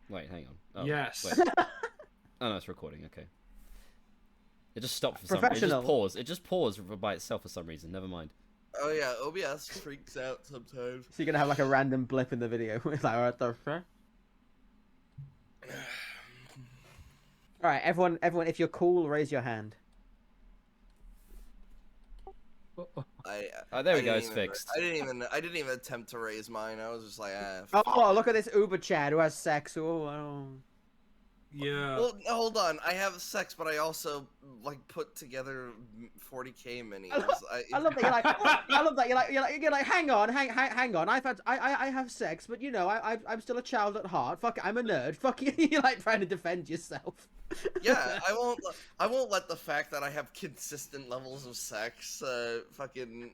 Wait, hang on. Oh, Yes. Wait. Oh no, it's recording. Okay. It just stopped for some. It just paused. It just paused by itself for some reason. Never mind. Oh yeah, OBS freaks out sometimes. So you're gonna have like a random blip in the video. It's like, alright, alright, everyone, if you're cool, raise your hand. Oh, there we go. It's fixed. I didn't even attempt to raise mine. I was just like, Oh, look at this Uber Chad who has sex. Oh. Yeah. Well, hold on. I have sex, but I also like put together 40K minis. I love that you're like. I love that you're like. Hang on. I have sex, but you know, I'm still a child at heart. Fuck it, I'm a nerd. Fuck you. You're like trying to defend yourself. Yeah, I won't let the fact that I have consistent levels of sex fucking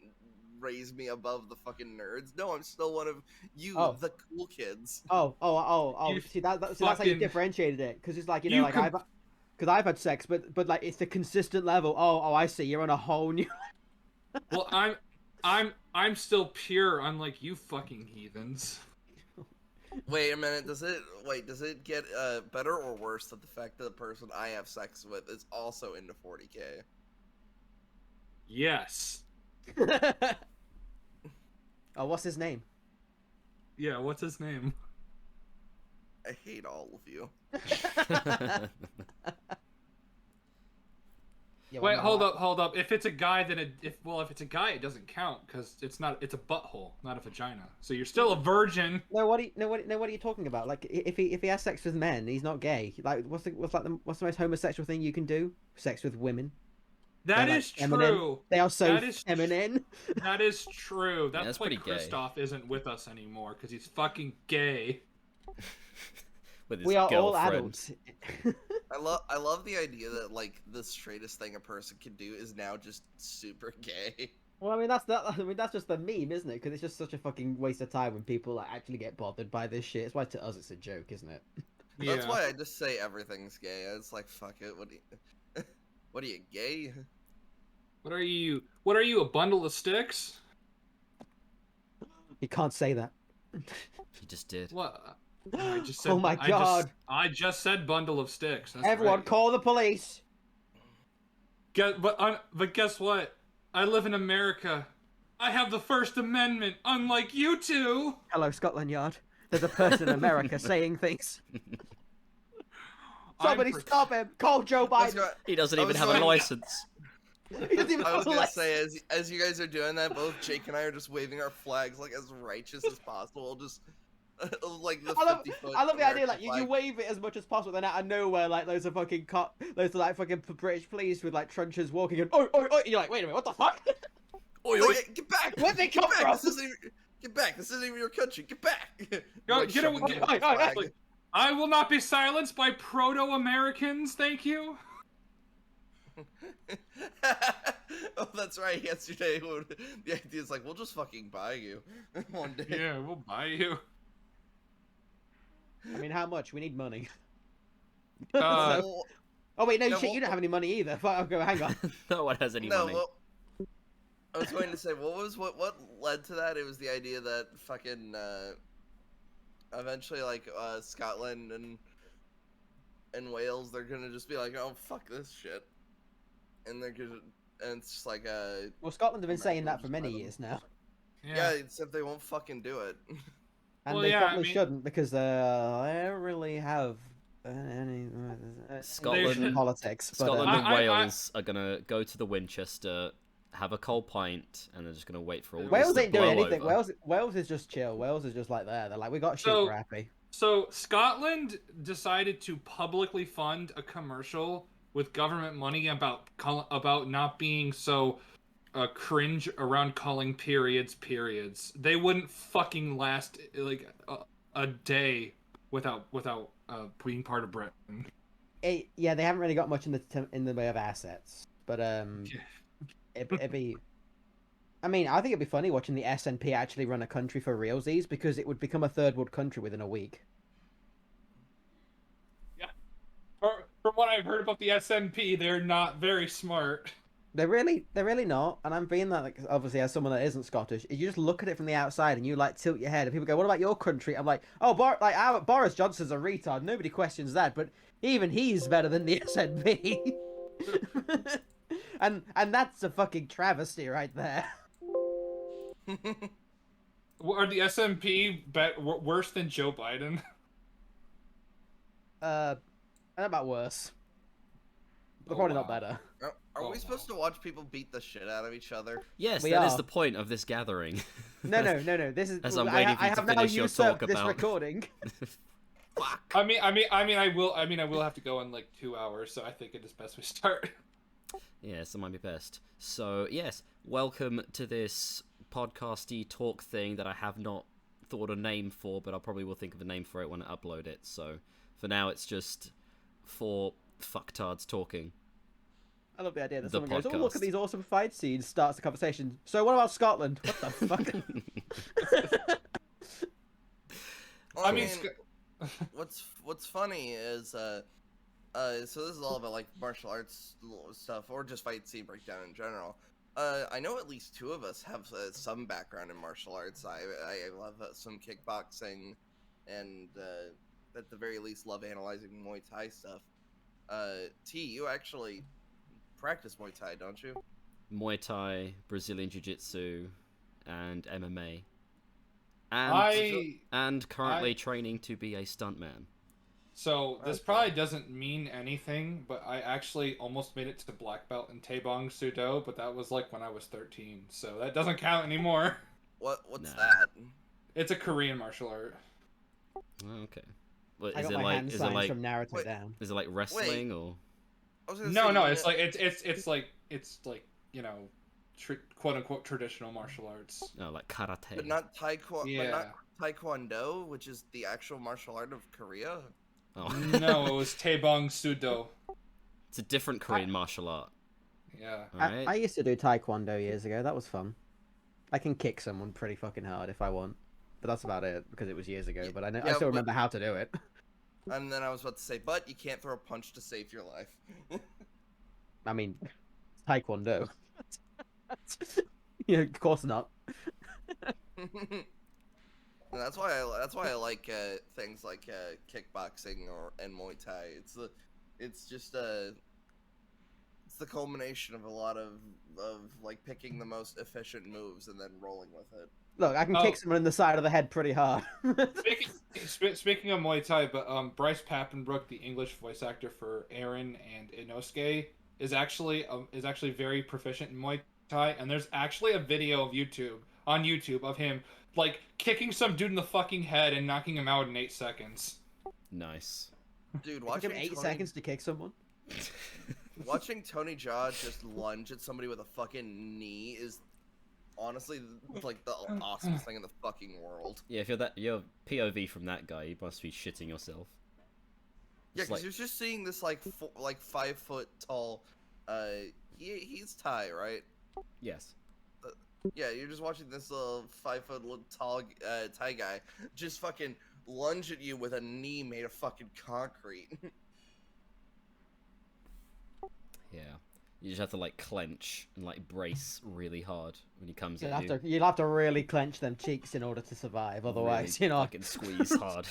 raise me above the fucking nerds. No, I'm still one of you, the cool kids. See that's how you differentiated it, because it's like, you know, because I've had sex, but like it's the consistent level. Oh, I see. You're on a whole new. Well, I'm still pure, unlike you fucking heathens. Wait a minute. Does it get better or worse that the fact that the person I have sex with is also into 40K? Yes. Oh, what's his name? Yeah, what's his name? I hate all of you. Yeah, Wait, hold up. If it's a guy, then if it's a guy, it doesn't count because it's a butthole, not a vagina. So you're still a virgin. No, what are you talking about? Like, if he has sex with men, he's not gay. Like, what's the most homosexual thing you can do? Sex with women. That is true. They are so feminine. That is true. That's why pretty Kristoff isn't with us anymore, because he's fucking gay. With his We are all girlfriend. adults. I love the idea that like the straightest thing a person can do is now just super gay. Well, I mean that's just the meme, isn't it? Because it's just such a fucking waste of time when people like, actually get bothered by this shit. It's why to us it's a joke, isn't it? Yeah. That's why I just say everything's gay. It's like, fuck it. What are you, gay? What are you? What are you? A bundle of sticks? You can't say that. He just did. What? I just said, Oh my god! I just said bundle of sticks. That's Everyone, right. call the police. But guess what? I live in America. I have the First Amendment, unlike you two. Hello, Scotland Yard. There's a person in America saying things. Somebody stop him! Call Joe Biden. He doesn't even have a license. I was gonna say, as you guys are doing that, both Jake and I are just waving our flags like as righteous as possible, just like the 50-foot. I love the idea, like you wave it as much as possible, then out of nowhere, like those are fucking fucking British police with like truncheons walking and oi, you're like, wait a minute, what the fuck? Oi, oi, get back! Where'd they come from? Get back! This isn't even your country. Get back! Get away! I will not be silenced by proto-Americans. Thank you. Oh, that's right. Yesterday, the idea is like, we'll just fucking buy you one day. Yeah, we'll buy you. I mean, how much? We need money. Oh wait, no, shit, you don't have any money either. Okay, hang on. No one has any money. Well, I was going to say, what led to that? It was the idea that fucking eventually, like Scotland and Wales, they're gonna just be like, oh fuck this shit, and they're gonna, and it's just like Well, Scotland have been saying that for many years now. Yeah, except they won't fucking do it. And they probably shouldn't, because they don't really have any Scotland, politics. Scotland and Wales are gonna go to the Winchester, have a cold pint, and they're just gonna wait for all. Wales ain't doing anything. Over. Wales is just chill. Wales is just like there. They're like, we got shit, we're happy. So Scotland decided to publicly fund a commercial with government money about not being so cringe around calling periods. They wouldn't fucking last like a day without being part of Britain. Yeah, they haven't really got much in the way of assets, but it'd be. I mean, I think it'd be funny watching the SNP actually run a country for realsies, because it would become a third world country within a week. Yeah, from what I've heard about the SNP, they're not very smart. They're really not. And I'm being that, like, obviously, as someone that isn't Scottish, if you just look at it from the outside and you like tilt your head, and people go, "What about your country?" I'm like, "Oh, Boris Johnson's a retard. Nobody questions that, but even he's better than the SNP." and that's a fucking travesty right there. Are the SMP worse than Joe Biden? How about worse? But probably not better. Are we supposed to watch people beat the shit out of each other? Yes, We that is are. the point of this gathering. No. This is. As I'm waiting for you I to have now finish your talk usurped this about. recording. Fuck. I will have to go in like 2 hours, so I think it is best we start. Yes, that might be best. So, yes, welcome to this podcasty talk thing that I have not thought a name for, but I probably will think of a name for it when I upload it. So, for now, it's just 4 fucktards talking. I love the idea that The someone goes, "Oh, look at podcast. these awesome fight scenes." Starts the conversation. So, what about Scotland? What the fuck? Well, I mean, what's funny is so this is all about like martial arts stuff or just fight scene breakdown in general. I know at least 2 of us have some background in martial arts. I love some kickboxing, and at the very least love analyzing Muay Thai stuff. T, you actually practice Muay Thai, don't you? Muay Thai, Brazilian Jiu-Jitsu, and MMA. And currently training to be a stuntman. So this probably doesn't mean anything, but I actually almost made it to black belt in Taebong Sudo, but that was like when I was 13, so that doesn't count anymore. What's that? It's a Korean martial art. Okay. What, I is got it my like? hand Is it signs like? from Naruto Wait. down. Is it like wrestling or? I was gonna No, say, it's like it's like you know, quote unquote traditional martial arts. Oh, like karate. but not taekwondo. Yeah. But not taekwondo, which is the actual martial art of Korea. Oh. No, it was Taebong Sudo. It's a different Korean martial art. Yeah. Alright. I used to do Taekwondo years ago. That was fun. I can kick someone pretty fucking hard if I want, but that's about it because it was years ago. But I still remember how to do it. And then I was about to say, but you can't throw a punch to save your life. I mean, Taekwondo. Yeah, of course not. And that's why I like things like kickboxing and Muay Thai. It's just it's the culmination of a lot of like picking the most efficient moves and then rolling with it. Look, I can kick someone in the side of the head pretty hard. Speaking of Muay Thai, but Bryce Papenbrook, the English voice actor for Eren and Inosuke, is actually very proficient in Muay Thai, and there's actually a video on YouTube of him like kicking some dude in the fucking head and knocking him out in 8 seconds. Nice. Dude, Give him 8 seconds to kick someone. Watching Tony Jaa just lunge at somebody with a fucking knee is honestly like the awesomest thing in the fucking world. Yeah, if you're POV from that guy, you must be shitting yourself. Yeah, It's because like- you're just seeing this like 5 foot tall. He's Thai, right? Yes. Yeah, you're just watching this little 5 foot tall Thai guy just fucking lunge at you with a knee made of fucking concrete. Yeah. You just have to like clench and like brace really hard when he comes You'll at you. you'll have to really clench them cheeks in order to survive. Otherwise, Really you know. fucking squeeze hard.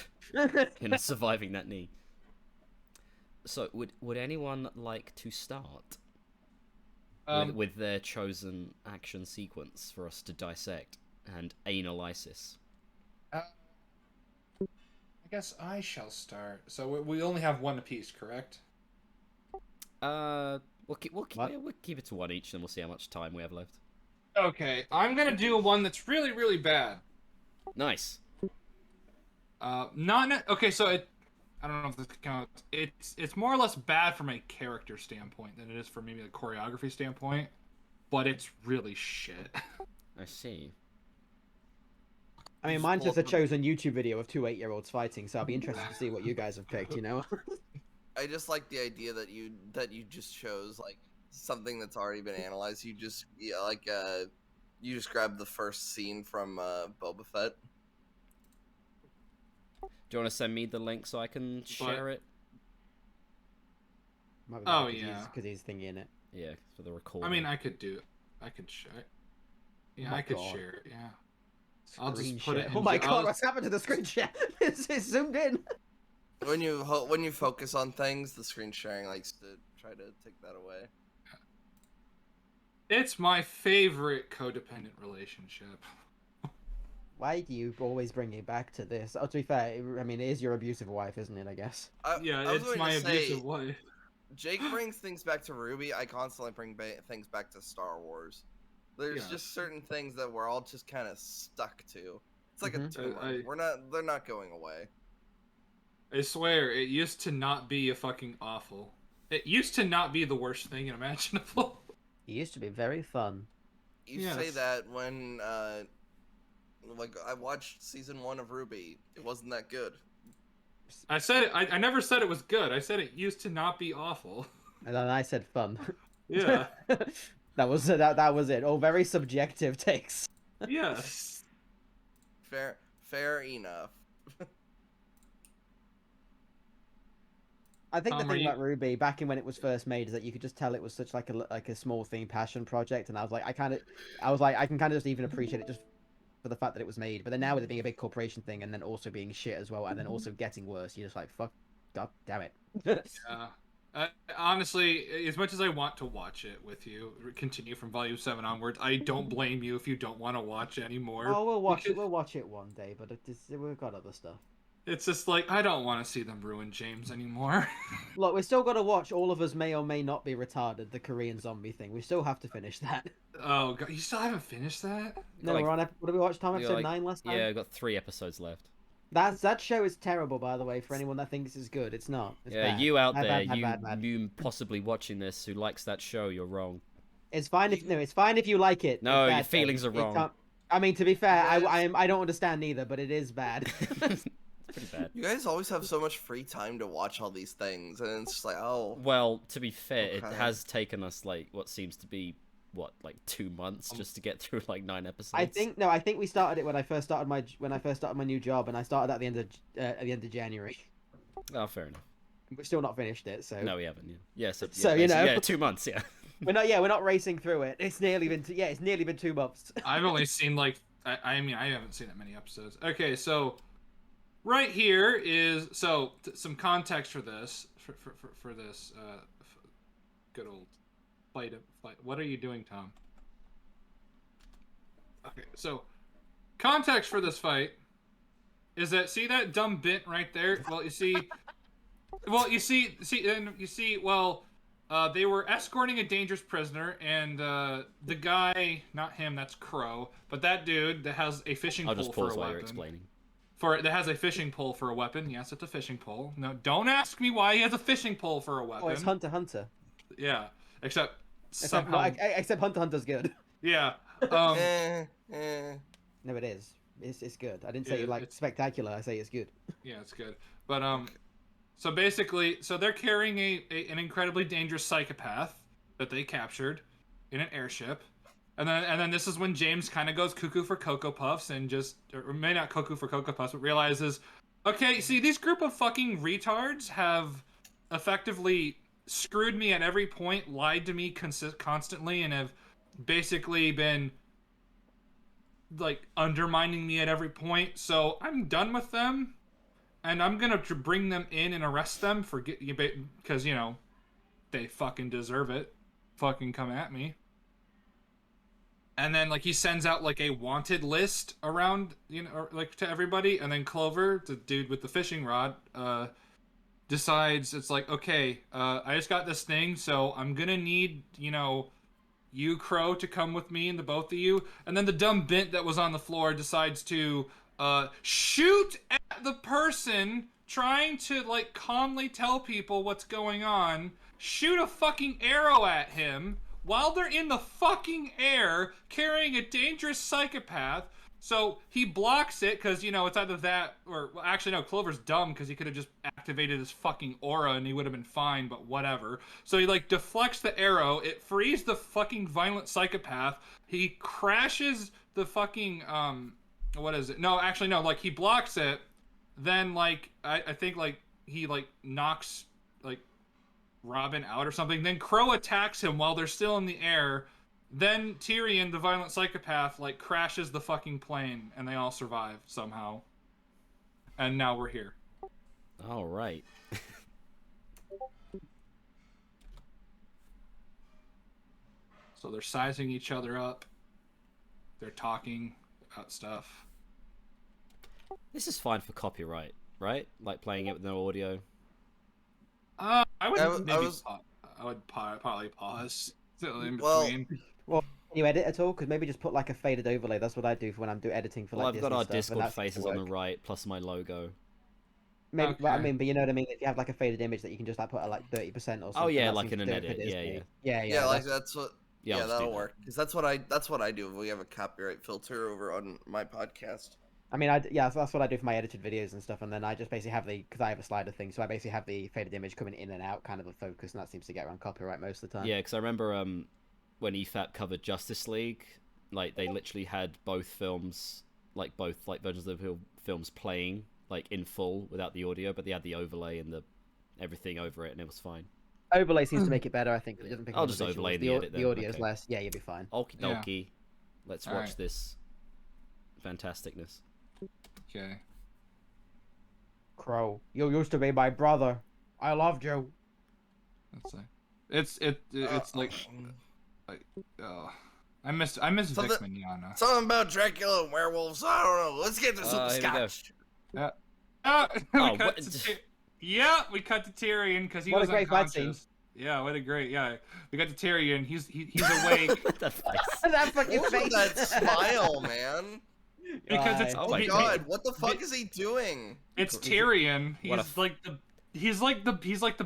Surviving that knee. So, would anyone like to start with their chosen action sequence for us to dissect and analysis? I guess I shall start. So we only have one apiece, correct? We'll keep it to one each, and we'll see how much time we have left. Okay, I'm gonna do one that's really, really bad. Nice. Okay, so I don't know if this counts. It's more or less bad from a character standpoint than it is from maybe a choreography standpoint, but it's really shit. I see. I mean, mine's just a chosen YouTube video of 2 8-year-olds fighting, so I'll be interested to see what you guys have picked. You know. I just like the idea that you just chose like something that's already been analyzed. You just you just grabbed the first scene from Boba Fett. Do you want to send me the link so I can share it? Oh, yeah. Because he's thinking in it. Yeah, for the recording. I mean, I could share. Yeah, my I could God. share it. Yeah. I'll Screen just put it share. in. Oh my I'll God, what's happened to the screen share? It's zoomed in. When you focus on things, the screen sharing likes to try to take that away. It's my favorite codependent relationship. Why do you always bring it back to this? Oh, to be fair, I mean, it is your abusive wife, isn't it, I guess? Yeah, I was it's going my to say, abusive wife. Jake brings things back to Ruby. I constantly bring things back to Star Wars. There's just certain things that we're all just kind of stuck to. It's like a tumor. They're not going away. I swear, it used to not be a fucking awful. It used to not be the worst thing imaginable. It used to be very fun. You say that when, like, I watched season 1 of Ruby. It wasn't that good. I said it. I never said it was good. I said it used to not be awful. And then I said fun. Yeah. that was it. All very subjective takes. Yes. Fair enough. I think the thing about Ruby back in when it was first made is that you could just tell it was such like a small thing passion project, and I was like I can kind of just even appreciate it just for the fact that it was made. But then now with it being a big corporation thing and then also being shit as well, and then also getting worse, you're just like fuck, god damn it. Yeah. Honestly, as much as I want to watch it with you, continue from Volume 7 onwards, I don't blame you if you don't want to watch anymore. Oh, we'll watch it. We'll watch it one day, but we've got other stuff. It's just like, I don't want to see them ruin James anymore. Look, we still got to watch All of Us May or May Not Be Retarded, the Korean zombie thing. We still have to finish that. Oh, God. You still haven't finished that? No, we're on... What did we watch, Tom? Episode 9 last time? Yeah, I got 3 episodes left. That show is terrible, by the way, for anyone that thinks it's good. It's not. It's bad. You out bad, there, bad. you possibly watching this who likes that show, you're wrong. It's fine if you like it. No, your feelings are wrong. I mean, to be fair, I don't understand either, but it is bad. Pretty bad. You guys always have so much free time to watch all these things, and it's just like, oh. Well, to be fair, it has taken us like what seems to be 2 months just to get through like 9 episodes. I think we started it when I first started my new job, and I started at the end of January. Oh, fair enough. We've still not finished it, so. No, we haven't. Yeah. So yeah, 2 months. Yeah. We're not racing through it. It's nearly been 2 months. I've only seen I haven't seen that many episodes. Okay, so. Right here is some context for this for this good old fight. What are you doing, Tom? Okay, so context for this fight is that see that dumb bit right there. They were escorting a dangerous prisoner, and the guy, not him, that's Crow, but that dude that has a fishing pole for a weapon. I'll just pause while you're explaining. That has a fishing pole for a weapon. Yes, it's a fishing pole. No, don't ask me why he has a fishing pole for a weapon. Oh, it's Hunter. Yeah, except Hunter's good. Yeah. No, it is. It's good. I didn't say it's spectacular. I say it's good. Yeah, it's good. But so basically, they're carrying an incredibly dangerous psychopath that they captured in an airship. And then this is when James kind of goes cuckoo for Cocoa Puffs and or maybe not cuckoo for Cocoa Puffs, but realizes, okay, see, these group of fucking retards have effectively screwed me at every point, lied to me constantly, and have basically been like undermining me at every point. So I'm done with them, and I'm gonna bring them in and arrest them because they fucking deserve it. Fucking come at me. And then, he sends out, a wanted list around, to everybody. And then Clover, the dude with the fishing rod, decides, it's like, okay, I just got this thing, so I'm gonna need, you, Crow, to come with me and the both of you. And then the dumb bint that was on the floor decides to shoot at the person trying to, calmly tell people what's going on. Shoot a fucking arrow at him while they're in the fucking air carrying a dangerous psychopath. So he blocks it because, it's either that or... Well, actually, no, Clover's dumb because he could have just activated his fucking aura and he would have been fine, but whatever. So he, deflects the arrow. It frees the fucking violent psychopath. He crashes the fucking... What is it? No, actually, no. He blocks it. Then, I think, he, knocks... Robin out or something. Then Crow attacks him while they're still in the air. Then Tyrion, the violent psychopath, like crashes the fucking plane, and they all survive somehow. And now we're here. All right. So they're sizing each other up. They're talking about stuff. This is fine for copyright, right? Like playing it with no audio. I would probably pause in between. Well, can you edit at all? Because maybe just put like a faded overlay. That's what I do for when I'm doing editing for Well, like I've got Disney our stuff, and Discord that seems to faces on the work. right, plus my logo. Maybe, Okay. well, I mean, but you know what I mean. If you have like a faded image that you can just like put at like 30% or something. Oh yeah, that like seems in to an do it for edit. Yeah, Disney. yeah. Yeah, like that's what. Yeah, Yeah, I'll just do that'll that. work. Because that's what I do if we have a copyright filter over on my podcast. I mean, that's what I do for my edited videos and stuff, and then I just basically have because I have a slider thing, so I basically have the faded image coming in and out, kind of a focus, and that seems to get around copyright most of the time. Yeah, because I remember when Y.A.R.P covered Justice League, like they literally had both films, like both like versions of the films playing like in full without the audio, but they had the overlay and the everything over it, and it was fine. Overlay seems to make it better, I think, but it doesn't pick up I'll on the just overlay visuals. the edit then, The audio is okay. less. Yeah, you'll be fine. Okie Yeah. dokie. Let's watch Alright. this fantasticness. Okay. Crow, you used to be my brother. I loved you. Let's see. It's like I miss So Vic the- Mignogna. Something about Dracula and werewolves. I don't know. Let's get to some Here we go. scotch. We Oh, cut what- to we cut to Tyrion because he What a was great fight unconscious. Yeah, what a great we got to Tyrion. He's awake That face. That fucking What was face. that smile, man? because it's Oh Oh my my he- god, what the fuck is he doing? it's Tyrion. What a He's like the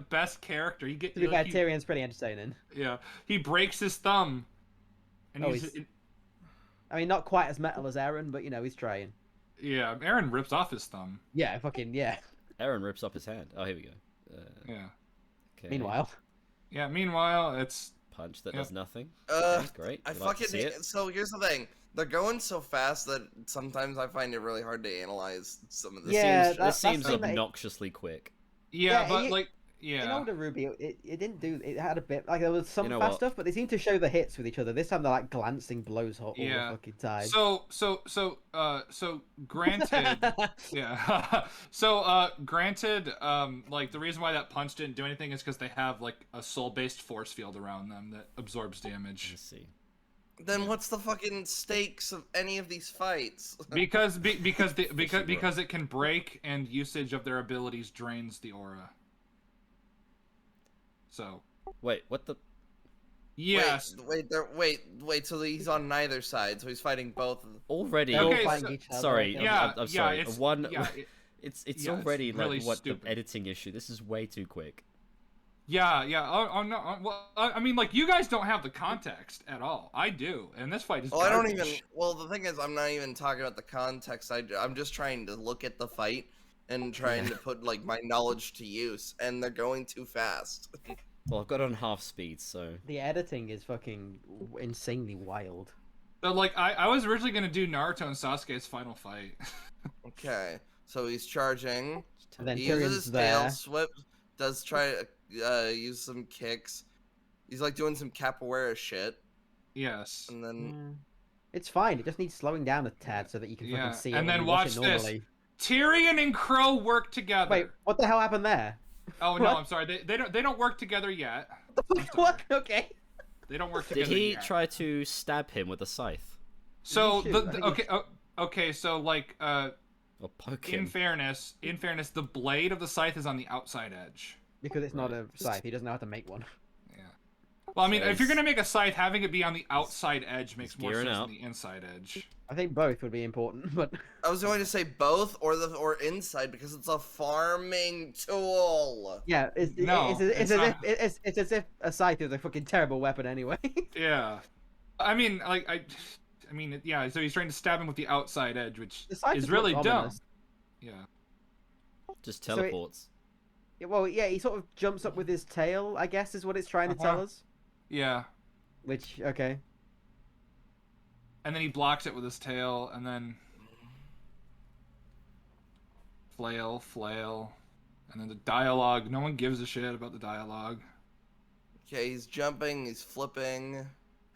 best character. You get To be fair, he- Tyrion's pretty entertaining. Yeah, he breaks his thumb, and Oh, he's I mean, not quite as metal as Aaron, but you know, he's trying. yeah. Aaron rips off his thumb. Yeah, fucking yeah. Aaron rips up his hand. Oh, here we go. Yeah, Okay. Meanwhile, yeah. Meanwhile, it's Punch that Yeah. does nothing. Uh, Great. I We'd like to fucking see it. so here's the thing. They're going so fast that sometimes I find it really hard to analyze some of this. Yeah, This that's seems something that- obnoxiously quick. yeah, but you- like in yeah. older Ruby, it didn't do. It had a bit like there was some You know fast what? stuff, but they seemed to show the hits with each other. This time they're like glancing blows all Yeah. the fucking time. So granted, yeah. Granted, like the reason why that punch didn't do anything is because they have like a soul-based force field around them that absorbs damage. Let's see. Then what's the fucking stakes of any of these fights? Because it can break and usage of their abilities drains the aura. So Wait, what the? yes, Wait. So he's on neither side. So he's fighting both. Of them. Already. They're all Okay, fighting so- each other. Sorry, yeah, I'm sorry. It's, One. yeah, It's yeah, it's already like really what stupid. the editing issue. This is way too quick. yeah. Oh no. Well, I mean, like you guys don't have the context at all. I do, and this fight is. Well, I don't garbage. even. Well, the thing is, I'm not even talking about the context. I'm just trying to look at the fight and trying to put like my knowledge to use, and they're going too fast. Well, I've got it on half speed, so The editing is fucking insanely wild. So like I was originally gonna do Naruto and Sasuke's final fight. Okay, so he's charging. And then He uses Tyrion's his there. tail, does try to use some kicks. He's like doing some capoeira shit, Yes. and then It's fine. It just needs slowing down a tad so that you can Yeah, fucking see it. and when then you watch watch it this. normally. Tyrion and Crow work together. Wait, what the hell happened there? Oh no, what? I'm sorry. They don't work together yet. What? Okay. They don't work did together he yet. try to stab him with a scythe So Shoot, I think okay, okay. So like or poke in him? fairness, the blade of the scythe is on the outside edge. Because it's not a scythe. He doesn't know how to make one. Yeah. Well, I mean, So if you're he's- gonna make a scythe, having it be on the outside edge makes more gearing sense up. than the inside edge. I think both would be important, but I was going to say both or inside because it's a farming tool. yeah, No, it's it's as not. if it's as if a scythe is a fucking terrible weapon anyway. Yeah. I mean, like I mean, yeah. So he's trying to stab him with the outside edge, which The scythe is just really looks dumb. ominous. Yeah. Just So it- teleports. Yeah, well, yeah, he sort of jumps up with his tail, I guess, is what it's trying to tell Uh-huh. us. Yeah. Which, okay. And then he blocks it with his tail, and then flail, and then the dialogue. No one gives a shit about the dialogue. Okay, he's jumping, he's flipping.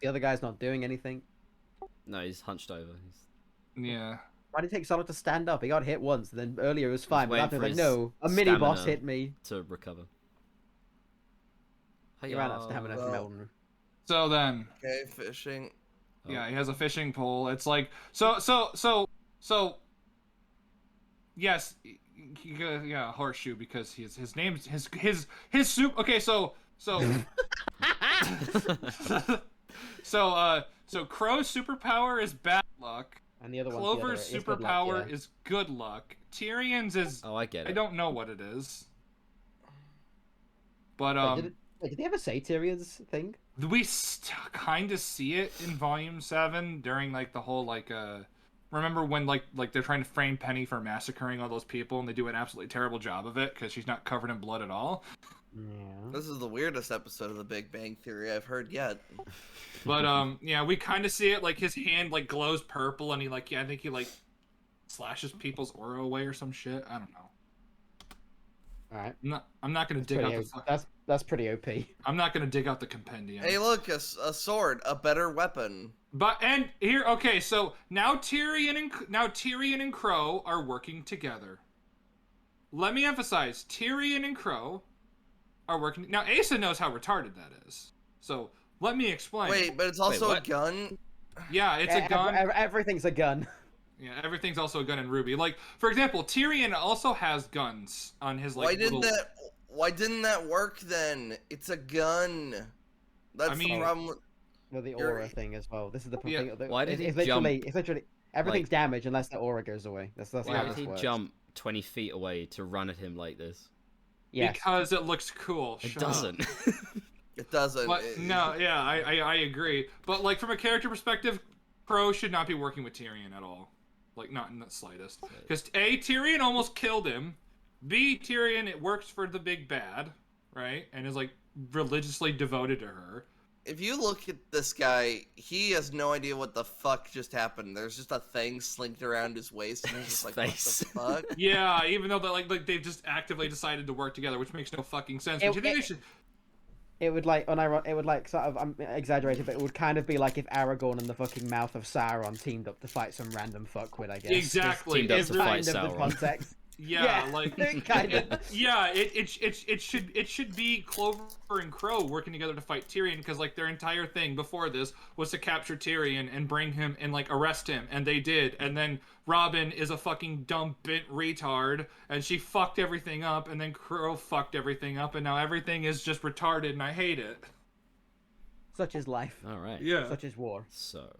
The other guy's not doing anything. No, he's hunched over. Yeah. Why did it take so long to stand up? He got hit once, then earlier it was fine. But waiting after for like, his no, a mini boss stamina. hit me. To recover. He ran out of stamina from Well. Elden. So then, Okay, fishing. Oh. yeah, he has a fishing pole. It's like so. Yes, yeah, horseshoe because his name's his soup. Okay, so so Crow's superpower is bad luck. And the other one's Clover's the other, it's good luck, superpower yeah. is good luck. Tyrion's is Oh, I get it. I don't know what it is. But Wait, did they ever say Tyrion's thing? we kind of see it in Volume 7 during like the whole like remember when like they're trying to frame Penny for massacring all those people and they do an absolutely terrible job of it because she's not covered in blood at all. Yeah. This is the weirdest episode of The Big Bang Theory I've heard yet. But yeah, we kind of see it like his hand like glows purple and he like I think he like slashes people's aura away or some shit. I don't know. All right. I'm not gonna dig out the That's pretty OP. I'm not gonna dig out the compendium. Hey, look, a sword, a better weapon. But and here, okay, so now Tyrion and Crow are working together. Let me emphasize, Tyrion and Crow are working. Now Asa knows how retarded that is. So let me explain. Wait, but it's also a what? gun. Yeah, it's a gun. Everything's a gun. Yeah, everything's also a gun in Ruby. Like, for example, Tyrion also has guns on his like. Why didn't that work then? It's a gun. That's the problem. Well, the aura thing as well. This is the Yeah. thing. Why did he it's jump? literally everything's damaged unless the aura goes away. That's Why how did this he works. jump 20 feet away to run at him like this? Yes. Because it looks cool. It Shut up. doesn't. It doesn't. But no, yeah, I agree. But like from a character perspective, Crow should not be working with Tyrion at all. Like not in the slightest. Because A, Tyrion almost killed him. B, Tyrion it works for the big bad, right? And is like religiously devoted to her. If you look at this guy, he has no idea what the fuck just happened. There's just a thing slinked around his waist, and he's just like, Face. what the fuck? Yeah, even though like they've just actively decided to work together, which makes no fucking sense. But you think they should? It would like it would like sort of I'm exaggerating, but it would kind of be like if Aragorn and the fucking mouth of Sauron teamed up to fight some random fuckwit, I guess. Exactly. Teamed up It's to fight kind of the Sauron. context. Yeah, like kind of. it should be Clover and Crow working together to fight Tyrion because like their entire thing before this was to capture Tyrion and bring him and like arrest him, and they did. And then Robin is a fucking dumb bent retard, and she fucked everything up, and then Crow fucked everything up, and now everything is just retarded, and I hate it. Such is life. All right. Yeah. Such is war. So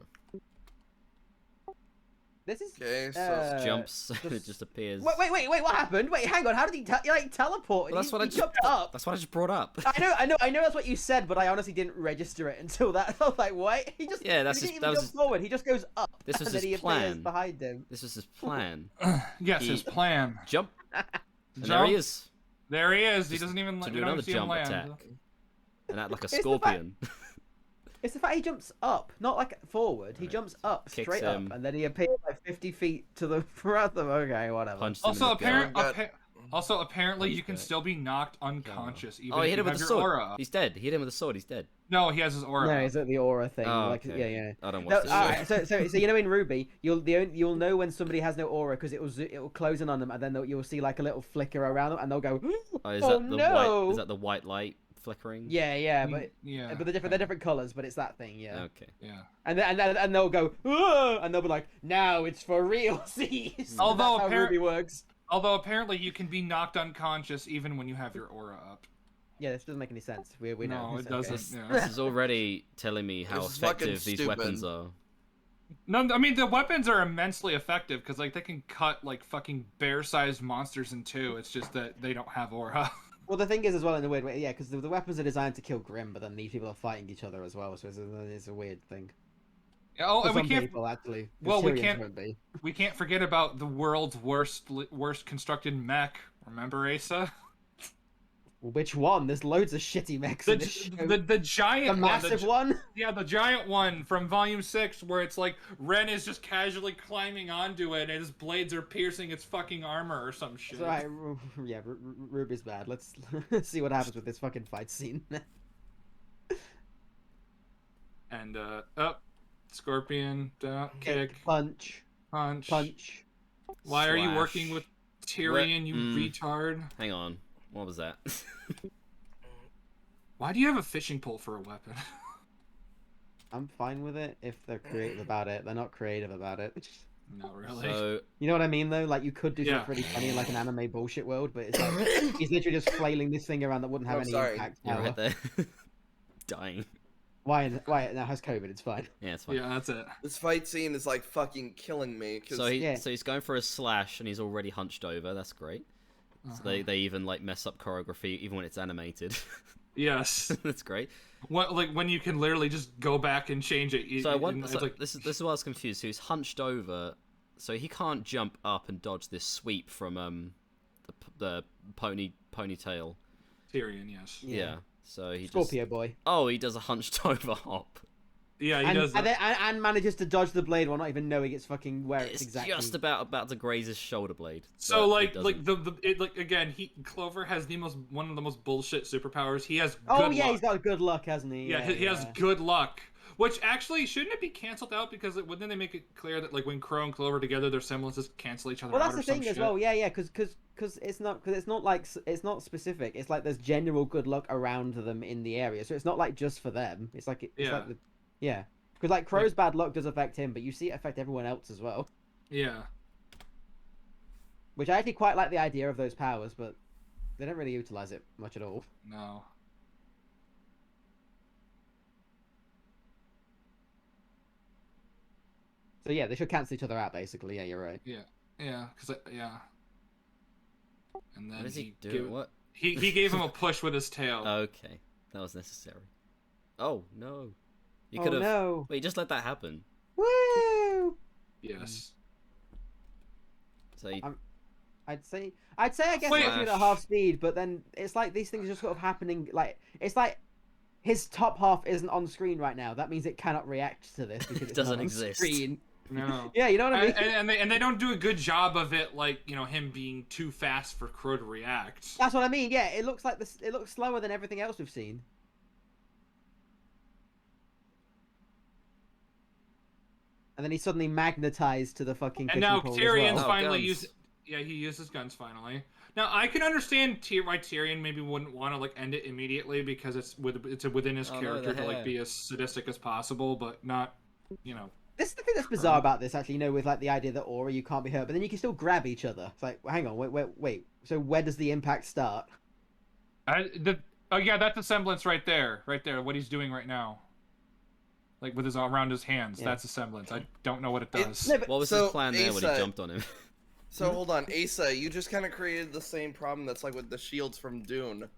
This is Okay, so jumps and it just appears. Wait! What happened? Wait, hang on. How did he like teleport? Well, that's what I he just jumped up. That's what I just brought up. I know. That's what you said, but I honestly didn't register it until that. I was like, what? He just Yeah, that's he his- didn't that even was jump his- forward. He just goes up. This was and then his he appears plan. behind him. This was his plan. Yes, He- his plan. Jump. And there Jump. he is. There he is. He Just doesn't even to we do don't another even see him jump land. attack. And act like a the fact- scorpion. It's the fact he jumps up, not like forward. He Right. jumps up, Kicks straight him. up, and then he appears like 50 feet to the front of. Okay, whatever. Punched him Also, in the gut. apparently, you can Punched still be knocked unconscious even Oh, he if hit you him with have the your sword. aura up. He's dead. He hit him with the sword. He's dead. No, he has his aura No, up. it's the aura thing. Oh, like, okay. yeah. I don't No, watch this. all right, so you know in Ruby, you'll know when somebody has no aura because it'll close in on them, and then you'll see like a little flicker around them, and they'll go, Oh, is "Oh that the no!" white? Is that the white light flickering? Yeah, but Yeah. they're different colors, but it's that thing, yeah. Okay. Yeah. And they'll go, "Whoa," and they'll be like, "Now it's for real." See, Although that's how Ruby works. Although apparently you can be knocked unconscious even when you have your aura up. Yeah, this doesn't make any sense. We know. No, It's it okay. doesn't. Yeah. This is already telling me how This is fucking effective these stupid. weapons are. No, I mean the weapons are immensely effective because like they can cut like fucking bear-sized monsters in two. It's just that they don't have aura. Well, the thing is as well in a weird way, yeah, because the weapons are designed to kill Grim, but then these people are fighting each other as well, so it's a weird thing. Oh, For and we some can't. people, actually. Well, we Tyrians can't- won't be. We can't forget about the world's worst constructed mech. Remember, Asa? Well, which one? There's loads of shitty mechs in this show. The giant The one, massive one? Yeah, the giant one from Volume 6, where it's like Ren is just casually climbing onto it, and his blades are piercing its fucking armor or some shit. So, yeah, Ruby's bad. Let's see what happens with this fucking fight scene. And Scorpion, kick, punch, punch. punch. Why are you Slash. working with Tyrion, you Mm. retard? Hang on. What was that? Why do you have a fishing pole for a weapon? I'm fine with it if they're creative about it. They're not creative about it. Not really. So You know what I mean, though? Like, you could do Yeah. something really funny in, like, an anime bullshit world, but it's like, he's literally just flailing this thing around that wouldn't have I'm any sorry. impact. you're Power. right there. Dying. Why it now has COVID, it's fine. Yeah, it's fine. Yeah, that's it. This fight scene is like fucking killing me. Cause So he's going for a slash and he's already hunched over. That's great. So they even like mess up choreography even when it's animated. Yes. That's great. What, like when you can literally just go back and change it. So I want. It's So like, this is why I was confused. So he's hunched over, so he can't jump up and dodge this sweep from the ponytail. Tyrion, yes. Yeah. So he Scorpio boy. he does a hunched over hop. Yeah, he And, does. and manages to dodge the blade while not even knowing it's fucking where it's It's exactly. just about to graze his shoulder blade. So but it like doesn't. again, Clover has one of the most bullshit superpowers. He has Oh good yeah, luck. he's got good luck, hasn't he? Yeah, he has good luck. Which actually shouldn't it be canceled out because wouldn't they make it clear that like when Crow and Clover together, their semblances cancel each other Well, out that's or the thing some as shit? well. Yeah, because it's not like it's not specific. It's like there's general good luck around them in the area, so it's not like just for them. It's like Yeah. Because like Crow's bad luck does affect him, but you see it affect everyone else as well. Yeah. Which I actually quite like the idea of those powers, but they don't really utilize it much at all. No. So yeah, they should cancel each other out basically. Yeah, you're right. Yeah. Because yeah. And then What is he doing? What? He gave him a push with his tail. Okay, that was necessary. Oh no! You Oh, could have. no. Wait, just let that happen. Woo! Yes. So he, I'd say I guess Wait. it's at half speed, but then it's like these things are just sort of happening. Like it's like his top half isn't on screen right now. That means it cannot react to this because It it's doesn't not on exist. Screen. No. Yeah, you know what I mean. And they don't do a good job of it, like him being too fast for Crow to react. That's what I mean. Yeah, it looks like this. It looks slower than everything else we've seen. And then he's suddenly magnetized to the fucking. And now fishing pole as Tyrion's well. finally guns. used. Yeah, he uses guns finally. Now I can understand why Tyrion maybe wouldn't want to like end it immediately because it's within his Oh, no, character the to like hair. be as sadistic as possible, but not, This is the thing that's bizarre about this, actually. With like the idea that aura you can't be hurt, but then you can still grab each other. It's like, well, hang on, wait. So where does the impact start? Oh yeah, that's a semblance right there. What he's doing right now, like with his around his hands. Yeah. That's a semblance. I don't know what it does. No, but what was So, his plan there when he Asa- jumped on him? So hold on, Asa, you just kind of created the same problem that's like with the shields from Dune,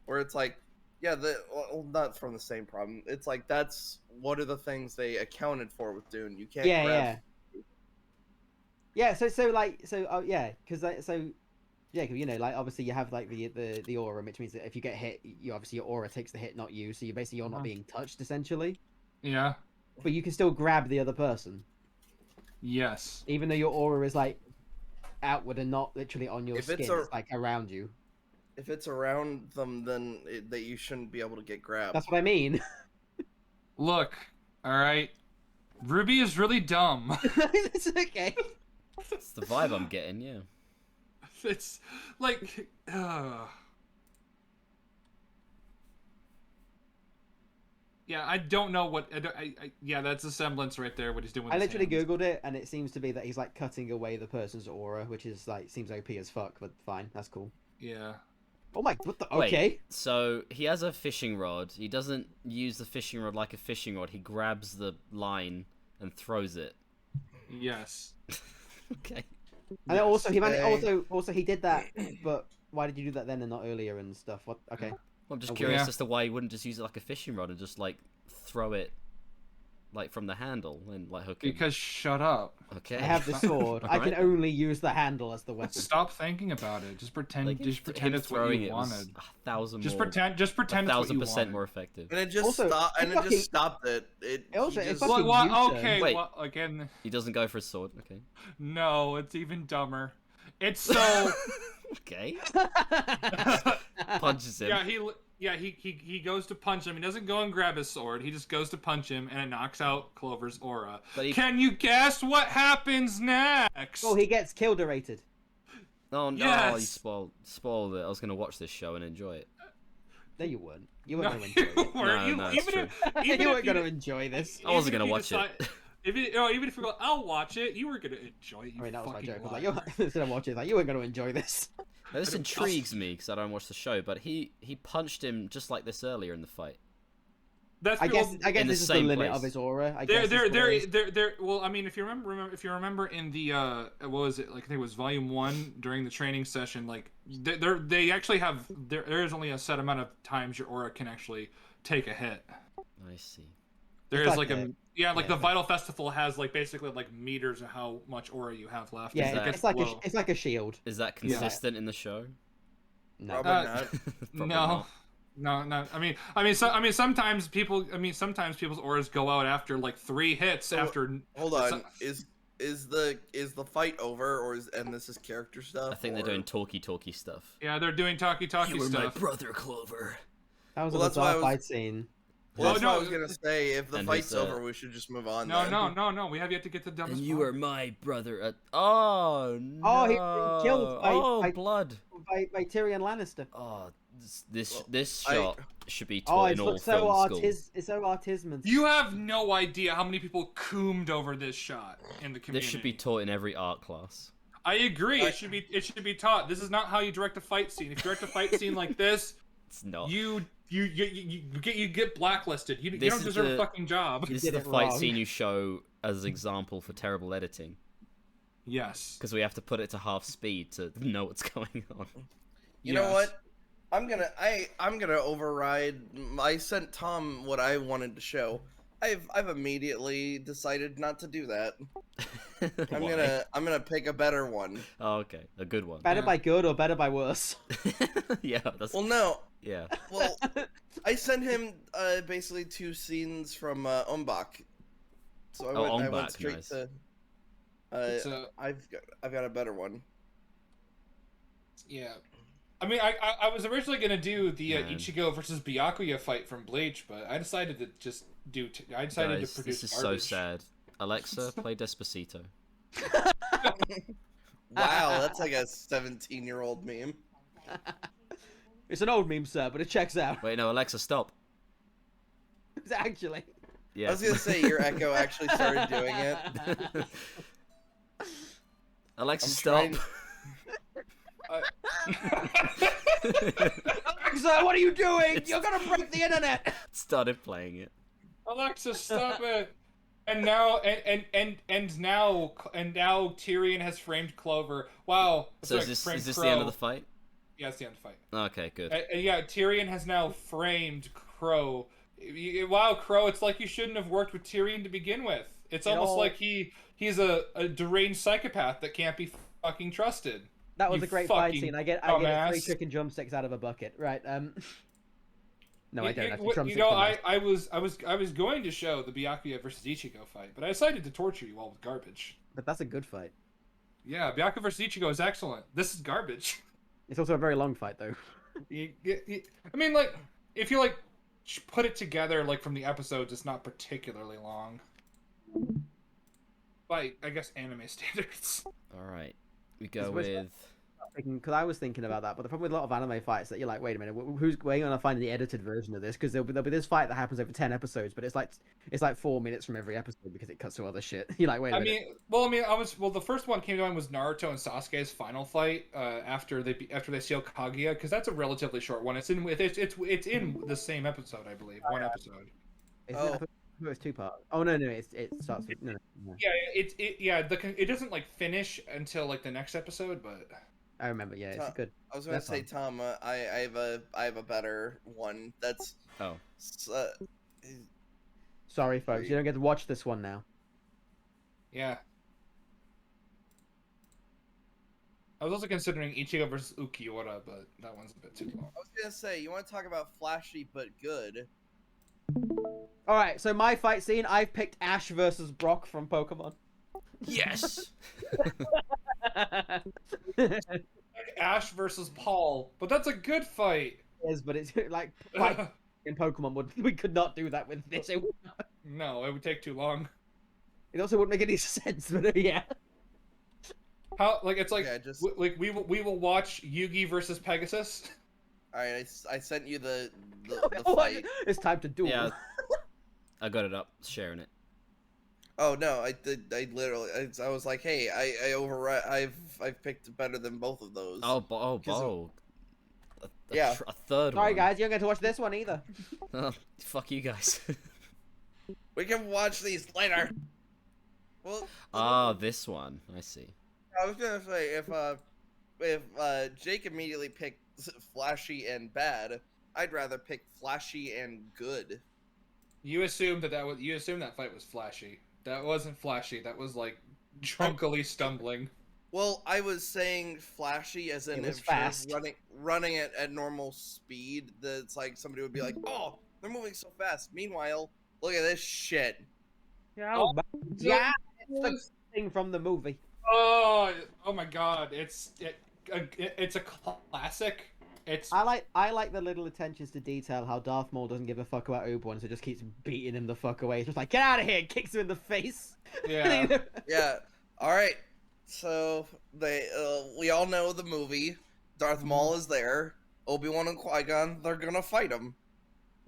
where it's like, yeah, not from the same problem. It's like that's what are the things they accounted for with Dune. You can't. yeah. grab... So because like obviously you have like the aura, which means that if you get hit, you obviously your aura takes the hit, not you. So you're not being touched essentially. Yeah. But you can still grab the other person, Yes. even though your aura is like outward and not literally on your If skin. it's It's like around you. If it's around them, then that you shouldn't be able to get grabbed. That's what I mean. Look, all right. Ruby is really dumb. It's okay. It's the vibe I'm getting. Yeah. It's like, yeah, I don't know what. Yeah, that's a semblance right there. What he's doing. With I his literally hands. googled it, and it seems to be that he's like cutting away the person's aura, which is like seems OP as fuck, but fine, that's cool. Yeah. Oh my, what the? Wait, Okay. So he has a fishing rod. He doesn't use the fishing rod like a fishing rod. He grabs the line and throws it. Yes. Okay. And then also he Okay. also he did that, but why did you do that then and not earlier and stuff? What? Okay. Well, I'm just Okay. curious Yeah. as to why he wouldn't just use it like a fishing rod and just like throw it like from the handle and like hook it. Because shut up. Okay. I have the sword. I can Alright. only use the handle as the weapon. Stop thinking about it. Just pretend. Like, just him pretend it's what throwing you it was wanted. 1,000 Just more. pretend. Just pretend it's what you 1,000% wanted. more effective. And it just Also, stopped. And it it fucking- just stopped it. It Also, he it just- fucking- What? U-turn. Okay. Wait. Well, again, He doesn't go for his sword. Okay. no. It's even dumber. It's so. Okay. Punches him. he goes to punch him. He doesn't go and grab his sword. He just goes to punch him, and it knocks out Clover's aura. But Can you guess what happens next? Oh, he gets killed-erated. Oh no! Yes. You spoiled it. I was gonna watch this show and enjoy it. No, you weren't. You weren't No, going to enjoy it. weren't. No, it's true. You weren't going to enjoy this. I wasn't even gonna if watch you it. decide- even if you go, I'll watch it. You were gonna enjoy it. You I mean, that was my fucking joke. I was liar. like, you're gonna watch it. Like, you weren't going to enjoy this. Now, this intrigues me because I don't watch the show, but he punched him just like this earlier in the fight. That's I guess in this the is the same limit place. of his aura. I There, guess there, is what it is. there. Well, I mean, if you remember in the what was it? Like I think it was Volume 1 during the training session. Like they actually have there is only a set amount of times your aura can actually take a hit. I see. There It's is like like the- the Vital Festival has like basically like meters of how much aura you have left. Yeah, As it gets it's like low. it's like a shield. Is that consistent in the show? No. Probably not. Probably No. not. No. Sometimes people's auras go out after like 3 hits So- after. Hold on. So- Is the fight over, or and this is character stuff? I think they're or- doing talky stuff. Yeah, they're doing talky stuff. brother, Clover. That was Well, a that's why I bizarre was- fight scene. Well, that's Oh, what I no, was gonna say. If the and fight's who's, over, we should just move on. No, then. no. We have yet to get to the dumbest And you part. are my brother. Oh no! Oh, he's been killed by- Oh, by- blood! By Tyrion Lannister. Oh, this I- shot should be Oh, taught it's in all looked so film school. it's so artisman. You have no idea how many people coomed over this shot in the community. This should be taught in every art class. I agree. It should be taught. This is not how you direct a fight scene. If you direct a fight scene like this, It's not. you get blacklisted. You This don't is deserve the- a fucking job. This is did the it fight wrong. scene you show as an example for terrible editing, Yes. because we have to put it to half speed to know what's going on. You know what? I'm gonna override. I sent Tom what I wanted to show. I've immediately decided not to do that. Why? I'm gonna pick a better one. Oh, okay, a good one. Better Yeah. by good or better by worse? Yeah, that's Well, no. yeah. Well, I sent him basically 2 scenes from Umbach. So I went Umbach, straight nice. to. So I've got a better one. yeah. I mean, I was originally gonna do the Man. Ichigo versus Byakuya fight from Bleach, but I decided to just do. I decided Guys, to produce. this is garbage. so sad. Alexa, play Despacito. Wow, that's like a 17-year-old meme. It's an old meme, sir, but it checks out. Wait, no, Alexa, stop. It's actually. Yeah. I was gonna say your Echo actually started doing it. Alexa, I'm stop. Alexa, what are you doing? You're gonna break the internet. Started playing it. Alexa, stop it! And now, now Tyrion has framed Clover. Wow. So Sorry, framed is this Crow. the end of the fight? Yeah, it's the end of the fight. Okay, good. And yeah, Tyrion has now framed Crow. Wow, Crow, it's like you shouldn't have worked with Tyrion to begin with. It's almost all- like he's a deranged psychopath that can't be fucking trusted. That was You a great fight fucking scene. I get dumbass. 3 chicken drumsticks out of a bucket. Right. No, I don't actually. You Drumsticks know, are nice. I was going to show the Byakuya versus Ichigo fight, but I decided to torture you all with garbage. But that's a good fight. Yeah, Byakuya versus Ichigo is excellent. This is garbage. It's also a very long fight, though. I mean, like, if you like put it together, like from the episodes, it's not particularly long. By I guess anime standards. All right, we go It's worth- with. Because I was thinking about that, but the problem with a lot of anime fights that you're like, wait a minute, who's going to find the edited version of this? Because there'll be this fight that happens over 10 episodes, but it's like 4 minutes from every episode because it cuts to other shit. You're like, wait a minute. The first one came to mind was Naruto and Sasuke's final fight after they seal Kaguya, because that's a relatively short one. It's in the same episode, I believe, one episode. Isn't it? I thought it was 2 parts. Oh no, it starts with no. Yeah, it doesn't like finish until like the next episode, but. I remember. Yeah, it's good. I was gonna That's say, fine. Tom, I have a better one. That's Oh, Sorry, folks, you don't get to watch this one now. Yeah. I was also considering Ichigo versus Ukiura, but that one's a bit too long. I was gonna say, you want to talk about flashy but good? All right, so my fight scene, I've picked Ash versus Brock from Pokemon. yes. Ash versus Paul, but that's a good fight. is, but it's like fight in Pokemon we could not do that with this. No, it would take too long. It also wouldn't make any sense, but yeah. How like it's like Yeah, just like we will watch Yugi versus Pegasus. all right. I sent you the Oh, fight. it's time to duel. Yeah. I got it up, sharing it. Oh no, I did. I literally. I was like, hey, I've picked better than both of those. Oh, Bo. Yeah. A third Sorry, one. guys, you don't get to watch this one either. Oh, fuck you guys. We can watch these later. Well. Ah, this one. I see. I was gonna say if Jake immediately picked flashy and bad, I'd rather pick flashy and good. You assumed that fight was flashy. That wasn't flashy. That was like drunkily stumbling. Well, I was saying flashy as in It was if you're fast. running it at normal speed. That's like somebody would be like, "Oh, they're moving so fast." Meanwhile, look at this shit. Oh, Yeah, it's the thing from the movie. Oh my god! It's a classic. It's I like the little attentions to detail. How Darth Maul doesn't give a fuck about Obi-Wan, so just keeps beating him the fuck away. He's just like, get out of here! And kicks him in the face. yeah. Yeah. All right. So we all know the movie. Darth Maul is there. Obi-Wan and Qui-Gon, they're gonna fight him.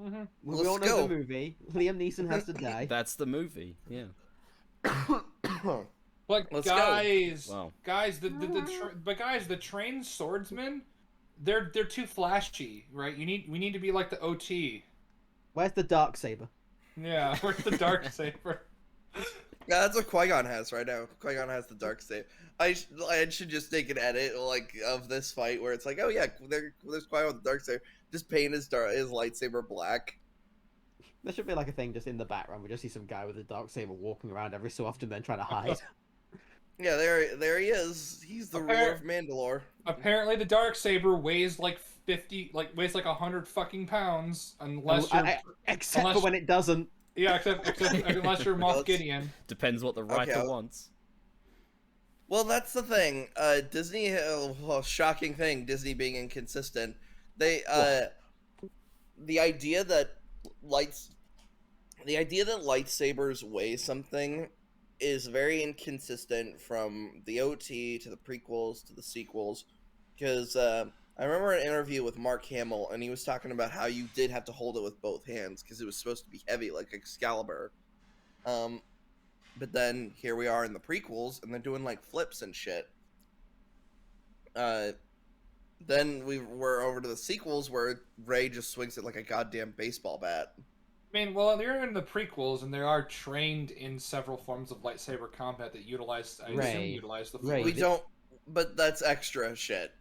Mm-hmm. We Let's all know go. the movie. Liam Neeson has to die. That's the movie. Yeah. But Let's guys, go. Wow. guys, the trained swordsmen, they're too flashy, right? We need to be like the OT. Where's the dark saber? Yeah, where's the dark saber? Yeah, that's what Qui-Gon has right now. Qui-Gon has the dark save. I should just take an edit like of this fight where it's like, oh yeah, there's Qui-Gon with the dark saber. Just paint his lightsaber black. There should be like a thing just in the background. We just see some guy with a dark saber walking around every so often, then trying to hide. Yeah, there he is. He's the ruler of Mandalore. Apparently, the dark saber weighs like 100 fucking pounds, unless you're Except for when it doesn't. yeah, except unless you're Moff Gideon. Depends what the writer wants. Well, that's the thing. Disney, shocking thing. Disney being inconsistent. They, the idea that lightsabers weigh something is very inconsistent from the OT to the prequels to the sequels. Because I remember an interview with Mark Hamill, and he was talking about how you did have to hold it with both hands because it was supposed to be heavy, like Excalibur. But then here we are in the prequels, and they're doing like flips and shit. Then we're over to the sequels where Rey just swings it like a goddamn baseball bat. I mean, well, they're in the prequels, and they are trained in several forms of lightsaber combat that utilize the Rey. We don't, but that's extra shit.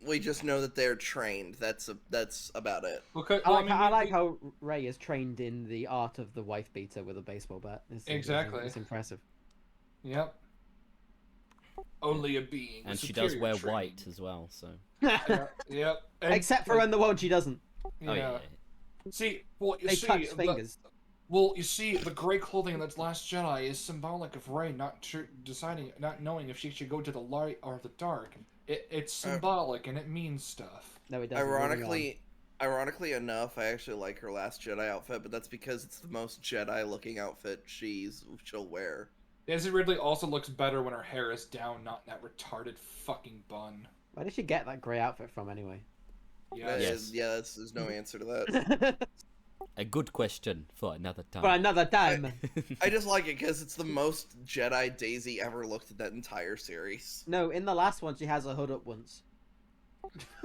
We just know that they're trained. That's about it. Because, I like how Rey is trained in the art of the wife beater with a baseball bat. Exactly. It's impressive. Yep. Only a being. And she does wear white as well, so. Yep. Except for when the one she doesn't. Oh yeah. See, well, They touch fingers. Well, you see, the gray clothing in that Last Jedi is symbolic of Rey not knowing if she should go to the light or the dark. It's symbolic and it means stuff. No, it doesn't. Ironically enough, I actually like her Last Jedi outfit, but that's because it's the most Jedi-looking outfit she'll wear. Daisy Ridley also looks better when her hair is down, not in that retarded fucking bun. Where did she get that grey outfit from anyway? Yes. There's no answer to that. A good question for another time. For another time. I just like it because it's the most Jedi Daisy ever looked at that entire series. No, in the last one she has a hood up once.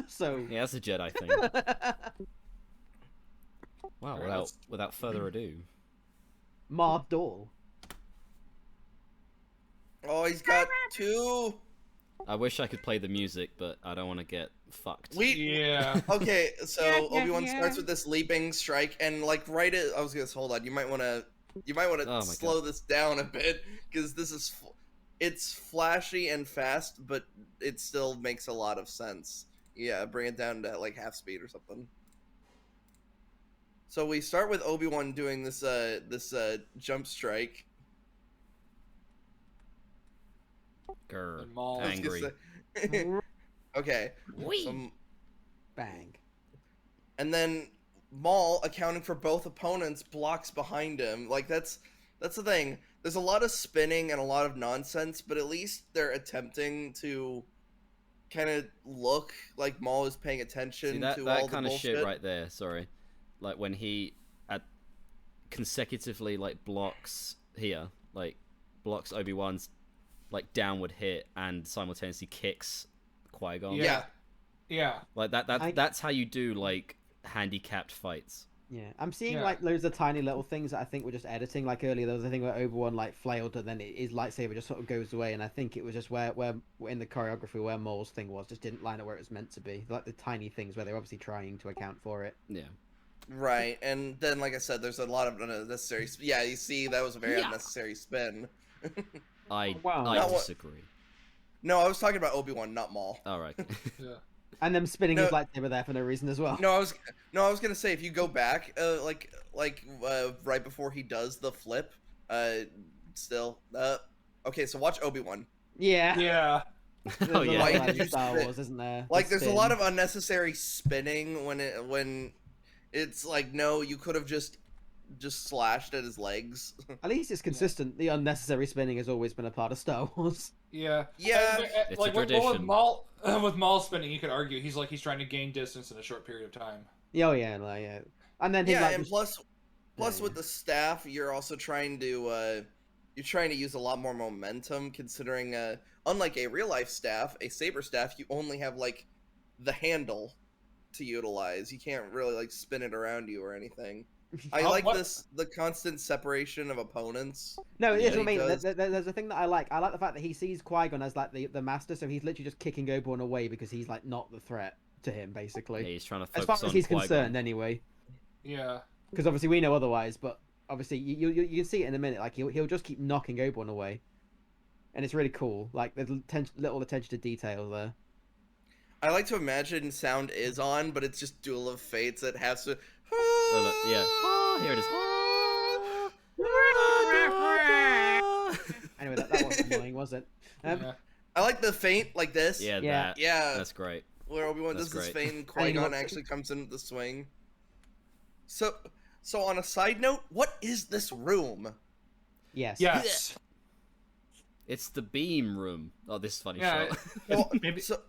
So. Yeah, that's a Jedi thing. Wow, without further ado. Marv Dahl. Oh, he's got two. I wish I could play the music, but I don't want to get fucked. Yeah. Okay, so Obi-Wan starts with this leaping strike, and like hold on. You might want to slow this down a bit because it's flashy and fast, but it still makes a lot of sense. Yeah, bring it down to like half speed or something. So we start with Obi-Wan doing this jump strike. Maul. Angry. Okay. Bang. and then Maul, accounting for both opponents, blocks behind him. Like that's the thing. There's a lot of spinning and a lot of nonsense, but at least they're attempting to kind of look like Maul is paying attention See, that to all the kind of bullshit. shit right there. Sorry, like when he consecutively like blocks Obi-Wan's like downward hit and simultaneously kicks Qui-Gon. Yeah. Like that's how you do like handicapped fights. Yeah, I'm seeing like loads of tiny little things that I think were just editing. Like earlier, there was a thing where Obi-Wan like flailed, and then his lightsaber just sort of goes away. And I think it was just where in the choreography where Maul's thing was just didn't line up where it was meant to be. Like the tiny things where they're obviously trying to account for it. Yeah. Right, and then like I said, there's a lot of unnecessary. Yeah, you see, that was a very unnecessary spin. I Not disagree. No, I was talking about Obi-Wan, not Maul. All right. Yeah. And them spinning his lightsaber there for no reason as well. No, I was gonna say if you go back, right before he does the flip, okay, so watch Obi-Wan. Yeah. Yeah. Oh yeah. Why Like did you Star spin? Wars, isn't there? Like, The there's a lot of unnecessary spinning when it's like, no, you could have just slashed at his legs. At least it's consistent. The unnecessary spinning has always been a part of Star Wars. Yeah. Yeah. It's like a tradition. with Maul spinning, you could argue he's trying to gain distance in a short period of time. Oh yeah, like, yeah. And then Yeah, like, and plus Yeah. with the staff, you're also trying to use a lot more momentum, considering unlike a real life staff, a saber staff, you only have like the handle to utilize. You can't really like spin it around you or anything. I like the constant separation of opponents. No, it is Yeah, what I mean. he does. There's a thing that I like. I like the fact that he sees Qui-Gon as like the master, so he's literally just kicking Obi-Wan away because he's like not the threat to him, basically. Yeah, he's trying to As focus far as on he's Qui-Gon. concerned, anyway. Yeah. Because obviously we know otherwise, but obviously you can see it in a minute. Like he'll just keep knocking Obi-Wan away, and it's really cool. Like there's little attention to detail there. I like to imagine sound is on, but it's just Duel of Fates that has to. Yeah. Oh, here it is. Anyway, that wasn't annoying, was it? Yeah. I like the feint like this. Yeah, Yeah. Yeah. That's great. Where Obi-Wan That's does this great. feint and Qui-Gon actually comes in with the swing. So on a side note, what is this room? Yes. Yes. It's the beam room. Oh, this is funny Yeah. shot. Well, Maybe- so,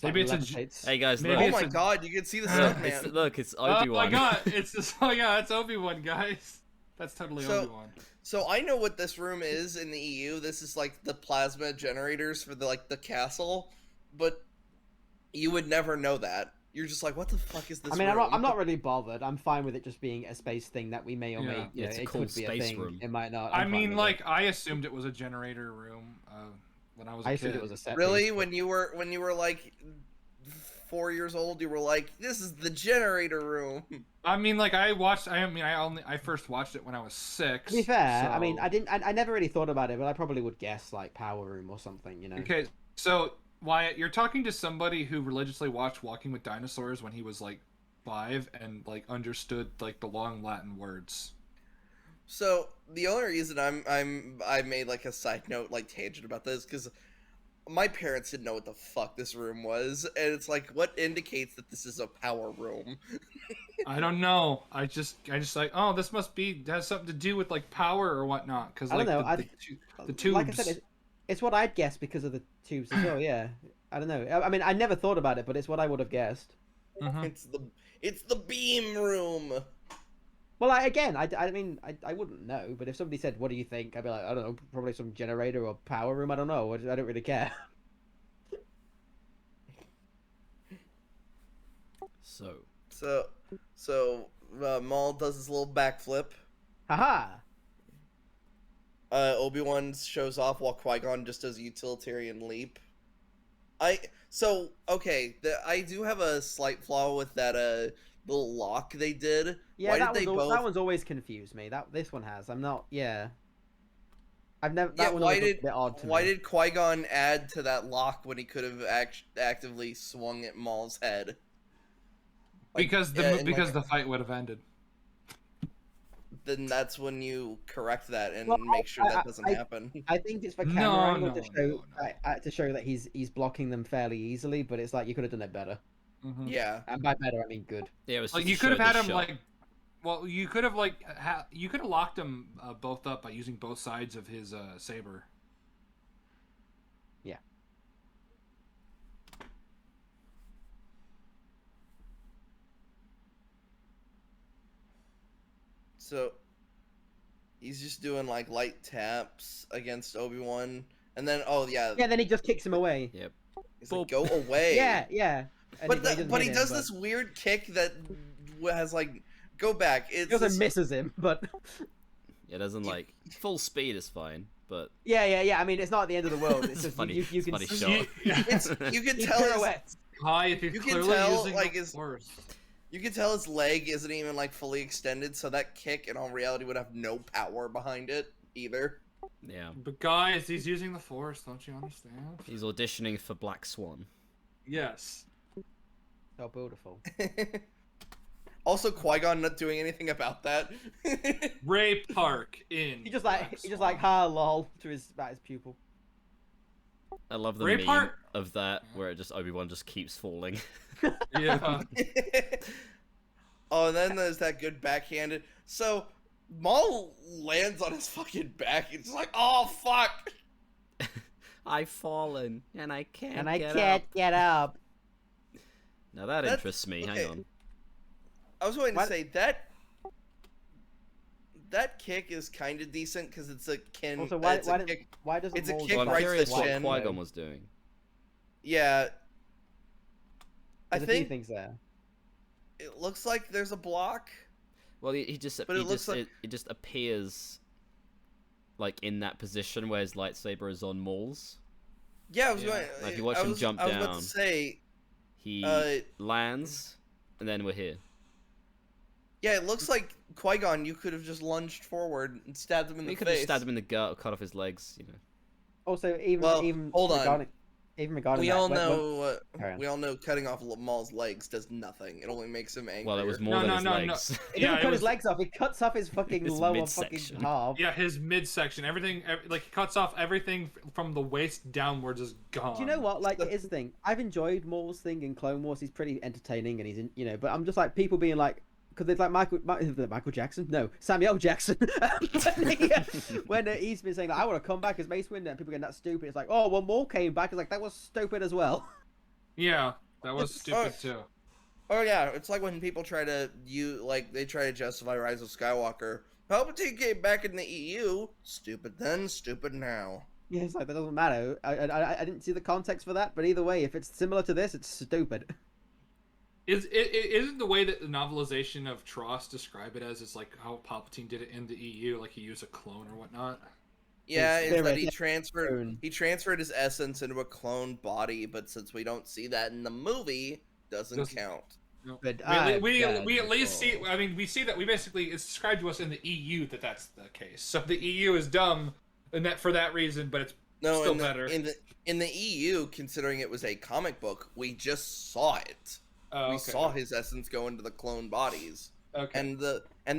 Maybe it's a levitates. Hey guys, Maybe look. oh it's my a- god, you can see the It's, stuntman. look, it's Oh Obi-Wan. my god, it's Obi-Wan, guys. That's totally So- Obi-Wan. So I know what this room is in the EU. This is like the plasma generators for the castle, but you would never know that. You're just like, what the fuck is this? I mean, room? I'm not really bothered. I'm fine with it just being a space thing that we may or may. Yeah. It's a It cool could be a space thing. room. It might not. I I'm fine mean, with like, it. I assumed it was a generator room when I was a I kid. assumed it was a set. Really, piece, when you were like 4 years old, you were like, this is the generator room. I mean, like, I first watched it when I was 6. To be fair, I so- mean, I never really thought about it, but I probably would guess like Power Room or something, you know. Okay, so Wyatt, you're talking to somebody who religiously watched Walking with Dinosaurs when he was like 5 and like understood like the long Latin words. So the only reason I made like a side note like tangent about this because my parents didn't know what the fuck this room was, and it's like, what indicates that this is a power room? I don't know. I just like, oh, this must be has something to do with like power or whatnot. Because I like don't know, the tubes. Like I said, it's what I'd guess because of the tubes as well. Yeah, I don't know. I mean, I never thought about it, but it's what I would have guessed. Mhm. It's the beam room. Well, I mean, I wouldn't know, but if somebody said, "What do you think?" I'd be like, I don't know, probably some generator or power room. I don't know. I don't really care. So Maul does his little backflip. Haha. Obi-Wan shows off while Qui-Gon just does a utilitarian leap. I do have a slight flaw with that little lock they did. Yeah, Why that did they one's both? that one's always confused me. This one has. I'm not. Yeah. I've never. Yeah, That one why always looked did a bit odd to why me. did Qui-Gon add to that lock when he could have actively swung at Maul's head? Like, Because yeah, in, because like, the fight would have ended. then that's when you correct that and Well, make sure that doesn't I- happen. I think it's for No, camera angle no, to show no. to show that he's blocking them fairly easily, but it's like you could have done it better. Mhm. Yeah. And by better, I mean good. Yeah, it was Like just you to could have show had the him shot. like, well, you could have like you could have locked them both up by using both sides of his saber. Yeah. So he's just doing like light taps against Obi-Wan, and then Yeah, then he just kicks him away. Yep. he's like, Boop. "Go away." Yeah, yeah. And But he doesn't but hit he him, does but this weird kick that has like go back. he It's also this, misses him, but It doesn't like full speed is fine, but yeah. I mean, it's not the end of the world. It's It's just funny- you it's can funny see shot. you can he tell his, pirouettes. Hi, if you're You can clearly tell, using like, the his- force. you can tell his leg isn't even like fully extended, so that kick in all reality would have no power behind it either. yeah. But guys, he's using the force. Don't you understand? He's auditioning for Black Swan. Yes. So beautiful. Also, Qui-Gon not doing anything about that. Ray Park in. He just Black like Swan. ha lol to his pupil. I love the Ray meme Park- of that where it just Obi-Wan just keeps falling. Yeah. Oh, and then there's that good backhanded. So Maul lands on his fucking back. It's like, oh fuck. I've fallen and I can't. And I get can't up. get up. Now that That's- interests me. okay. Hang on. I was going to What? say that kick is kind of decent because it's a kin. Also, it's a why kick. doesn't it's a Maul kick Well, do I'm right that? to curious the what chin. Qui-Gon was doing. Yeah, I There's a few think things there. it looks like there's a block. Well, he just But it he looks just like- it just appears like in that position where his lightsaber is on Maul's. Yeah, I was Yeah. going. Like, if you watch I him was, jump I was about down. to say, He uh, lands, and then we're here. yeah, it looks like Qui-Gon. You could have just lunged forward and stabbed him in We the could have face. stabbed him in the gut or cut off his legs. You know. Also, even Well, even hold on. regarding We that, all when- know. Carry on. We all know cutting off Maul's legs does nothing. It only makes him angry. Well, it was more No, than no, his no, no. legs. He Yeah, doesn't it cut was- his legs off. He cuts off his fucking His lower midsection. fucking half. Yeah, his midsection, everything, like he cuts off everything from the waist downwards is gone. Do you know what? Like, here's the thing. I've enjoyed Maul's thing in Clone Wars. He's pretty entertaining, and he's in, but I'm just like people being like, because it's like Michael Jackson, no, Samuel Jackson. when he's been saying like, I want to come back as Mace Windu, and people getting that stupid. It's like, oh, well, Maul came back. It's like that was stupid as well. Yeah, that was It's- stupid too. Oh yeah, it's like when people try to they try to justify Rise of Skywalker. Palpatine came back in the EU. Stupid then, stupid now. Yeah, it's like that doesn't matter. I didn't see the context for that, but either way, if it's similar to this, it's stupid. Isn't the way that the novelization of Tross describe it as it's like how Palpatine did it in the EU, like he used a clone or whatnot? Yeah, His it's that spirit. he transferred his essence into a clone body, but since we don't see that in the movie, doesn't count. No. But we God, at least see. oh. I mean, we see that we basically it's described to us in the EU that that's the case. So the EU is dumb, and that for that reason, but it's No, still in the, better. in the EU, considering it was a comic book, we just saw it. Oh, We okay. saw his essence go into the clone bodies. Okay. And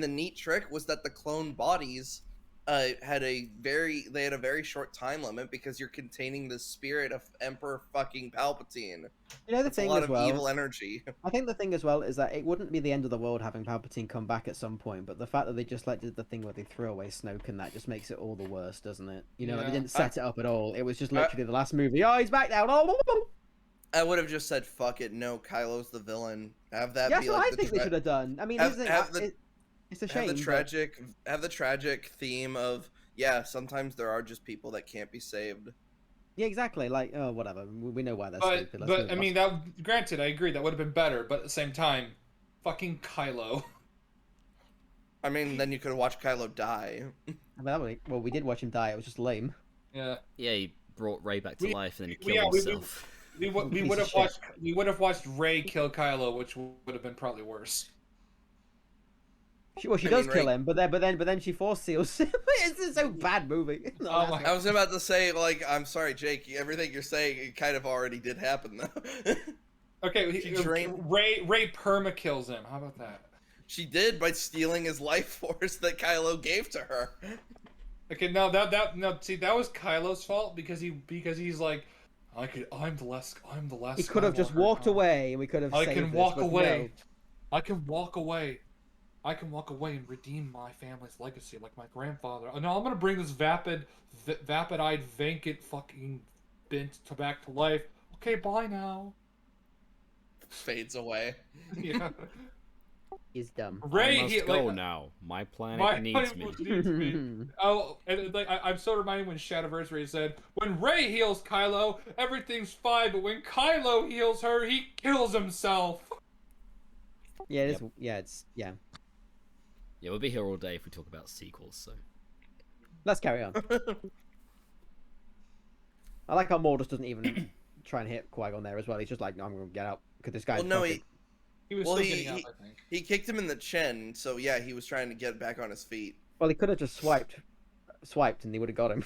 the neat trick was that the clone bodies had a very short time limit because you're containing the spirit of Emperor fucking Palpatine. The It's a thing lot as of well. evil energy. I think the thing as well is that it wouldn't be the end of the world having Palpatine come back at some point, but the fact that they just like did the thing where they threw away Snoke and that just makes it all the worse, doesn't it? Like, Yeah. they didn't set it up at all. It was just literally the last movie. Oh, he's back now. Oh, I would have just said, "Fuck it, no, Kylo's the villain." Have that yeah, be that's what like I the think they should have done. I mean, have- here's the have thing, the- it's a shame. have the tragic theme of sometimes there are just people that can't be saved. Yeah, exactly. Like, oh, whatever. We know why that's But stupid. Let's but move I on. mean that granted, I agree that would have been better. But at the same time, fucking Kylo. I mean, then you could have watched Kylo die. Well, we did watch him die. It was just lame. Yeah. Yeah, he brought Ray back to We- life, and then he we- killed yeah, himself. We Piece would of have shit. watched Rey kill Kylo, which would have been probably worse. She I does mean, kill Ray- him, but then she force seals him. It's just so bad movie. Oh my- I was about to say, like, I'm sorry, Jake. Everything you're saying, it kind of already did happen, though. Okay, She drained- Rey perma kills him. How about that? She did by stealing his life force that Kylo gave to her. Okay, no, that no. See, that was Kylo's fault because he's like, I'm the last He could have just Skywalker walked now. away, and we could have I saved can this, walk but away. no. I can walk away. I can walk away and redeem my family's legacy like my grandfather. Oh, no, I'm gonna bring this vapid-eyed, vacant fucking bint back to life. Okay, bye now. Fades away. Yeah. He's dumb. I must go now. My planet needs me. Needs me. Oh, and like I'm so reminded when Shadowversary said, "When Rey heals Kylo, everything's fine, but when Kylo heals her, he kills himself." Yeah, Yep. Yeah, we'll be here all day if we talk about sequels. So let's carry on. I like how Maul just doesn't even try and hit Qui-Gon there as well. He's just like, no, I'm gonna get out because this guy's. Well, no, fucking... He was still getting out, I think. He kicked him in the chin, so yeah, he was trying to get back on his feet. Well, he could have just swiped, and he would have got him.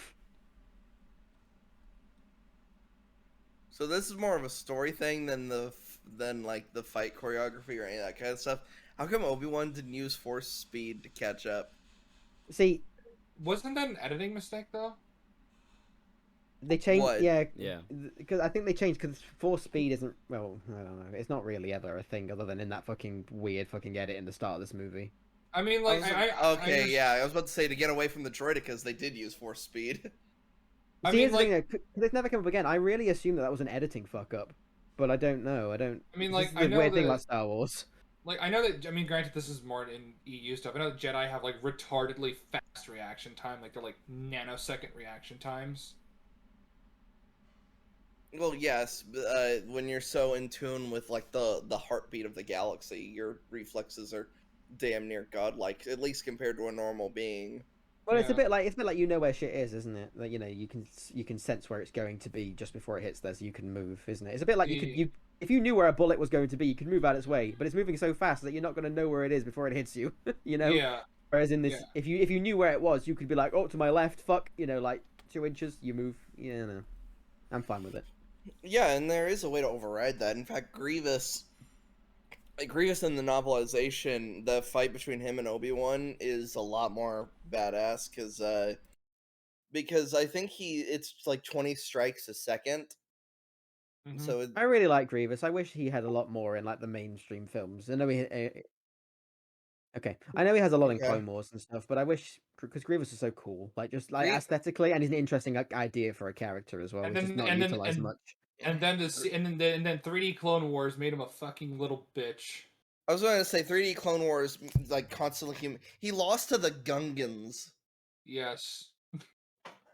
So this is more of a story thing than like the fight choreography or any of that kind of stuff. How come Obi-Wan didn't use force speed to catch up? See, wasn't that an editing mistake though? They changed, What? yeah. Because I think they changed because force speed isn't. Well, I don't know. It's not really ever a thing other than in that fucking weird fucking edit in the start of this movie. I mean, like, I was about to say to get away from the droidicas, they did use force speed. I See, mean, here's the like, thing, though, it's never come up again. I really assumed that was an editing fuck up, but I don't know. I don't. I mean, This like, is I the know weird thing that- about Star Wars. Like, I know that, I mean, granted, this is more in EU stuff. I know that Jedi have, like, retardedly fast reaction time. Like, they're, like, nanosecond reaction times. Well, yes, when you're so in tune with like the heartbeat of the galaxy, your reflexes are damn near godlike, at least compared to a normal being. Well, it's a Yeah. bit like you know where shit is, isn't it? Like, you know, you can sense where it's going to be just before it hits there, so you can move, isn't it? It's a bit like if you knew where a bullet was going to be, you could move out its way, but it's moving so fast that you're not going to know where it is before it hits you. You know? Yeah. Whereas in this, Yeah. if you knew where it was, you could be like, oh, to my left, fuck, you know, like 2 inches, you move. Yeah, no, I'm fine with it. Yeah, and there is a way to override that. In fact, Grievous in the novelization, the fight between him and Obi-Wan is a lot more badass because I think it's like 20 strikes a second. Mhm. So I really like Grievous. I wish he had a lot more in like the mainstream films. I know I know he has a lot in Okay. Clone Wars and stuff, but I wish because Grievous is so cool, like just like Grie- aesthetically, and he's an interesting like, idea for a character as well. And It's just not utilized much. And then 3D Clone Wars made him a fucking little bitch. I was going to say 3D Clone Wars, like constantly, he lost to the Gungans. Yes.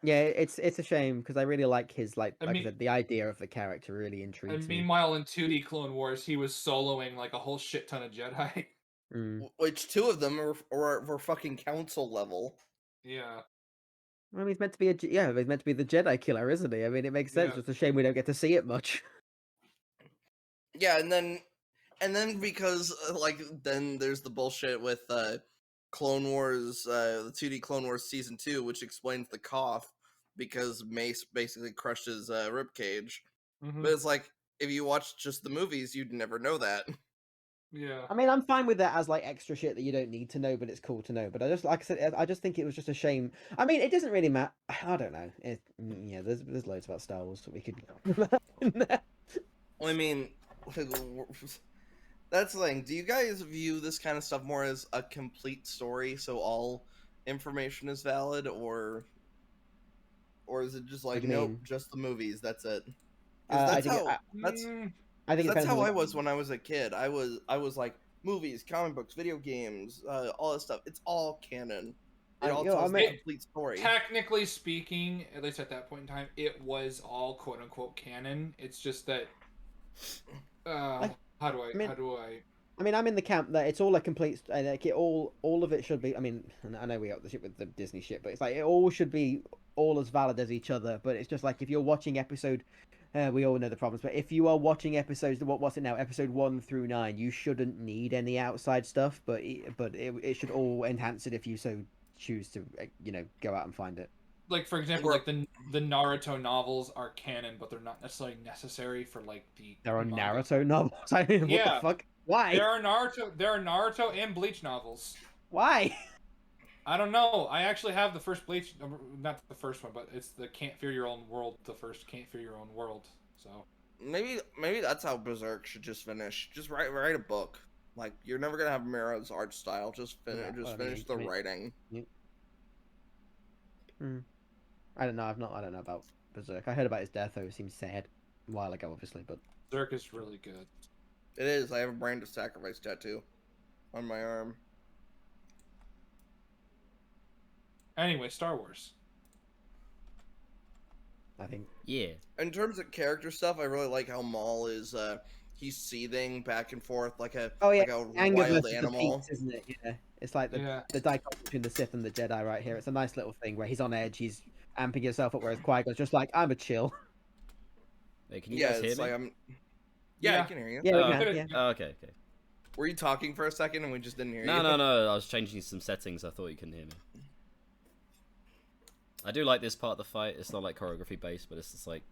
Yeah, it's a shame because I really like his I I mean- said, the idea of the character really And intrigues me. meanwhile, in 2D Clone Wars, he was soloing like a whole shit ton of Jedi. Mm. Which 2 of them were fucking council level. Yeah. I mean, he's meant to be he's meant to be the Jedi killer, isn't he? I mean, it makes sense. Yeah. Just a shame we don't get to see it much. Yeah, and then because then there's the bullshit with Clone Wars, the 2D Clone Wars season 2, which explains the cough because Mace basically crushed his ribcage. Mhm. But it's like if you watch just the movies, you'd never know that. Yeah. I mean, I'm fine with that as like extra shit that you don't need to know, but it's cool to know. But I just, like I said, I just think it was just a shame. I mean, it doesn't really matter. I don't know. Yeah, there's loads about Star Wars that we could. Well, I mean, that's the thing. Do you guys view this kind of stuff more as a complete story, so all information is valid, or is it just What like do you nope, mean? just the movies? That's it. 'Cause I that's think how that's Mm, I think it that's depends how on I was when I was a kid. I was like movies, comic books, video games, all that stuff. It's all canon. It all tells the complete story. Technically speaking, at least at that point in time, it was all quote unquote canon. It's just that. How do I? I mean, I'm in the camp that it's all a complete, like all of it should be. I mean, I know we got the shit with the Disney shit, but it's like it all should be all as valid as each other. But it's just like if you're watching episode, we all know the problems. But if you are watching episodes, what's it now? Episode 1 through 9, you shouldn't need any outside stuff. But it should all enhance it if you so choose to, go out and find it. Like for example, like the Naruto novels are canon, but they're not necessarily necessary for like the. There are manga. Naruto novels. I mean, Yeah. what the fuck? Why? There are Naruto and Bleach novels. Why? I don't know. I actually have the first Bleach, not the first one, but it's the Can't Fear Your Own World. The first Can't Fear Your Own World. So maybe that's how Berserk should just finish. Just write a book. Like you're never gonna have Mira's art style. Just finish. Yeah, just well, I finish mean- the I mean- writing. I don't know. I don't know about Berserk. I heard about his death though. It seems sad. A while ago, obviously, but Berserk is really good. It is. I have a Brain to Sacrifice tattoo on my arm. Anyway, Star Wars. I think Yeah. In terms of character stuff, I really like how Maul is. He's seething back and forth like a like a anger wild versus animal. the peaks, isn't it? Yeah, it's like Yeah. the dichotomy between the Sith and the Jedi right here. It's a nice little thing where he's on edge, he's amping himself up, whereas Qui-Gon's just like, I'm a chill. Hey, can you Yeah, guys hear it's me? like I'm. Yeah, I Yeah. can hear you. Yeah, we Oh, can. okay. Yeah. Oh, okay. Were you talking for a second and we just didn't hear No, you? no. I was changing some settings. I thought you couldn't hear me. I do like this part of the fight. It's not like choreography based, but it's just like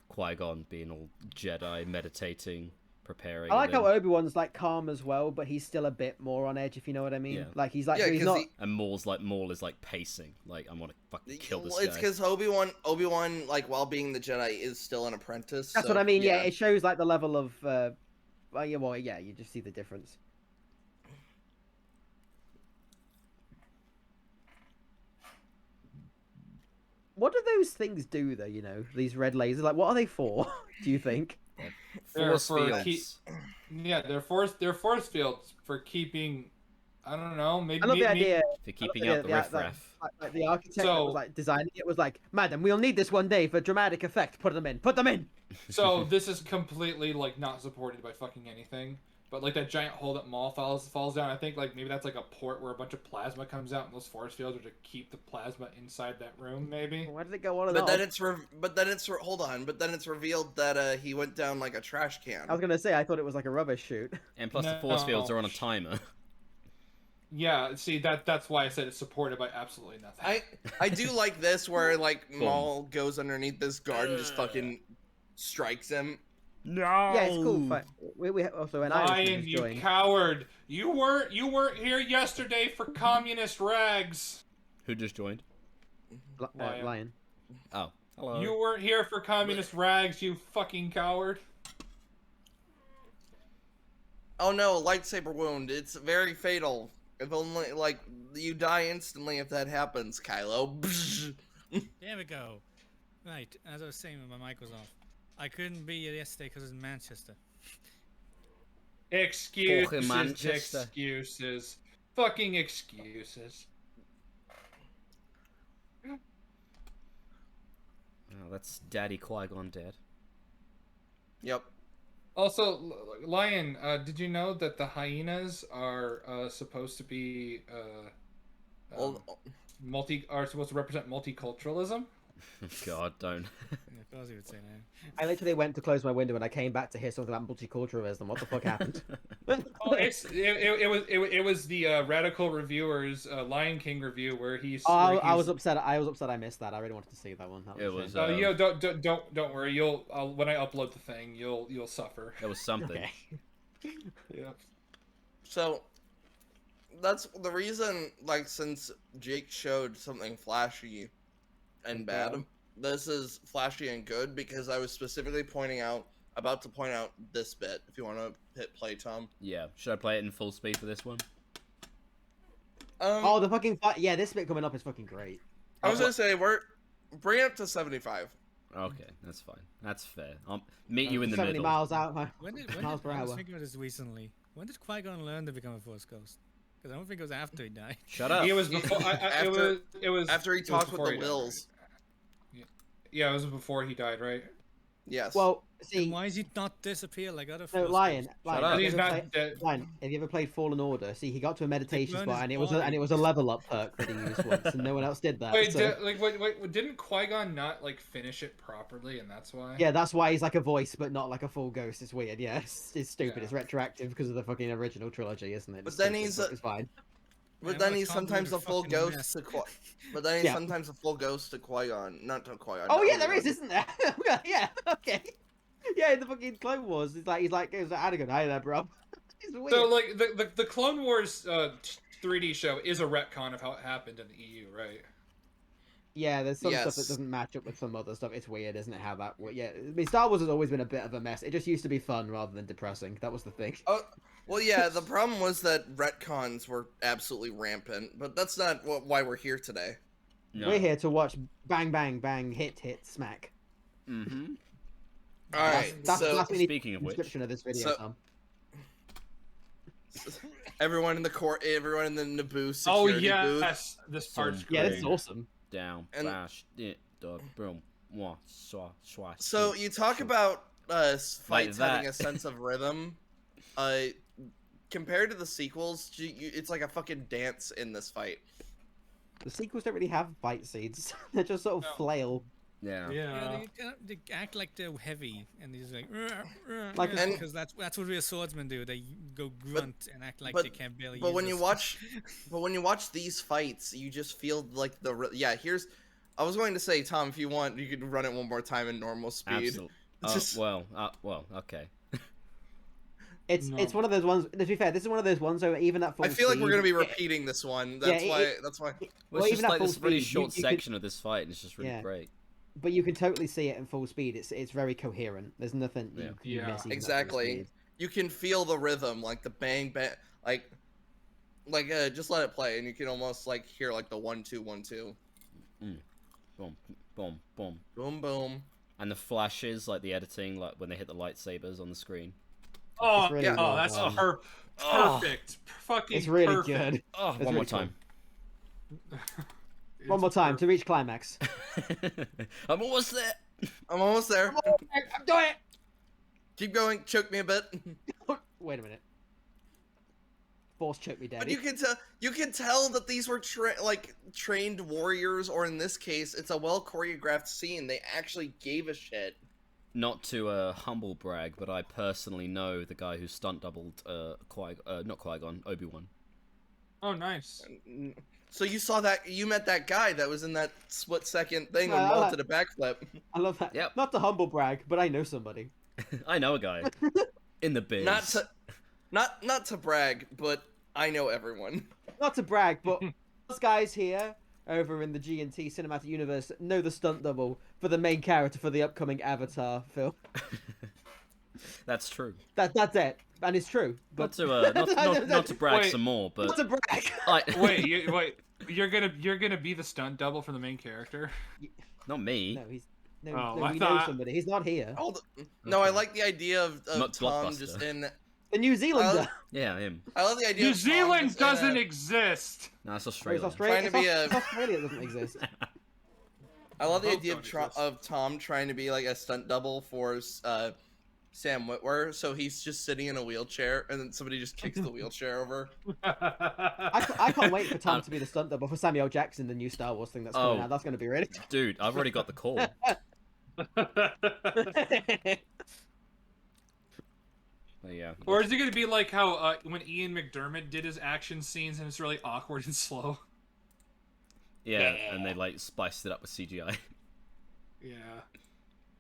Qui-Gon being all Jedi, meditating, preparing. I like and how then- Obi-Wan's like calm as well, but he's still a bit more on edge, if you know what I mean. Yeah. Like he's like Yeah, he's 'cause not. he- and Maul is like pacing. Like, I want to fucking kill this It's guy. because Obi-Wan, like while being the Jedi, is still an apprentice. That's so, what I mean. Yeah, it shows like the level of. Well, yeah, you just see the difference. What do those things do, though? You know, these red lasers. Like, what are they for? Do you think? They're Force for fields. Yeah, they're force fields for keeping. I don't know. Maybe. I love the idea. For keeping I love out the the- riffraff. Like the architect that So- was like designing it was like, "Madam, we'll need this one day for dramatic effect. Put them in. Put them in." So this is completely like not supported by fucking anything. But like that giant hole that Maul falls down, I think like maybe that's like a port where a bunch of plasma comes out, and those force fields are to keep the plasma inside that room. Maybe. Why did it go on and But off? then hold on. But then it's revealed that he went down like a trash can. I was gonna say I thought it was like a rubbish shoot. And plus, the force fields No. are on a timer. Yeah. See that's why I said it's supported by absolutely nothing. I do like this where like Maul goes underneath this guard and just fucking strikes him. No. Yeah, it's cool. But we also an Irishman Lion, who's you joined. coward! You weren't here yesterday for communist rags. Who just joined? Lion. Lion. Oh, hello. You weren't here for communist rags, you fucking coward. Oh no, a lightsaber wound. It's very fatal. If only like you die instantly if that happens, Kylo. There we go. Right, as I was saying when my mic was off, I couldn't be here yesterday because it's in Manchester. Excuses, Fucking Manchester. excuses, fucking excuses. Oh, that's Daddy Qui-Gon dead. Yep. Also, Lion, did you know that the hyenas are supposed to be Well, are supposed to represent multiculturalism? God, don't. Yeah, of course he would say that. I literally went to close my window and I came back to hear something about multiculturalism. What the fuck happened? Oh, it was the radical reviewers Lion King review where he's. Oh, where I he's- was upset. I was upset. I missed that. I really wanted to see that one. That It a was, shame. Yo, don't worry. When I upload the thing, you'll suffer. It was something. Okay. Yeah. so that's the reason. Like since Jake showed something flashy and bad, bad. this is flashy and good because I was specifically about to point out this bit. If you want to hit play, Tom. Yeah. Should I play it in full speed for this one? Oh, the fucking fight. Yeah, this bit coming up is fucking great. I was gonna say bring it up to 75. Okay, that's fine. That's fair. I'll meet you in the 70 middle. miles out. I Miles per was hour. thinking about this recently. When did Qui-Gon learn to become a Force Ghost? Because I don't think it was after he died. Shut up. It was before. It was After he it was talked with before the he died, Wills. right? Yeah, it was before he died, right? Yes. Well, Then see, why is he not disappear like other no, Force Lion. Ghosts? Lion, up. have you He's ever not played- dead. Lion, have you ever played Fallen Order? See, he got to a meditation burned spot, his and it body. was a level up perk that he used once, and no one else did that. Wait, so- wait, didn't Qui-Gon not like finish it properly, and that's why? Yeah, that's why he's like a voice, but not like a full ghost. It's weird. Yeah, it's stupid. Yeah. It's retroactive because of the fucking original trilogy, isn't it? But It's then stupid, he's but a- it's fine. but Man, then what a he's sometimes a convoluted full fucking ghost mess. to But then he's Yeah. sometimes a full ghost to Qui-Gon, not to Qui-Gon. Oh to yeah, there is, Obi-Wan. isn't there? Yeah, okay. Yeah, in the fucking Clone Wars, he's like Anakin, hi there, bro. It's weird. So like the Clone Wars 3D show is a retcon of how it happened in the EU, right? Yeah, there's some stuff that Yes. doesn't match up with some other stuff. It's weird, isn't it? How that? Yeah, I mean, Star Wars has always been a bit of a mess. It just used to be fun rather than depressing. That was the thing. Oh, well, yeah. The problem was that retcons were absolutely rampant, but that's not why we're here today. No. We're here to watch bang, bang, bang, hit, hit, smack. Mm-hmm. All right. That's So what we need Speaking of which, description of this video, so- Tom. everyone in the court, everyone in the Naboo Oh security booth. yes, this part's Some- Yeah, great. this is awesome. down, And- bash, it, the boom, mwah, swa, swa. So swa, you talk swa. about fights that. having a sense of rhythm. Compared to the sequels, it's like a fucking dance in this fight. The sequels don't really have fight scenes. They're just sort of No. flail. Yeah. Yeah. They act like they're heavy, and they're just like, Like- And- because that's what real swordsmen do. They go grunt and act like but- they can't barely. But use when this. you watch these fights, you just feel like here's. I was going to say, Tom, if you want, you could run it one more time in normal speed. Absolutely. Just- Well, okay. It's No. one of those ones. To be fair, this is one of those ones where even at full I feel like we're gonna be speed, repeating this one. Yeah, That's why. Well, Well, it's even just at like full this really speed, short you could- section of this fight, and it's just really Yeah. great. but you can totally see it in full speed. It's very coherent. There's nothing Yeah. you Yeah. miss. even at full Exactly. speed. You can feel the rhythm, like the bang bang, like just let it play, and you can almost like hear like the 1 2 1 2, Boom, boom, boom. boom boom. And the flashes, like the editing, like when they hit the lightsabers on the screen. Oh, It's really yeah. well Oh, that's done. Oh. perfect. Fucking It's really perfect. good. Oh, It's one more really cool. time. One more time to reach climax. I'm almost there. I'm almost there. I'm doing it. Keep going. Choke me a bit. Wait a minute. Force choke me, But daddy. you can tell that these were trained warriors, or in this case, it's a well choreographed scene. They actually gave a shit. Not to humble brag, but I personally know the guy who stunt doubled not Qui-Gon, Obi-Wan. Oh, nice. So you met that guy that was in that split-second thing when I Maul like- did a backflip. I love that. Yep. Not to humble brag, but I know somebody. I know a guy in the biz. Not to brag, but I know everyone. Not to brag, but us guys here over in the G&T cinematic universe know the stunt double for the main character for the upcoming Avatar film. That's true. That's it, and it's true. Not But to not to brag Wait. some more, but not to brag. Wait. You're gonna be the stunt double for the main character? not me. No, Oh, no, I we know thought- somebody. He's not here. No, I Okay. like the idea of Not Tom Blockbuster. just in. The New Zealander. Yeah, him. I love the idea. New of Tom Zealand just in a- doesn't exist. No, it's Oh, it's Australia. Australia. Trying to be It's Australia doesn't exist. I love the Both idea don't exist. of Tom trying to be like a stunt double for Sam Witwer. So he's just sitting in a wheelchair, and then somebody just kicks the wheelchair over. I can't wait for Tom to be the stunt double for Samuel Jackson, the new Star Wars thing that's coming Oh. out. That's going to be really. Dude, I've already got the call. But yeah. Or is it gonna be like how when Ian McDermott did his action scenes and it's really awkward and slow? Yeah, and they like spiced it up with CGI. Yeah.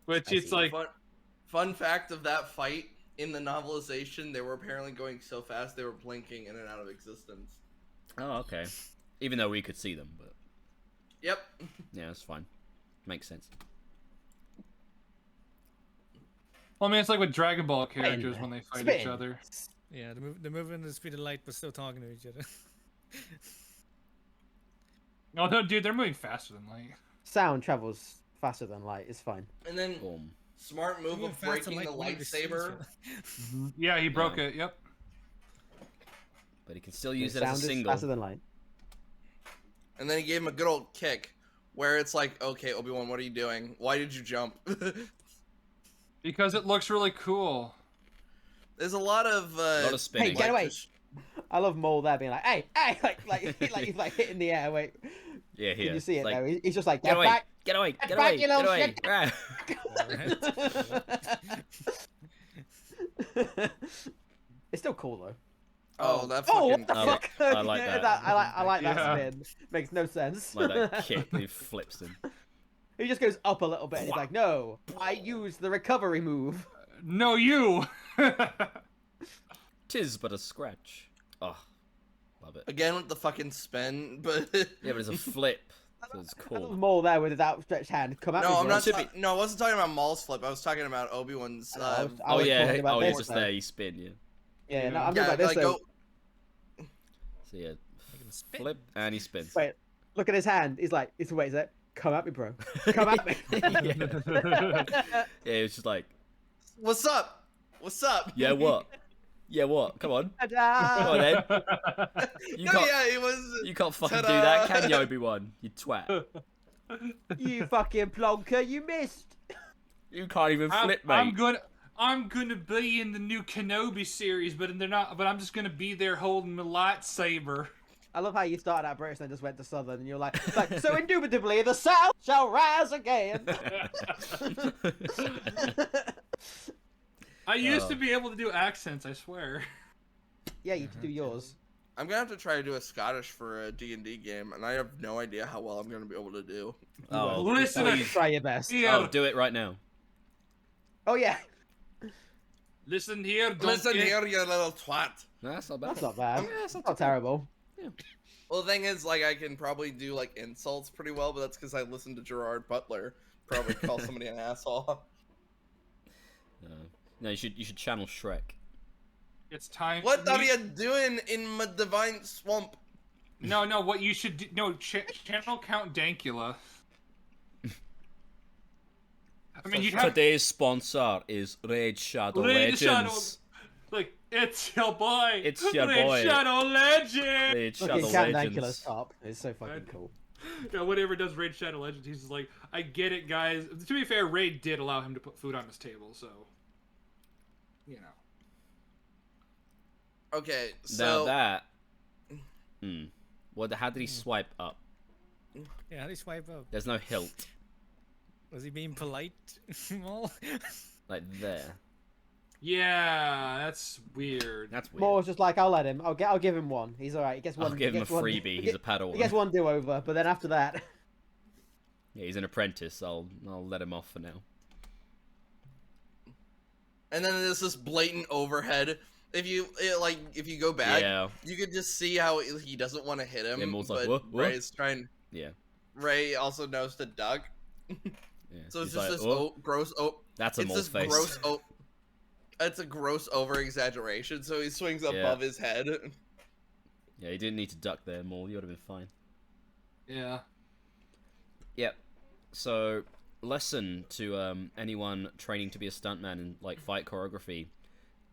Which I it's see. like, Fun fact of that fight in the novelization, they were apparently going so fast they were blinking in and out of existence. Oh, okay. Even though we could see them, but Yep. yeah, it's fine. Makes sense. well, I mean, it's like with Dragon Ball characters Spin. when they fight Spin. each other. Yeah, they're moving at the speed of light, but still talking to each other. Oh no, dude, they're moving faster than light. Sound travels faster than light. It's fine. And then Boom. smart move Moving of faster breaking the like light is lightsaber. Yeah, he broke No. it. Yep. But he can still use it Sound as a is single. faster than light. And then he gave him a good old kick, where it's like, okay, Obi-Wan, what are you doing? Why did you jump? Because it looks really cool. There's a lot of spinning. Hey, get away! just- I love Maul there being like, "Hey, hey!" like he's like hitting the air. Wait, Yeah, here. can you see it Like, though? He's just like, Get "Get away! back!" Get away! Get Get back, away! you little Get away! shit. It's still cool though. Oh, that Oh, fucking what the I fuck? I like Yeah, that. I like that Yeah. spin. Makes no sense. Like that kick, he flips him. He just goes up a little bit and he's like, "No, I used the recovery move." No, you. Tis but a scratch. Oh, love it. again with the fucking spin, but Yeah, but it's a flip. So it's I love cool. Maul there with his outstretched hand. Come at me, No, I'm bro. not. No, I wasn't talking about Maul's flip. I was talking about Obi-Wan's. I was Oh yeah, talking about oh yeah, this, just though. there you spin, yeah. Yeah, no, Yeah. I'm talking Yeah, about this like though. go. So yeah, Make him spin. flip and he spins. Wait, look at his hand. He's like, it's wait, is it? Come at me, bro. Come at me. Yeah, it's just like, What's up? What's up? yeah, what? Yeah, what? Come on. Ta-da! Come on then. You No, can't, yeah, it was. you can't fucking do Ta-da. that, can you, Obi-Wan? You twat. You fucking plonker, you missed. You can't even flip, mate. I'm gonna be in the new Kenobi series, but they're not. But I'm just gonna be there holding the lightsaber. I love how you started out British and then just went to Southern, and you're like, so indubitably the South shall rise again. I used to be able to do accents, I swear. Yeah, you can do yours. I'm gonna have to try to do a Scottish for a D&D game, and I have no idea how well I'm gonna be able to do. Oh, Listen, please. Try your best. Oh, do it right now. Oh yeah, Listen here, don't Listen get- here, you little twat. No, that's not bad. that's not bad. Yeah, that's It's not terrible. Well, the thing is, like, I can probably do like insults pretty well, but that's because I listened to Gerard Butler. Probably call somebody an asshole. No, you should channel Shrek. It's time. What are you doing in my divine swamp? No, what you should do? No, channel Count Dankula. I mean, you'd have Today's sponsor is Raid Shadow Raid Shadow- Legends. like it's your boy. It's your Raid boy. Shadow Legend. Raid Look Shadow at Count Legends. Dankula's top. It's so fucking cool. Yeah, whatever does Raid Shadow Legends, he's just like, I get it, guys. To be fair, Raid did allow him to put food on his table, so you know. Okay, Now so that. What? How did he swipe up? Yeah, how do you swipe up? There's no hilt. Was he being polite? Maul? Like there. Yeah, that's weird. That's weird. Moore's just like, I'll let him. I'll give him one. He's all right. He gets one. I'll give he him a gets one- freebie. he He's a get- Padawan. He gets one do-over, but then after that, Yeah, he's an apprentice. I'll let him off for now. and then there's this blatant overhead. If you go back, Yeah. you could just see how he doesn't want to hit him. Yeah, Maul's but like, "What? Ray's trying. Yeah. Ray also knows to duck. Yeah. So it's He's just like, this "Oh, gross. that's a It's mole's this face. gross. It's a gross over exaggeration. So he swings Yeah. above his head. Yeah, he didn't need to duck there, Maul. You would have been fine. Yeah. Yep. So, lesson to anyone training to be a stuntman in like fight choreography: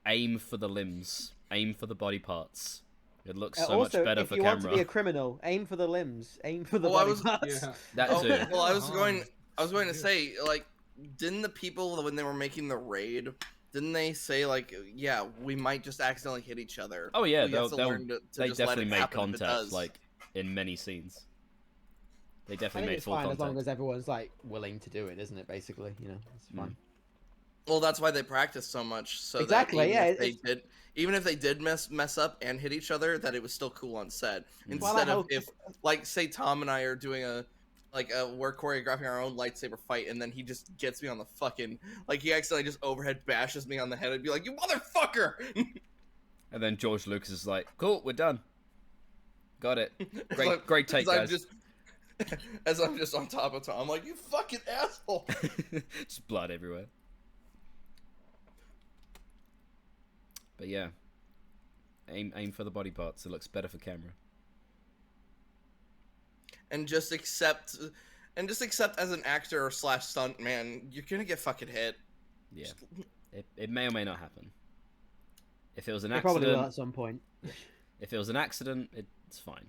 aim for the limbs, aim for the body parts. It looks so also, much better if for you camera. want to be a criminal, aim for the limbs, aim for the Well, I body was- parts. Yeah. That Oh, too. well, I was going to say, like, didn't the people when they were making the raid, didn't they say like, yeah, we might just accidentally hit each other? Oh yeah, We have to learn to they just let definitely it made happen if it contact does. like in many scenes. They I definitely think made it's full fine as contact. long as everyone's like willing to do it, isn't it? Basically, it's fine. Well, that's why they practice so much. So Exactly, that yeah, even if they did mess up and hit each other, that it was still cool on set. Well, Instead I of hope- if, like, say Tom and I are doing we're choreographing our own lightsaber fight, and then he just gets me on the fucking, like, he accidentally just overhead bashes me on the head and be like, you motherfucker! And then George Lucas is like, "Cool, we're done. Got it. Great, Like, great take, as guys." as I'm just on top of Tom, I'm like, you fucking asshole! Just blood everywhere. But yeah, aim for the body parts. It looks better for camera. And just accept as an actor / stunt man, you're gonna get fucking hit. Yeah, it may or may not happen. If it was an They probably will accident, at some point. if it was an accident, it's fine.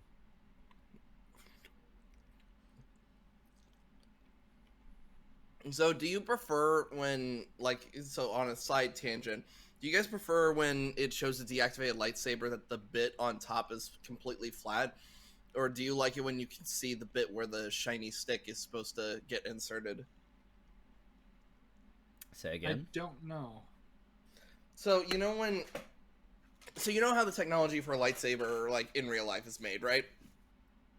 So do you prefer when, like, so on a side tangent, do you guys prefer when it shows a deactivated lightsaber that the bit on top is completely flat? Or do you like it when you can see the bit where the shiny stick is supposed to get inserted? Say I again. don't know. So you know how the technology for a lightsaber, like, in real life is made, right?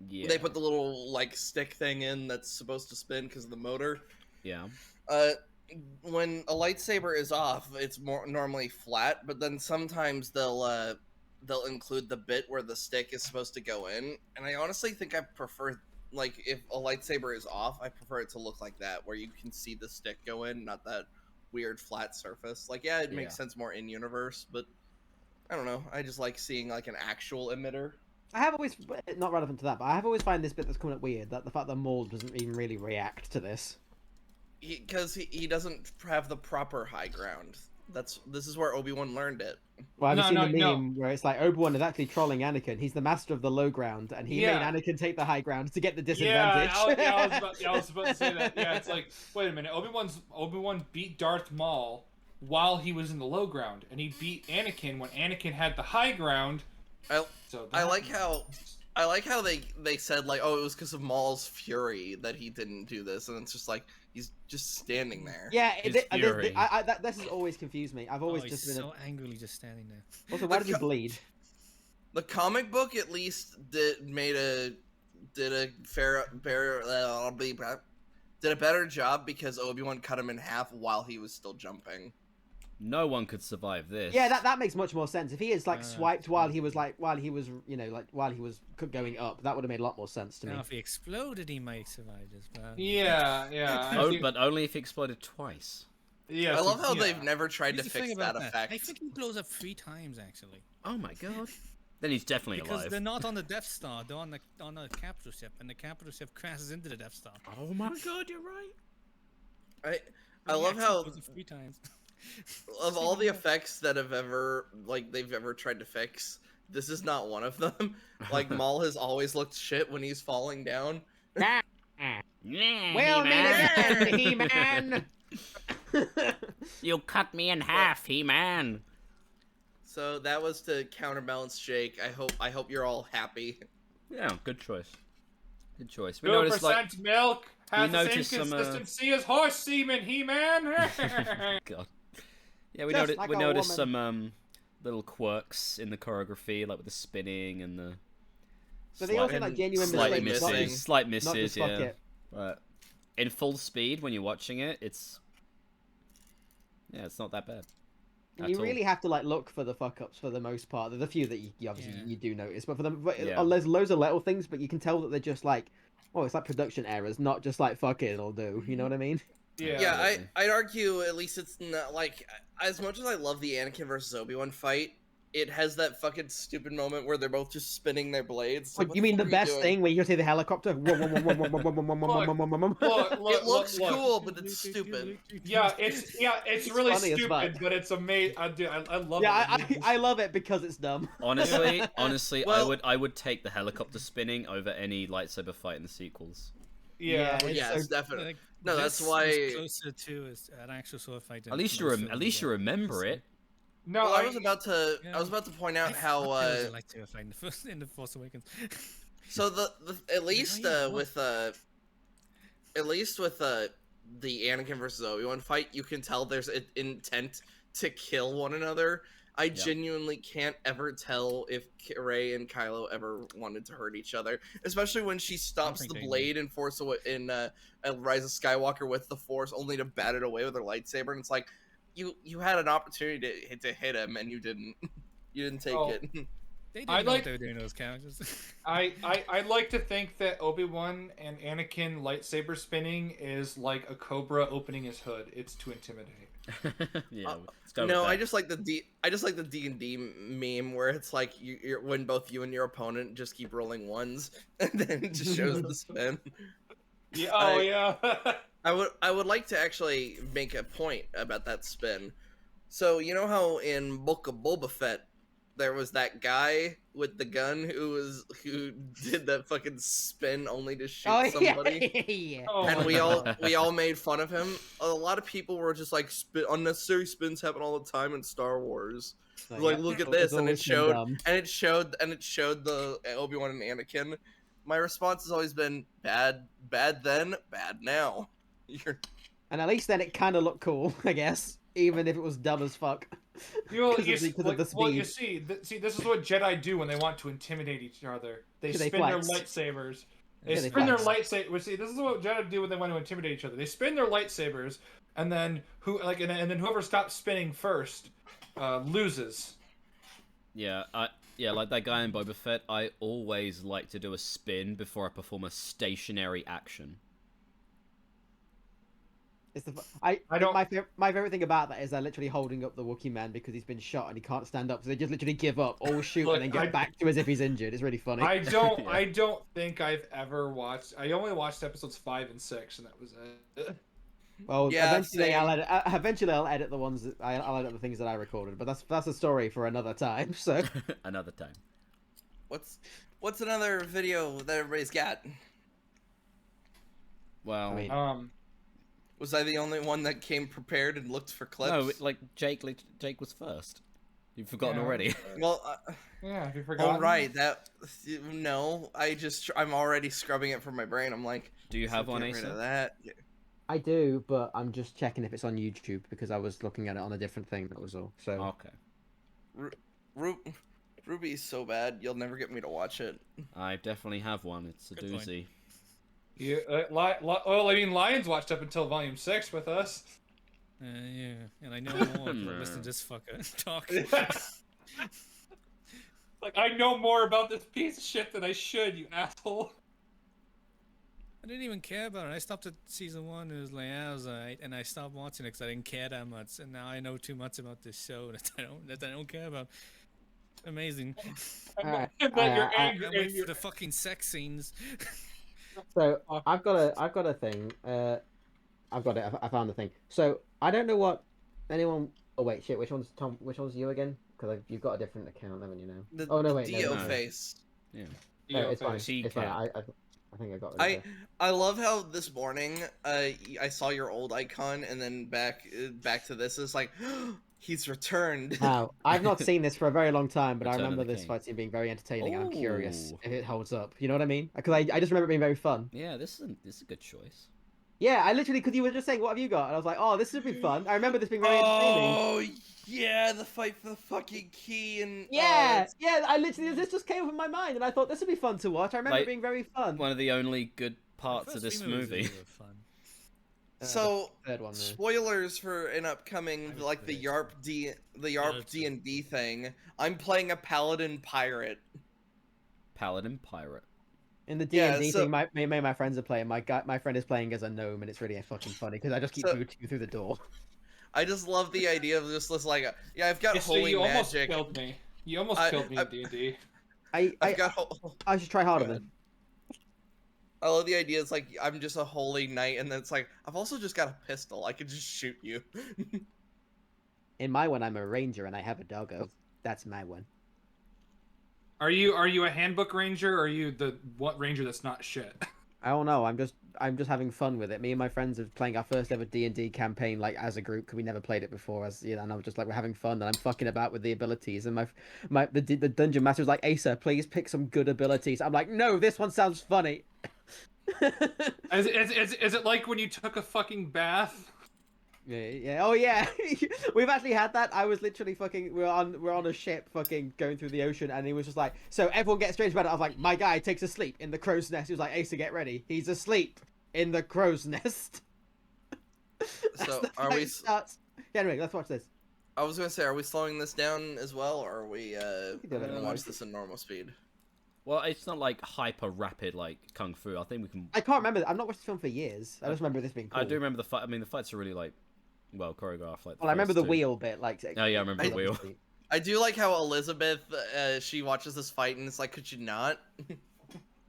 Yeah. They put the little, like, stick thing in that's supposed to spin because of the motor. Yeah. When a lightsaber is off, it's more normally flat, but then sometimes they'll include the bit where the stick is supposed to go in, and I honestly think I prefer like if a lightsaber is off, I prefer it to look like that, where you can see the stick go in, not that weird flat surface. Like, yeah, it makes sense more in universe, but I don't know. I just like seeing like an actual emitter. I have always, not relevant to that, but I have always found this bit that's coming up weird, that the fact that Maul doesn't even really react to this. Because he doesn't have the proper high ground. This is where Obi-Wan learned it. Well, have you seen the meme where it's like Obi-Wan is actually trolling Anakin? He's the master of the low ground, and he made Anakin take the high ground to get the disadvantage. I was about to say that. Yeah, it's like, wait a minute, Obi-Wan beat Darth Maul while he was in the low ground, and he beat Anakin when Anakin had the high ground. I like how they said like, oh, it was because of Maul's fury that he didn't do this, and it's just like he's just standing there. Yeah, this has always confused me. I've always just been so angrily just standing there. Also, why did he bleed? The comic book at least did a better job because Obi-Wan cut him in half while he was still jumping. No one could survive this. Yeah, that makes much more sense. If he is like swiped while he was going up, that would have made a lot more sense to me. Now, if he exploded, he might survive this. But... Yeah. But only if he exploded twice. Yeah. I love how they've never tried to fix that effect. I think he blows up 3 times actually. Oh my god. Then he's definitely alive. Because they're not on the Death Star; they're on the capital ship, and the capital ship crashes into the Death Star. Oh my god, you're right. I love how 3 times. Of all the effects that they've ever tried to fix, this is not one of them. Like, Maul has always looked shit when he's falling down. We'll meet again, He-Man! You cut me in half, He-Man! So that was to counterbalance Jake. I hope you're all happy. Yeah, good choice. Good choice. We noticed, like, milk has the same consistency as horse semen, He-Man! God. Yeah, we noticed some little quirks in the choreography, like with the spinning and the. But they also like genuine mistakes. Slight misses, yeah. It. But in full speed, when you're watching it, it's not that bad. You really have to like look for the fuck ups for the most part. There's a few that you obviously you do notice, but there's loads of little things, but you can tell that they're just like, oh, it's like production errors, not just like fuck it, it'll do. You know what I mean? Yeah, I'd argue at least it's not like, as much as I love the Anakin versus Obi-Wan fight, it has that fucking stupid moment where they're both just spinning their blades. Like, you mean the best thing where you see the helicopter? It looks cool, but it's stupid. Yeah, it's really stupid, but it's amazing. I love it. Yeah, I love it because it's dumb. Honestly, I would take the helicopter spinning over any lightsaber fight in the sequels. Yeah, it's definitely. No, that's why. Closer to an actual sword fight. At least you remember it. No, well, I was about to point out how I like to fight in the Force Awakens. So at least with the Anakin versus Obi-Wan fight, you can tell there's an intent to kill one another. I genuinely can't ever tell if Rey and Kylo ever wanted to hurt each other, especially when she stops the blade in Rise of Skywalker with the Force, only to bat it away with her lightsaber, and it's like, you had an opportunity to hit him and you didn't. You didn't take it. They didn't know what they were doing, those characters. I like to think that Obi-Wan and Anakin lightsaber spinning is like a cobra opening his hood. It's to intimidate. No, I just like the D&D meme where it's like you're when both you and your opponent just keep rolling ones and then it just shows the spin. Yeah. Yeah. I would like to actually make a point about that spin. So you know how in Book of Boba Fett there was that guy with the gun who did that fucking spin only to shoot somebody. Yeah. And we all made fun of him. A lot of people were just like, unnecessary spins happen all the time in Star Wars. Like, look at this, and it showed the Obi-Wan and Anakin. My response has always been bad then, bad now. And at least then it kind of looked cool, I guess, even if it was dumb as fuck. Because of the speed. Well, you see, this is what Jedi do when they want to intimidate each other. They spin their lightsabers. They spin their lightsabers. See, this is what Jedi do when they want to intimidate each other. They spin their lightsabers, and then whoever stops spinning first loses. Yeah, like that guy in Boba Fett. I always like to do a spin before I perform a stationary action. It's the I don't- my favorite thing about that is they're literally holding up the Wookiee man because he's been shot and he can't stand up, so they just literally give up, all shoot, Look, and then get back to as if he's injured. It's really funny. I don't. Yeah. I don't think I've ever watched. I only watched episodes 5 and 6, and that was it. Well, Yeah, eventually same. I'll edit the ones that I'll edit the things that I recorded, but that's a story for another time. So Another time. What's another video that everybody's got? Well, I mean, Was I the only one that came prepared and looked for clips? no, like Jake was first. You've forgotten Yeah. already. Well, Yeah, have you forgotten? oh right, no. I'm already scrubbing it from my brain. I'm like, Do you so have one, get rid of Asa? that. I do, but I'm just checking if it's on YouTube because I was looking at it on a different thing. That was all. So Okay. Ruby's so bad, you'll never get me to watch it. I definitely have one. It's a Good point. doozy. Yeah. Well, I mean, Lions watched up until Volume 6 with us. Yeah, and I know more from listening to this fucker talk. Like, I know more about this piece of shit than I should, you asshole. I didn't even care about it. I stopped at season 1. It was like, yeah, it was alright, and I stopped watching it because I didn't care that much. And now I know too much about this show that I don't care about. Amazing. Alright, And then you're I angry. wait for the fucking sex scenes. So I've got a thing. I've got it. I found the thing. So I don't know what anyone. Oh wait, shit. Which one's Tom? Which one's you again? Because you've got a different account, haven't you now? Oh no, wait. Dio No. face. Yeah. No, it's fine. She It's fine. can. I think I got rid of it. I love how this morning I saw your old icon and then back to this. It's like he's returned. Now, I've not seen this for a very long time, but I Return of remember the this King. fight scene being very entertaining. I'm curious Ooh. if it holds up. You know what I mean? Because I just remember it being very fun. Yeah, this is a good choice. Yeah, I literally, because you were just saying, what have you got? And I was like, oh, this would be fun. I remember this being very entertaining. Oh yeah, the fight for the fucking key and Yeah, this just came up in my mind, and I thought this would be fun to watch. I remember Like, it being very fun. One of the only good parts of this movie. Fun. so The third one, there. spoilers for an upcoming like the Y.A.R.P D&D thing. I'm playing a paladin pirate. Paladin pirate. In the Yeah, D&D so- thing, my friends are playing. My friend is playing as a gnome, and it's really fucking funny because I just keep So- booting you through the door. I just love the idea of just this like yeah, I've got Yeah, so holy you almost magic. killed me. You almost killed me in D&D. I've got I should try harder Go then. I love the idea. It's like I'm just a holy knight, and then it's like I've also just got a pistol. I could just shoot you. In my one, I'm a ranger, and I have a doggo. That's my one. Are you a handbook ranger, or are you the what ranger that's not shit? I don't know. I'm just having fun with it. Me and my friends are playing our first ever D&D campaign, like as a group, because we never played it before. And I'm just like, we're having fun, and I'm fucking about with the abilities. And the dungeon master was like, Asa, please pick some good abilities. I'm like, no, this one sounds funny. Is it like when you took a fucking bath? Yeah. Oh yeah, we've actually had that. I was literally fucking. We're on a ship, fucking going through the ocean, and he was just like, "So everyone gets strange about it." I was like, "My guy takes a sleep in the crow's nest." He was like, "Asa, get ready. He's asleep in the crow's nest." So That's are how we? it starts. Yeah, anyway, let's watch this. I was gonna say, are we slowing this down as well, or are we do that gonna in watch live. this in normal speed? Well, it's not like hyper rapid like kung fu. I think we can. I can't remember. I've not watched the film for years. I just remember this being cool. I do remember the fight. I mean, the fights are really like well choreographed. Like. Well, I remember the first two. wheel bit. Like. Oh yeah, I remember the wheel. I do like how Elizabeth she watches this fight and it's like, could you not?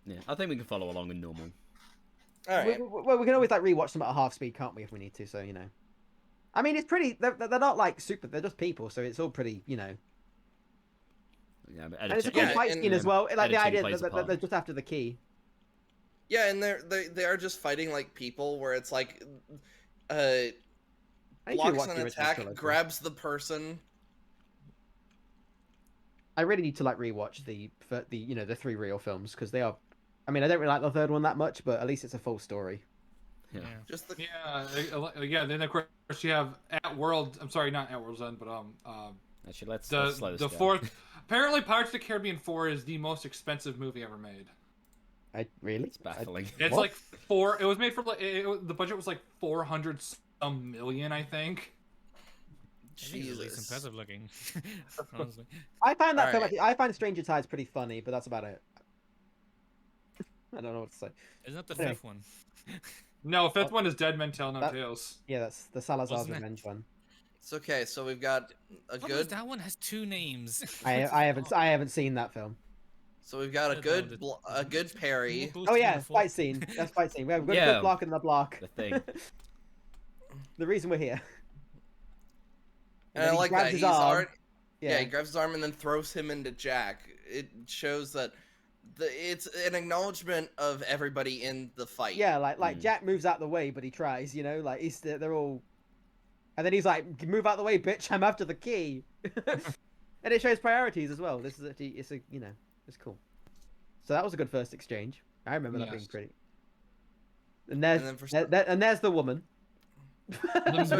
Yeah, I think we can follow along in normal. All right. Well, we can always like rewatch them at half speed, can't we, if we need to? So you know. I mean, it's pretty. They're not like super. They're just people, so it's all pretty. You know. Yeah, but And it's a cool Yeah, fight and- scene as well. Like the editing idea plays a that part. they're just after the key. Yeah, and they are just fighting like people, where it's like, I think you blocks watch an the original attack, trilogy. grabs the person. I really need to like rewatch the the 3 real films because they are. I mean, I don't really like the third one that much, but at least it's a full story. Yeah. Just the Yeah. Then of course you have At World. I'm sorry, not At World's End, but Actually, let's the slow this the down. fourth. Apparently, Pirates of the Caribbean 4 is the most expensive movie ever made. I really. It's baffling. It's What? like four. It was made for like the budget was like 400 some million, I think. I think he's at least Jesus. impressive looking. Honestly. I find that film. Alright. I find Stranger Tides pretty funny, but that's about it. I don't know what to say. Isn't that the Anyway. fifth one? No, fifth one is Dead Men Tell No That- Tales. Yeah, that's the Salazar's Wasn't it? Revenge one. It's okay. So we've got a Problem is, good. that one has two names. I haven't seen that film. So we've got a Yeah, good no, a good parry. Both Oh three yeah, and four. fight scene. That's fight scene. We've got a Yeah. good block and the block. The thing. The reason we're here. And then I he like grabs that. his He's arm. already, Yeah. yeah, he grabs his arm and then throws him into Jack. It shows that it's an acknowledgement of everybody in the fight. Yeah, like Mm. Jack moves out the way, but he tries. You know, like they're all, and then he's like, "Move out the way, bitch! I'm after the key." And it shows priorities as well. This is actually, it's cool. So that was a good first exchange. I remember that being Yes. pretty. And there's And then for and there's the woman. So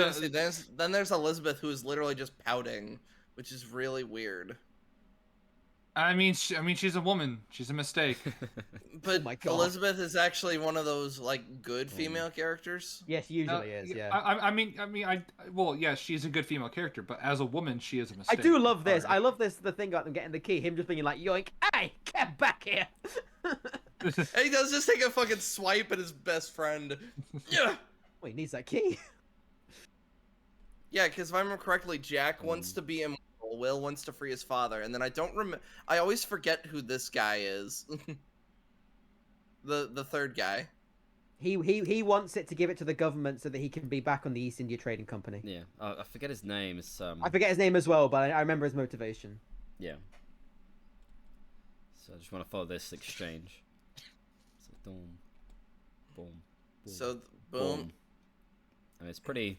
then there's Elizabeth, who is literally just pouting, which is really weird. I mean, she's a woman. She's a mistake. But my God. Elizabeth is actually one of those like good female characters. Yes, usually is. Yeah. Well, yes, she's a good female character, but as a woman, she is a I mistake. do love this. Sorry. I love this. The thing about them getting the key. Him just being like, "Yoink! Hey, get back here!" And he does just take a fucking swipe at his best friend. Yeah. Well, he needs that key. Yeah, because if I remember correctly, Jack wants to be immortal. Will wants to free his father, and then I don't remember. I always forget who this guy is. the third guy. He wants it to give it to the government so that he can be back on the East India Trading Company. Yeah, I forget his name. It's I forget his name as well, but I remember his motivation. yeah. So I just want to follow this exchange. So boom, boom, boom, So boom. and it's pretty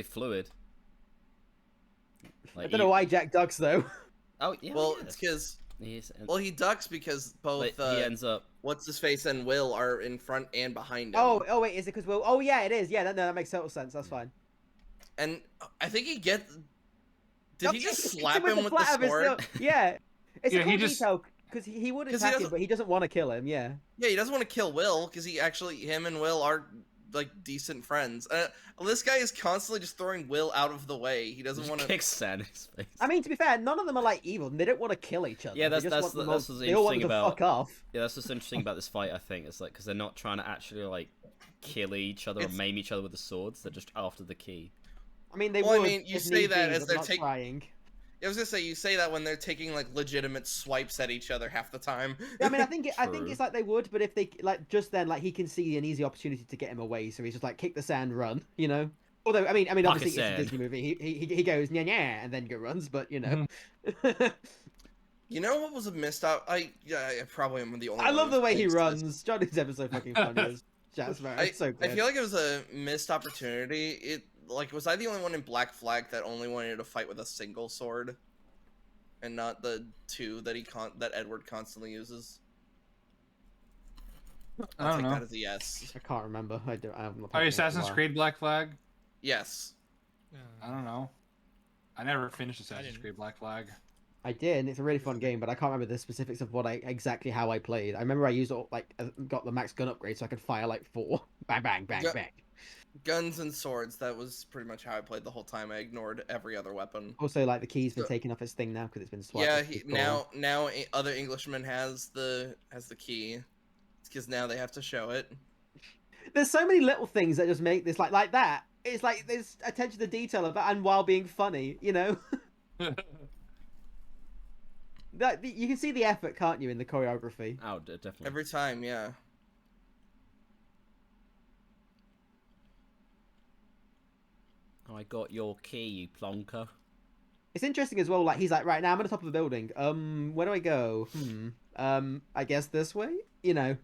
fluid. I Like, don't know why Jack ducks though. Oh yeah. Well, yeah. it's because He's, well he ducks because both he ends up. what's his face and Will are in front and behind him. Oh wait, is it because Will? Oh yeah, it is. Yeah, that makes total sense. That's fine. And I think he gets. Did No, he just hits slap him with the flat of his sword? steel- Yeah, it's Yeah, a he cool just- detail because he would 'Cause he attack him, doesn't- but he doesn't want to kill him. Yeah. Yeah, he doesn't want to kill Will because him and Will are like decent friends. This guy is constantly just throwing Will out of the way. He doesn't Just want to. kicks Sand in his face. I mean, to be fair, none of them are like evil. They don't want to kill each other. Yeah, They that's- just that's want the- them that's all- what's they all want interesting them to about- fuck off. Yeah, that's what's interesting about this fight. I think it's like because they're not trying to actually like kill each other or It's- maim each other with the swords. They're just after the key. I mean, they Well, I would. mean, you if say need that be, as but they're not trying. I was gonna say you say that when they're taking like legitimate swipes at each other half the time. Yeah, I mean, I think True. it's like they would, but if they like just then like he can see an easy opportunity to get him away, so he's just like kick the sand, run, you know. Although I mean, obviously it's a sand. Disney movie. He goes nya nya and then go runs, but you know. You know what was a missed out? I probably am the only. I one love who the way he thinks this. runs. Johnny's ever so fucking funny as Jasper. It's so I good. feel like it was a missed opportunity. Was I the only one in Black Flag that only wanted to fight with a single sword, and not the two that that Edward constantly uses? I I'll don't take know. that as a yes. I can't remember. I haven't. Are you played it in a Assassin's while. Creed Black Flag? Yes. I don't know. I never finished Assassin's didn't. Creed Black Flag. I did, and it's a really fun game, but I can't remember the specifics of exactly how I played. I remember I used got the max gun upgrade, so I could fire like 4, bang, bang, bang, Yeah. bang. Guns and swords. That was pretty much how I played the whole time. I ignored every other weapon. Also, like the key's been So- taken off its thing now because it's been swiped. Yeah, off his core. now other Englishman has the key. It's because now they have to show it. There's so many little things that just make this like that. It's like there's attention to detail about and while being funny, you know. That you can see the effort, can't you, in the choreography? Oh, definitely. Every time, yeah. I got your key, you plonker. It's interesting as well. Like he's like, right now I'm at the top of the building. Where do I go? I guess this way. You know,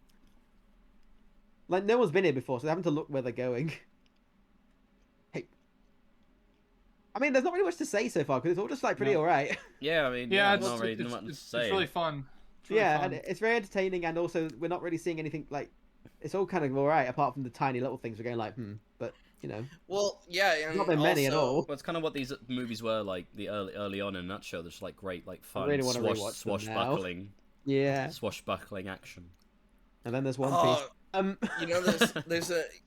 like no one's been here before, so they're having to look where they're going. Hey, I mean, there's not really much to say so far because it's all just like pretty No. alright. Yeah, I mean, Yeah, yeah, not really much to say. it's really fun. It's really Yeah, fun. and it's very entertaining, and also we're not really seeing anything like. It's all kind of alright, apart from the tiny little things we're going like, but you know, Well, yeah, and not been many at also- all. Well, it's kind of what these movies were like the early on in a nutshell. They're just like great, like fun, really wanna rewatch them now. swashbuckling, Yeah, swashbuckling action. and then there's One Piece. Oh,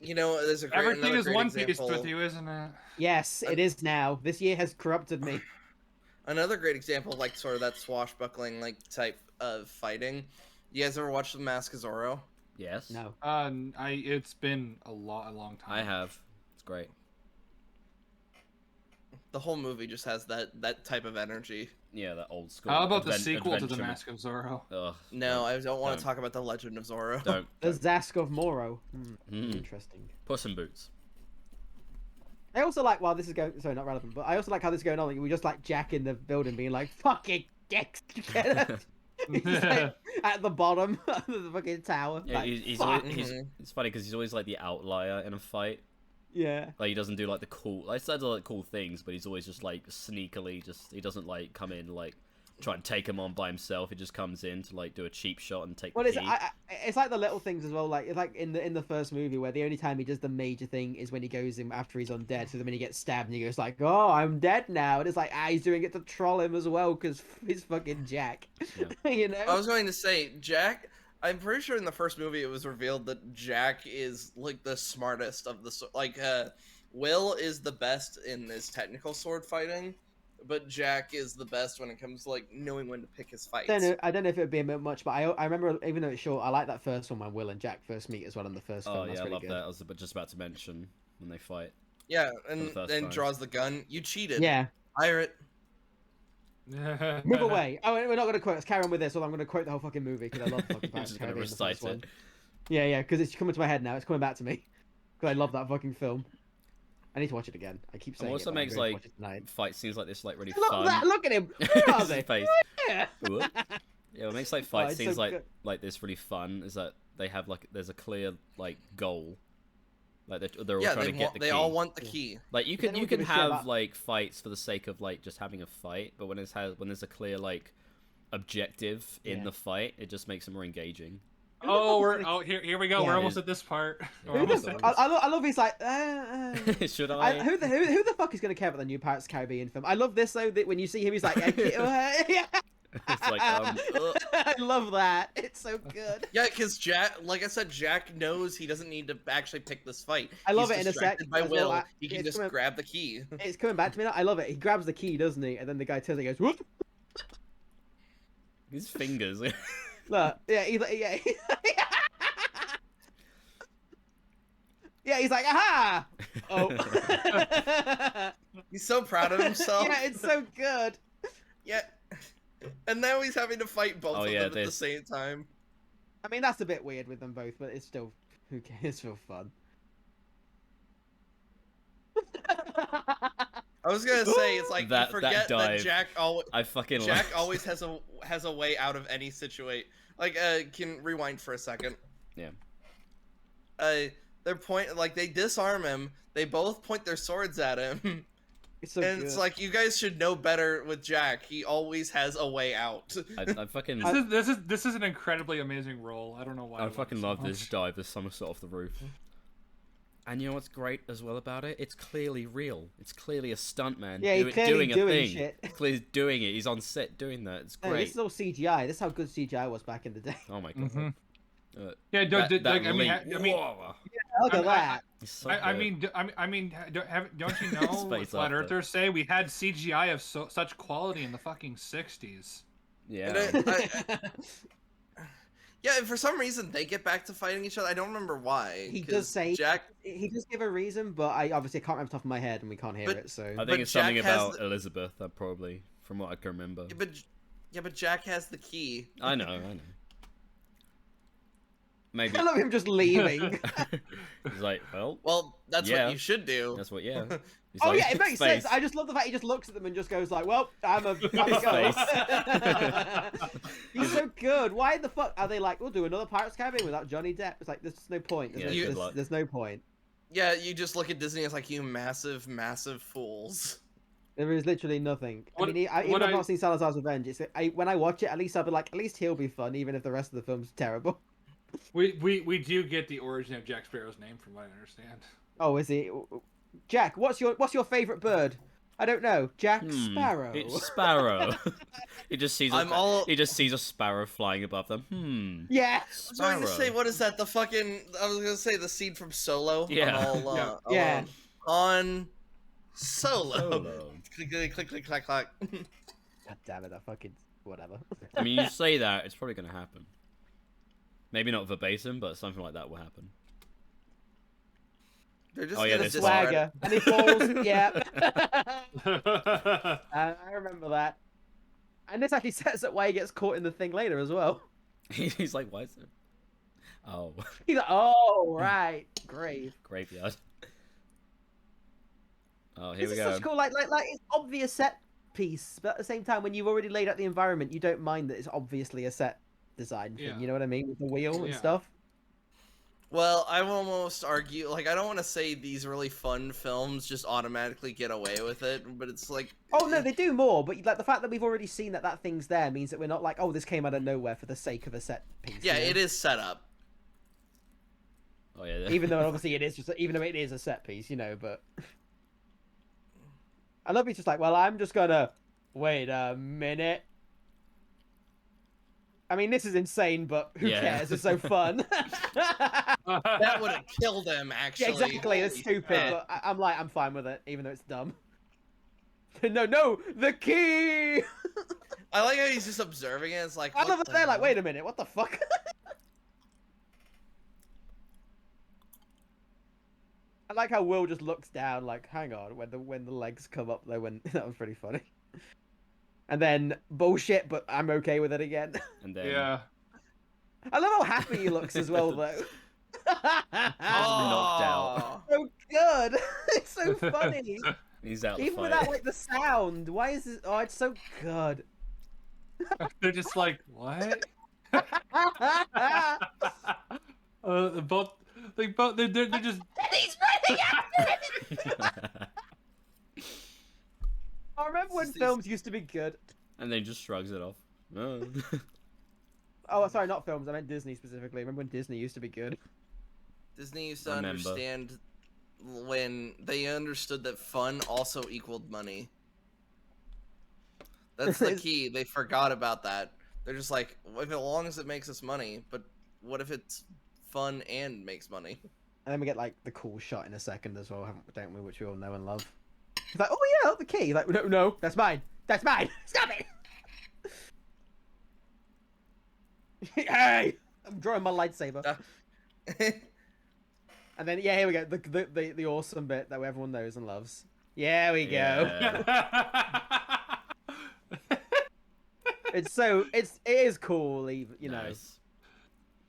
You know, there's a great Everything another is great One Piece example. with you, isn't it? Yes, it is now. This year has corrupted me. Another great example of like sort of that swashbuckling like type of fighting. You guys ever watched The Mask of Zorro? Yes. No. It's been a long time. I have. It's great. The whole movie just has that type of energy. Yeah, that old school. How about the sequel to The adventure- Mask of Zorro? Ugh, No, I don't want don't. to talk about the Legend of Zorro. Don't. The Zask of Moro. Mm. Interesting. Puss in Boots. I also like, while this is going, sorry, not relevant, but I also like how this is going on. Like, we just like Jack in the building being like, fucking dicks. He's like, at the bottom of the fucking tower. Yeah, like, he's fuck. always, it's funny because he's always like the outlier in a fight. Yeah. Like he doesn't do like the cool, like he does like cool things, but he's always just like sneakily, he doesn't like come in like try and take him on by himself. He just comes in to like do a cheap shot and take Well, the it's key. it's like the little things as well. Like it's like in the first movie where the only time he does the major thing is when he goes in after he's undead. So then when he gets stabbed and he goes like, "Oh, I'm dead now," and it's like he's doing it to troll him as well because he's fucking Jack. Yeah. You know. I was going to say Jack. I'm pretty sure in the first movie it was revealed that Jack is like the smartest of the Will is the best in his technical sword fighting, but Jack is the best when it comes to like knowing when to pick his fights. I don't know if it would be a bit much, but I remember, even though it's short, I like that first one when Will and Jack first meet as well in the first film. Oh That's yeah, I really love good. that. I was just about to mention when they fight. Yeah, the and first then time. draws the gun. You cheated. Yeah. Pirate. Move away. Oh, we're not going to quote. Let's carry on with this, or I'm going to quote the whole fucking movie because I love fucking I'm Pirates just of the gonna Caribbean, the recite first one. it. Yeah, because it's coming to my head now. It's coming back to me because I love that fucking film. I need to watch it again. I keep saying And also it. but I'm makes going to like watch it tonight. fight scenes like this like really Look, fun. that, look at him. Where are His they? face. Yeah. Ooh. Yeah, what makes like Oh, fight it's scenes so good. like this really fun is that they have like there's a clear like goal. Like they're all Yeah, trying to get the they key. all want the key. Like you They can don't you give can a shit have about- like fights for the sake of like just having a fight, but when there's a clear like objective in Yeah. the fight, it just makes it more engaging. Here we go. Yeah, we're it almost is. at this part. We're Who almost the, at- I love he's like, Should I? who the fuck is going to care about the new Pirates of the Caribbean film? I love this though, that when you see him, he's like, yeah. It's like I love that. It's so good. Yeah, because Jack, like I said, Jack knows he doesn't need to actually pick this fight. I love He's it in a sec. distracted by as well. Will. He can It's just coming- grab the key. It's coming back to me now. I love it. He grabs the key, doesn't he? And then the guy turns and goes, whoop. his fingers. Look, yeah, yeah. Yeah, he's like, aha! Oh. He's so proud of himself. Yeah, it's so good. Yeah. And now he's having to fight both Oh, of yeah, them at the this- same time. I mean, that's a bit weird with them both, but it's still, who cares? It's still fun. I was gonna say it's like That you forget that dive. Jack always I fucking Jack like. always has a way out of any situation. Like can rewind for a second. Yeah. Their point like they disarm him. They both point their swords at him. It's so And good. it's like you guys should know better with Jack. He always has a way out. I fucking. This is an incredibly amazing role. I don't know why. I love fucking it so love this much. dive, this somersault off the roof. And you know what's great as well about it? It's clearly real. It's clearly a stuntman Yeah, he's clearly doing a doing thing. shit. He's clearly doing it. He's on set doing that. It's No, great. this is all CGI. This is how good CGI was back in the day. Oh my god. Mhm. Uh, Yeah, that like, I mean, leap. I mean, Whoa. Look at that. He's so I good. mean, don't you His know? face Flat after. Earthers say we had CGI of such quality in the fucking '60s. Yeah. Yeah, and for some reason they get back to fighting each other. I don't remember why. He 'cause does say Jack. he does give a reason, but I obviously can't remember off the top of my head, and we can't hear But- it. So I But think it's Jack something has about the- Elizabeth, probably, from what I can remember. But Jack has the key. I know. Maybe. I love him just leaving. He's like, well, Well, that's Yeah. what you should do. that's what, yeah. He's Oh like, yeah, it makes space. sense. I just love the fact he just looks at them and just goes like, "Well, I'm a His go." He's so good. Why the fuck are they like? We'll do another Pirates of the Caribbean without Johnny Depp. It's like there's no point. There's, Yeah, no, good luck. there's no point. Yeah, you just look at Disney as like you massive, massive fools. There is literally nothing. What- I mean, even what if I've I- not seen Salazar's Revenge, when I watch it, at least I'll be like, at least he'll be fun, even if the rest of the film's terrible. We do get the origin of Jack Sparrow's name, from what I understand. Oh, is he? Jack, what's your favorite bird? I don't know. Jack Sparrow. It's Sparrow. he just sees I'm he just sees a sparrow flying above them. Yeah. I was going to say, Sparrow. what is that? The fucking. I was going to say the scene from Solo. Yeah. I'm all, Yeah. alone. On Solo. Solo. Click, click, click, click, clack, clack. God damn it! I fucking whatever. I mean, you say that, it's probably going to happen. Maybe not verbatim, but something like that will happen. They're just Oh, yeah, gonna this Swagger. And he falls. Yeah. I remember that. And this actually sets up why he gets caught in the thing later as well. He's like, why is it? Oh, He's like, oh right, grave. graveyard. Oh, here This we is go. such cool, like it's obvious set piece, but at the same time, when you've already laid out the environment, you don't mind that it's obviously a set design thing. Yeah. You know what I mean, with the wheel and Yeah. stuff. Well, I will almost argue, like, I don't want to say these really fun films just automatically get away with it, but it's like... Oh no, they do more, but like the fact that we've already seen that thing's there means that we're not like, oh, this came out of nowhere for the sake of a set piece. Yeah, you know? it is set up. Oh yeah. Even though obviously it is even though it is a set piece, you know, but I love he's just like, well, I'm just gonna wait a minute. I mean, this is insane, but who Yeah. cares? It's so fun. That would have killed him, actually. Yeah, exactly. It's Holy stupid, shit. but I'm fine with it, even though it's dumb. No, the key. I like how he's just observing it. It's like, I what love it the there. Like, hell? wait a minute, what the fuck? I like how Will just looks down, like, hang on, when the legs come up though. When that was pretty funny. And then bullshit, but I'm okay with it again. And then Yeah. I love how happy he looks as well, though. knocked out. So good. It's so funny. he's out the Even fight. without like the sound. Why is this? Oh, it's so good. They're just like, what? Both, they're just. He's running after it. I remember when films used to be good. And then just shrugs it off. No. Oh, sorry, not films. I meant Disney specifically. Remember when Disney used to be good? Disney used to Remember. understand when they understood that fun also equaled money. That's the key. They forgot about that. They're just like, as long as it makes us money, but what if it's fun and makes money? And then we get like the cool shot in a second as well, don't we? Which we all know and love. It's like, oh yeah, the key. Like, no, that's mine. That's mine. Stop it. Hey, I'm drawing my lightsaber. And then yeah, here we go. The awesome bit that everyone knows and loves. Yeah, we go. Yeah. It is cool, even you know. Nice.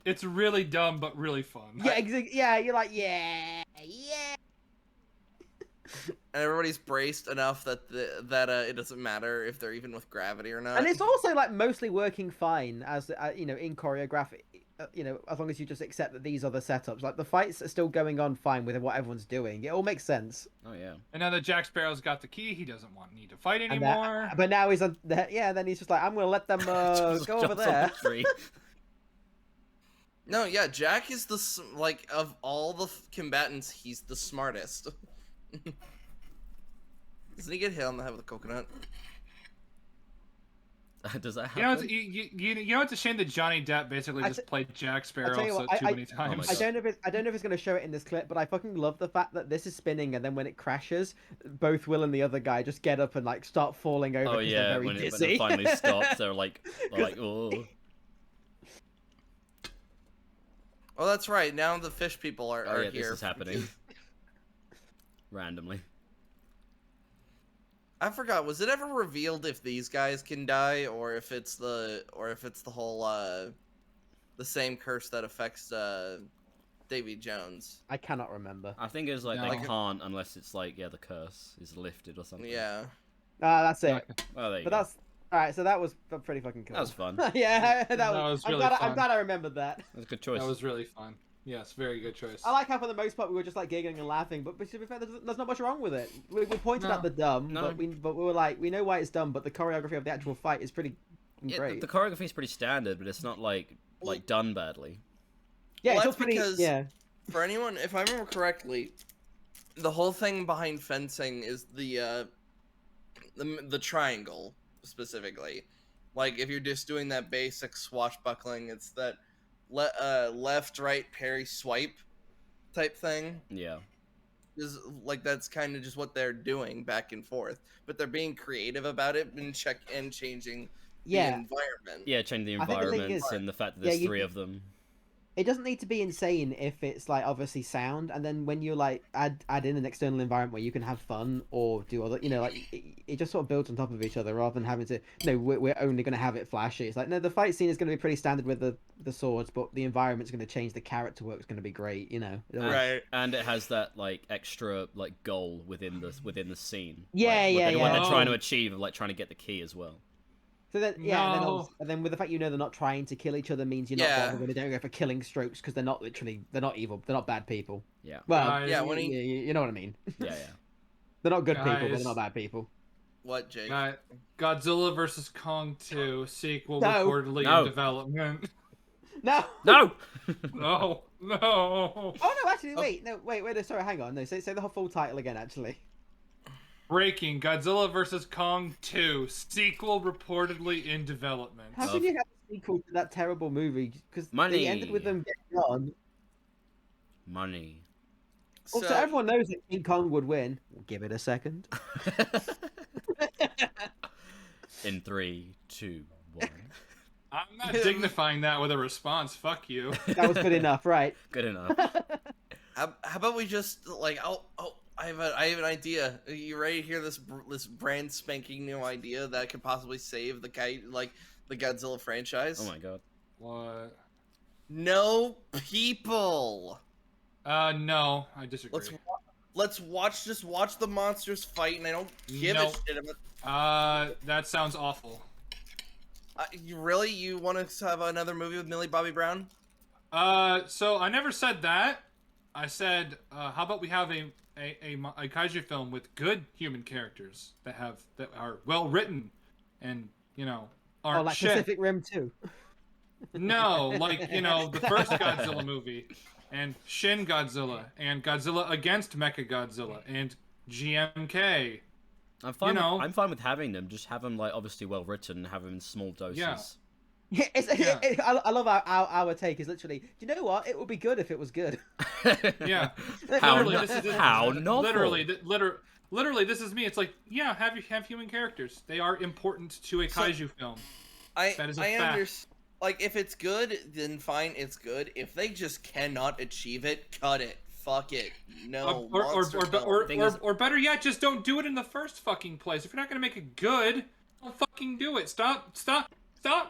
It's really dumb, but really fun. Yeah, yeah. You're like, yeah. And everybody's braced enough that it doesn't matter if they're even with gravity or not. And it's also like mostly working fine as you know in choreography. You know, as long as you just accept that these are the setups. Like the fights are still going on fine with what everyone's doing. It all makes sense. Oh yeah. And now that Jack Sparrow's got the key, he doesn't need to fight And anymore. but now he's on. Yeah, then he's just like, I'm gonna let them go Just over jumps on there. the tree. No, yeah, Jack is like of all the combatants, he's the smartest. Doesn't he get hit on the head with a coconut? Does that You know, happen? you know, it's a shame that Johnny Depp basically just played Jack Sparrow tell you what, too many times. my I don't know if it's gonna show it in this clip, but I fucking love the fact that this is spinning, and then when it crashes, both Will and the other guy just get up and like start falling over Oh because yeah, they're very when dizzy. it finally stops, they're like oh. Oh, that's right. Now the fish people are Oh yeah, here. this is happening. Randomly. I forgot. Was it ever revealed if these guys can die, or if it's the whole the same curse that affects Davy Jones? I cannot remember. I think it's like No. they can't unless it's like the curse is lifted or something. Yeah. That's it. Well, there you But go. that's all right. So that was pretty fucking cool. That was fun. Yeah, that was I'm really glad. I'm fun. glad I remembered that. That's a good choice. That was really fun. Yes, very good choice. I like how for the most part we were just like giggling and laughing, but to be fair, there's not much wrong with it. We pointed No. out the dumb, No. but we were like, we know why it's dumb, but the choreography of the actual fight is pretty Yeah, great. the choreography is pretty standard, but it's not like done badly. Yeah, Well, it's all that's pretty. because- Yeah, For anyone, if I remember correctly, the whole thing behind fencing is the the triangle specifically. Like if you're just doing that basic swashbuckling, it's that left, right, parry, swipe type thing. Yeah. Is like that's kind of just what they're doing back and forth, but they're being creative about it and changing the Yeah. environment. Yeah, change the I think the thing environments is- and the fact that yeah, there's you- three of them. It doesn't need to be insane if it's like obviously sound, and then when you like add in an external environment where you can have fun or do other, like it just sort of builds on top of each other rather than having to. No, we're only going to have it flashy. It's like no, the fight scene is going to be pretty standard with the swords, but the environment's going to change. The character work's going to be great. Right. And it has that like extra like goal within the scene. Yeah, like, yeah, what they're yeah. trying to achieve of like trying to get the key as well. So then, yeah, No. and then with the fact they're not trying to kill each other means you're Yeah. not bothered when they don't go for killing strokes because they're not evil, they're not bad people. Yeah. Well, Guys, Yeah, when he- you know what I mean. Yeah, They're not good people, but Guys. they're not bad people. What, Jake? Godzilla vs. Kong 2 sequel No. reportedly No. in development. No. No. No, no. Oh no, actually, wait. Sorry, hang on. No, say the whole full title again. Actually. Breaking: Godzilla vs. Kong 2 sequel reportedly in development. How can you have a sequel to that terrible movie? Because Money. they ended with them getting on. Money. Also, So- everyone knows that King Kong would win. We'll give it a second. In 3, 2, 1. I'm not dignifying that with a response. Fuck you. That was good enough, right? Good enough. How about we just like I have an idea. Are you ready to hear this brand spanking new idea that could possibly save the Godzilla franchise? Oh my god. What? No people. No, I disagree. Let's watch the monsters fight, and I don't give a Nope. shit about. That sounds awful. You want to have another movie with Millie Bobby Brown? So I never said that. I said, how about we have a kaiju film with good human characters that are well written, and aren't like shit. Pacific Rim 2. No, like the first Godzilla movie, and Shin Godzilla, and Godzilla against Mechagodzilla, and GMK. I'm fine. You know. I'm fine with having them. Just have them like obviously well written and have them in small doses. Yeah. Yeah, Yeah. I love our take is literally. Do you know what? It would be good if it was good. Yeah. How Literally, no- this is how novel. Literally, this is me. It's like, yeah, have human characters. They are important to a kaiju film. That is a fact. understand. Like, if it's good, then fine, it's good. If they just cannot achieve it, cut it. Fuck it. No. monster film. Thing is- Or better yet, just don't do it in the first fucking place. If you're not gonna make it good, don't fucking do it. Stop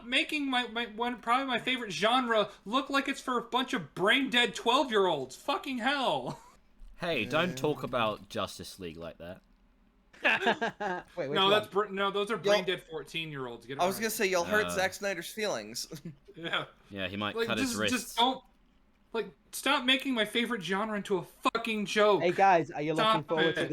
making probably my favorite genre look like it's for a bunch of brain dead 12-year-olds. Fucking hell. Hey, don't talk about Justice League like that. Wait, which No, one? those are brain dead 14-year-olds. Get it I was right. gonna say you'll hurt Uh, Zack Snyder's feelings. Yeah. Yeah, he might Like, cut his wrists. just don't. Like, stop making my favorite genre into a fucking joke. Hey guys, are you looking Stop forward to it.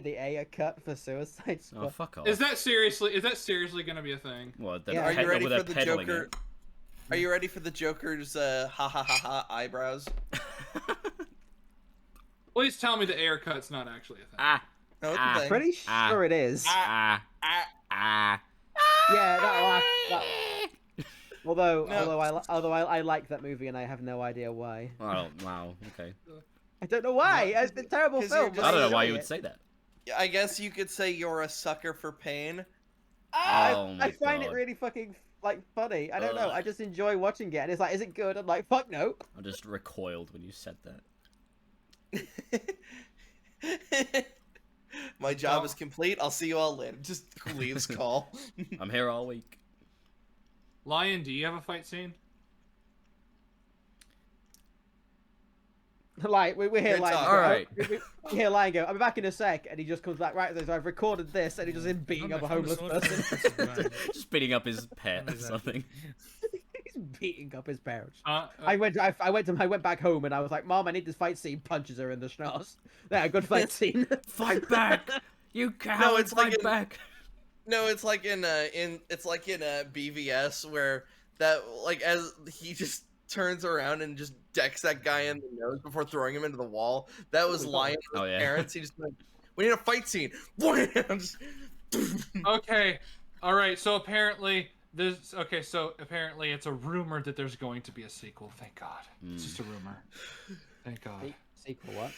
the Aya cut for Suicide Squad? Oh, fuck off. Is that seriously gonna be a thing? Well, they're Yeah. Are you ready well, they're for the peddling Joker? it. Are you ready for the Joker's ha ha ha ha eyebrows? Please tell me the air cut's not actually a thing. Ah, No, it's Ah. a thing. Pretty Ah. sure it is. ah, ah. Yeah, that. Although No. I like that movie and I have no idea why. Oh, wow. Okay. I don't know why. It's a terrible 'Cause you're film. just- I don't know enjoy why you would it. say that. I guess you could say you're a sucker for pain. Oh my I find it God. really fucking like funny. I don't know. Ugh. I just enjoy watching it. And it's like, is it good? I'm like, fuck no. I just recoiled when you said that. My job is complete. I'll see you all later. Just leaves call. I'm here all week. Lion, do you have a fight scene? Like we're here, Good like talk. Alright. we hear Lion go. I'll be back in a sec, and he just comes back right. So I've recorded this, and he just him beating up a homeless person. Just beating up his pet or something. He's beating up his parents. Uh, I went back home, and I was like, "Mom, I need this fight scene." Punches her in the schnoz. Yeah, good fight scene. Fight back! You can't No, it's fight like in- back! No, it's like in BVS where that like as he just turns around and just decks that guy in the nose before throwing him into the wall. That was Lion with Oh, yeah. parents. He just like, we need a fight scene. Just Okay. All right. So apparently this. Okay. So apparently it's a rumor that there's going to be a sequel. Thank God. It's just a rumor. Thank God. Sequel what?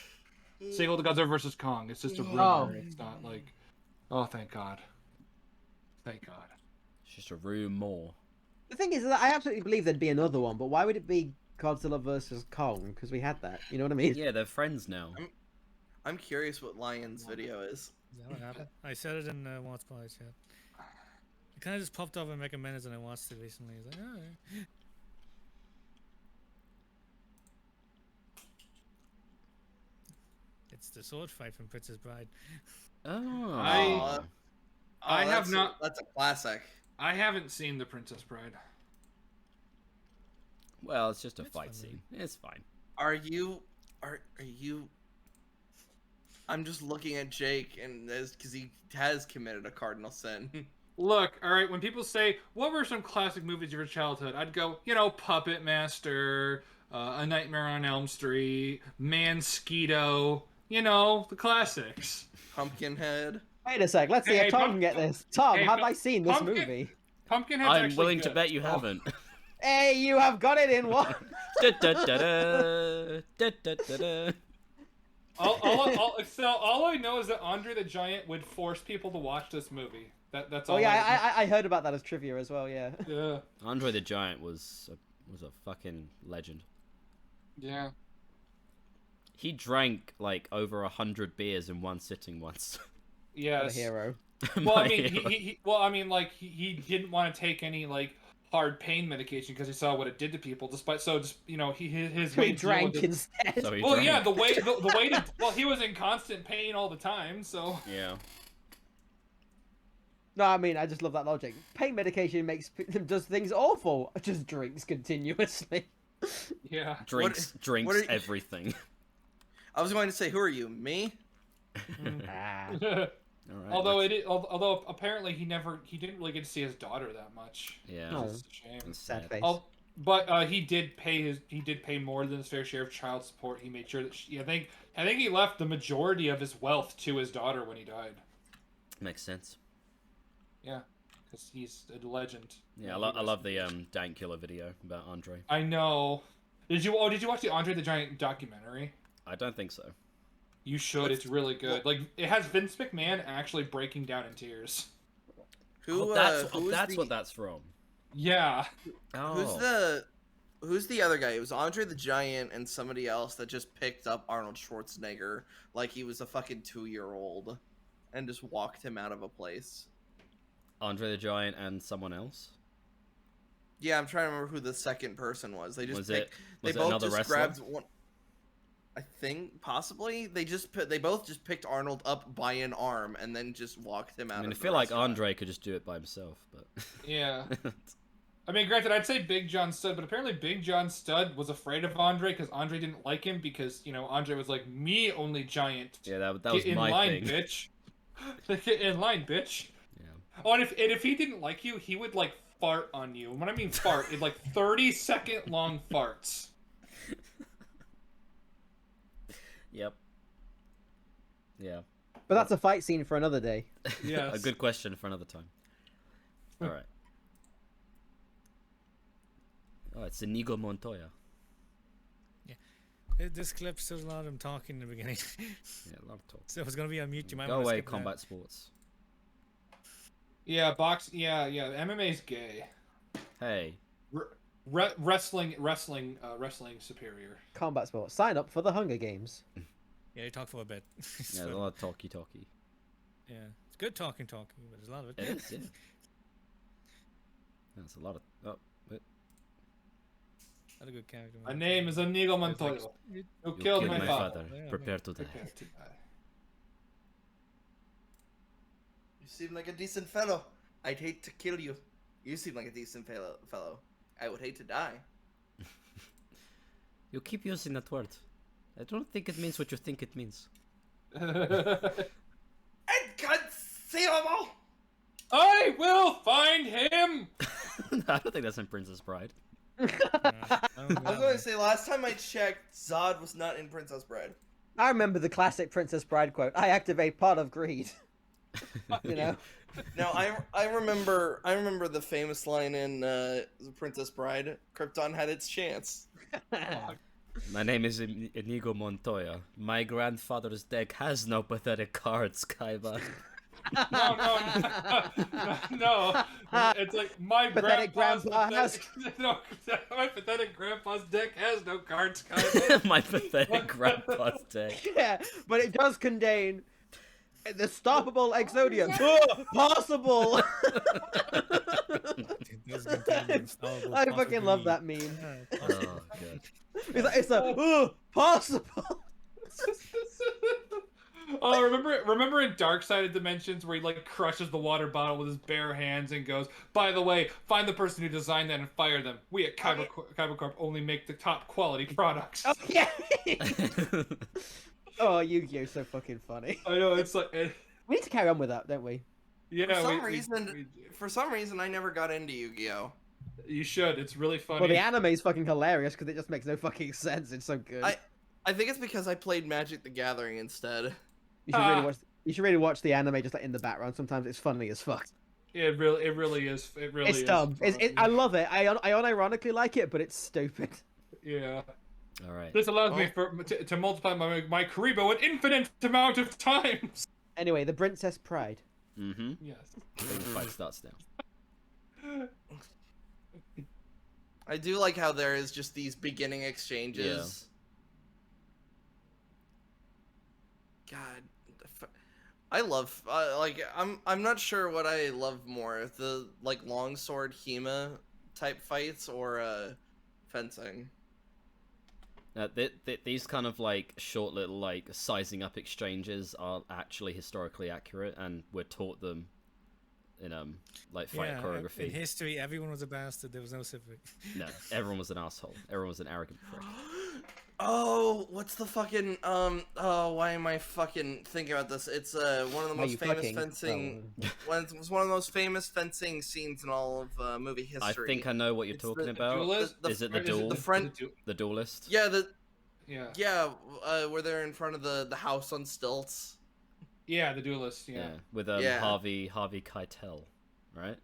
Sequel to Godzilla vs Kong. It's just a rumor. Oh. It's not like. Oh, thank God. Thank God. It's just a room more. The thing is that I absolutely believe there'd be another one, but why would it be Godzilla versus Kong? Because we had that. You know what I mean? Yeah, they're friends now. I'm curious what Lion's video is. Is that what happened? I said it in What's By chat. It kind of just popped up in Mega Minutes and I watched it recently. I was like, oh. It's the sword fight from Princess Bride. Oh. I have not. That's a classic. I haven't seen The Princess Bride. Well, it's just a It's fight fun, scene. It's fine. Are you? I'm just looking at Jake, and because he has committed a cardinal sin. Look, all right. When people say, "What were some classic movies of your childhood?" I'd go, Puppet Master, A Nightmare on Elm Street, Mansquito. The classics. Pumpkinhead. Wait a sec. Let's see Hey, if Tom Pump- can get this. Tom, hey, have I seen this Pumpkin- movie? Pumpkinhead's I'm actually willing to good. bet you Oh. haven't. Hey, you have got it in one. Da, da, da, da, da, da, da, da. All I know is that Andre the Giant would force people to watch this movie. That's all. Oh yeah, I heard about that as trivia as well. Yeah. Yeah. Andre the Giant was a fucking legend. Yeah. He drank like over 100 beers in one sitting once. What a Yes. hero. Well, My I mean, hero. he didn't want to take any hard pain medication because he saw what it did to people. His So he he drank instead. So he Well, drank. yeah, the way to he was in constant pain all the time, so Yeah. No, I mean I just love that logic. Pain medication does things awful. Just drinks continuously. yeah. Drinks what are- everything. I was going to say, who are you? Me? Ah. All right, Although apparently he didn't really get to see his daughter that much. Yeah. No. It's a shame. It's Sad sad. face. But he did pay more than his fair share of child support. He made sure that I think he left the majority of his wealth to his daughter when he died. Makes sense. Yeah, because he's a legend. Yeah, I love the Dank Killer video about Andre. I know. Did you watch the Andre the Giant documentary? I don't think so. You should. It's really good. Like it has Vince McMahon actually breaking down in tears. Who? That's what that's from. Yeah. Oh. Who's the other guy? It was Andre the Giant and somebody else that just picked up Arnold Schwarzenegger like he was a fucking 2-year-old, and just walked him out of a place. Andre the Giant and someone else? Yeah, I'm trying to remember who the second person was. They just Was picked, it they both another just wrestler? grabbed one. I think possibly they both just picked Arnold up by an arm and then just walked him out. I mean, I of the feel like restaurant. Andre could just do it by himself, but... Yeah. I mean, granted, I'd say Big John Studd, but apparently Big John Studd was afraid of Andre because Andre didn't like him because, Andre was like, me only giant. Yeah, that was Get in my line, thing. bitch. Get in line, bitch. Yeah. Oh, and if he didn't like you, he would, fart on you. And when I mean fart, it's 30-second long farts. Yep. Yeah. But that's a fight scene for another day. Yes. A good question for another time. Alright. Oh, it's Inigo Montoya. This clip still a lot of him talking in the beginning. Yeah, a lot of talk. So if it's gonna be on mute, you might Go want to away, skip combat sports. Yeah, yeah, MMA's gay. Hey. Wrestling superior. Combat sport. Sign up for the Hunger Games. That. Yeah, you talk for a bit. It's Yeah, there's a fun. lot of talky. Yeah, it's good talking, but there's a lot of it. It is, yeah. That's a lot of... Oh, wait. Not a good character. My name is Inigo Montoya. You- Who You killed my father. Yeah, Prepare to die. Prepare to die. You seem like a decent fellow. I'd hate to kill you. You seem like a decent fellow. I would hate to die. You keep using that word. I don't think it means what you think it means. Inconceivable! I will find him! I don't think that's in Princess Bride. I I was going to say, last time I checked, Zod was not in Princess Bride. I remember the classic Princess Bride quote. I activate pot of greed. You know? Now I remember the famous line in The Princess Bride. Krypton had its chance. My name is Inigo Montoya. My grandfather's deck has no pathetic cards, Kaiba. No. It's like my Pathetic grandpa's grandpa has- no, my pathetic grandpa's deck has no cards. Kaiba. My pathetic grandpa's deck. Yeah, but it does contain the stoppable Exodium. Possible. It does contain the installable I fucking love possibility. that meme. Yeah, possible. Oh, God. It's a possible. Oh, remember in Dark Side of Dimensions where he like crushes the water bottle with his bare hands and goes, "By the way, find the person who designed that and fire them. We at Kyber Corp only make the top quality products." Oh yeah. Oh, Yu-Gi-Oh's so fucking funny. I know, it's like We need to carry on with that, don't we? yeah. For some reason, I never got into Yu-Gi-Oh. You should. It's really funny. Well, the anime is fucking hilarious because it just makes no fucking sense. It's so good. I think it's because I played Magic the Gathering instead. You should really watch the anime just like in the background. Sometimes it's funny as fuck. It really is. It really It's is. dumb. I love it. I unironically like it, but it's stupid. Yeah. All right. This allows me to multiply my Karibo an infinite amount of times. Anyway, the Princess Pride. Mm-hmm. Yes. The fight starts now. I do like how there is just these beginning exchanges. God, I love I'm not sure what I love more, the like longsword Hema type fights or fencing. These kind of like short little like sizing up exchanges are actually historically accurate, and we're taught them in like fight choreography. In history, everyone was a bastard. There was no civic. No, everyone was an asshole. Everyone was an arrogant prick. Oh, what's the fucking why am I fucking thinking about this? It's one of the most famous fencing it's one of the most famous fencing scenes in all of movie history. I think I know what you're talking about. Is it the duel? The duelist? Yeah, where they're in front of the house on stilts. Yeah, the duelist. Yeah. With Harvey Keitel, right?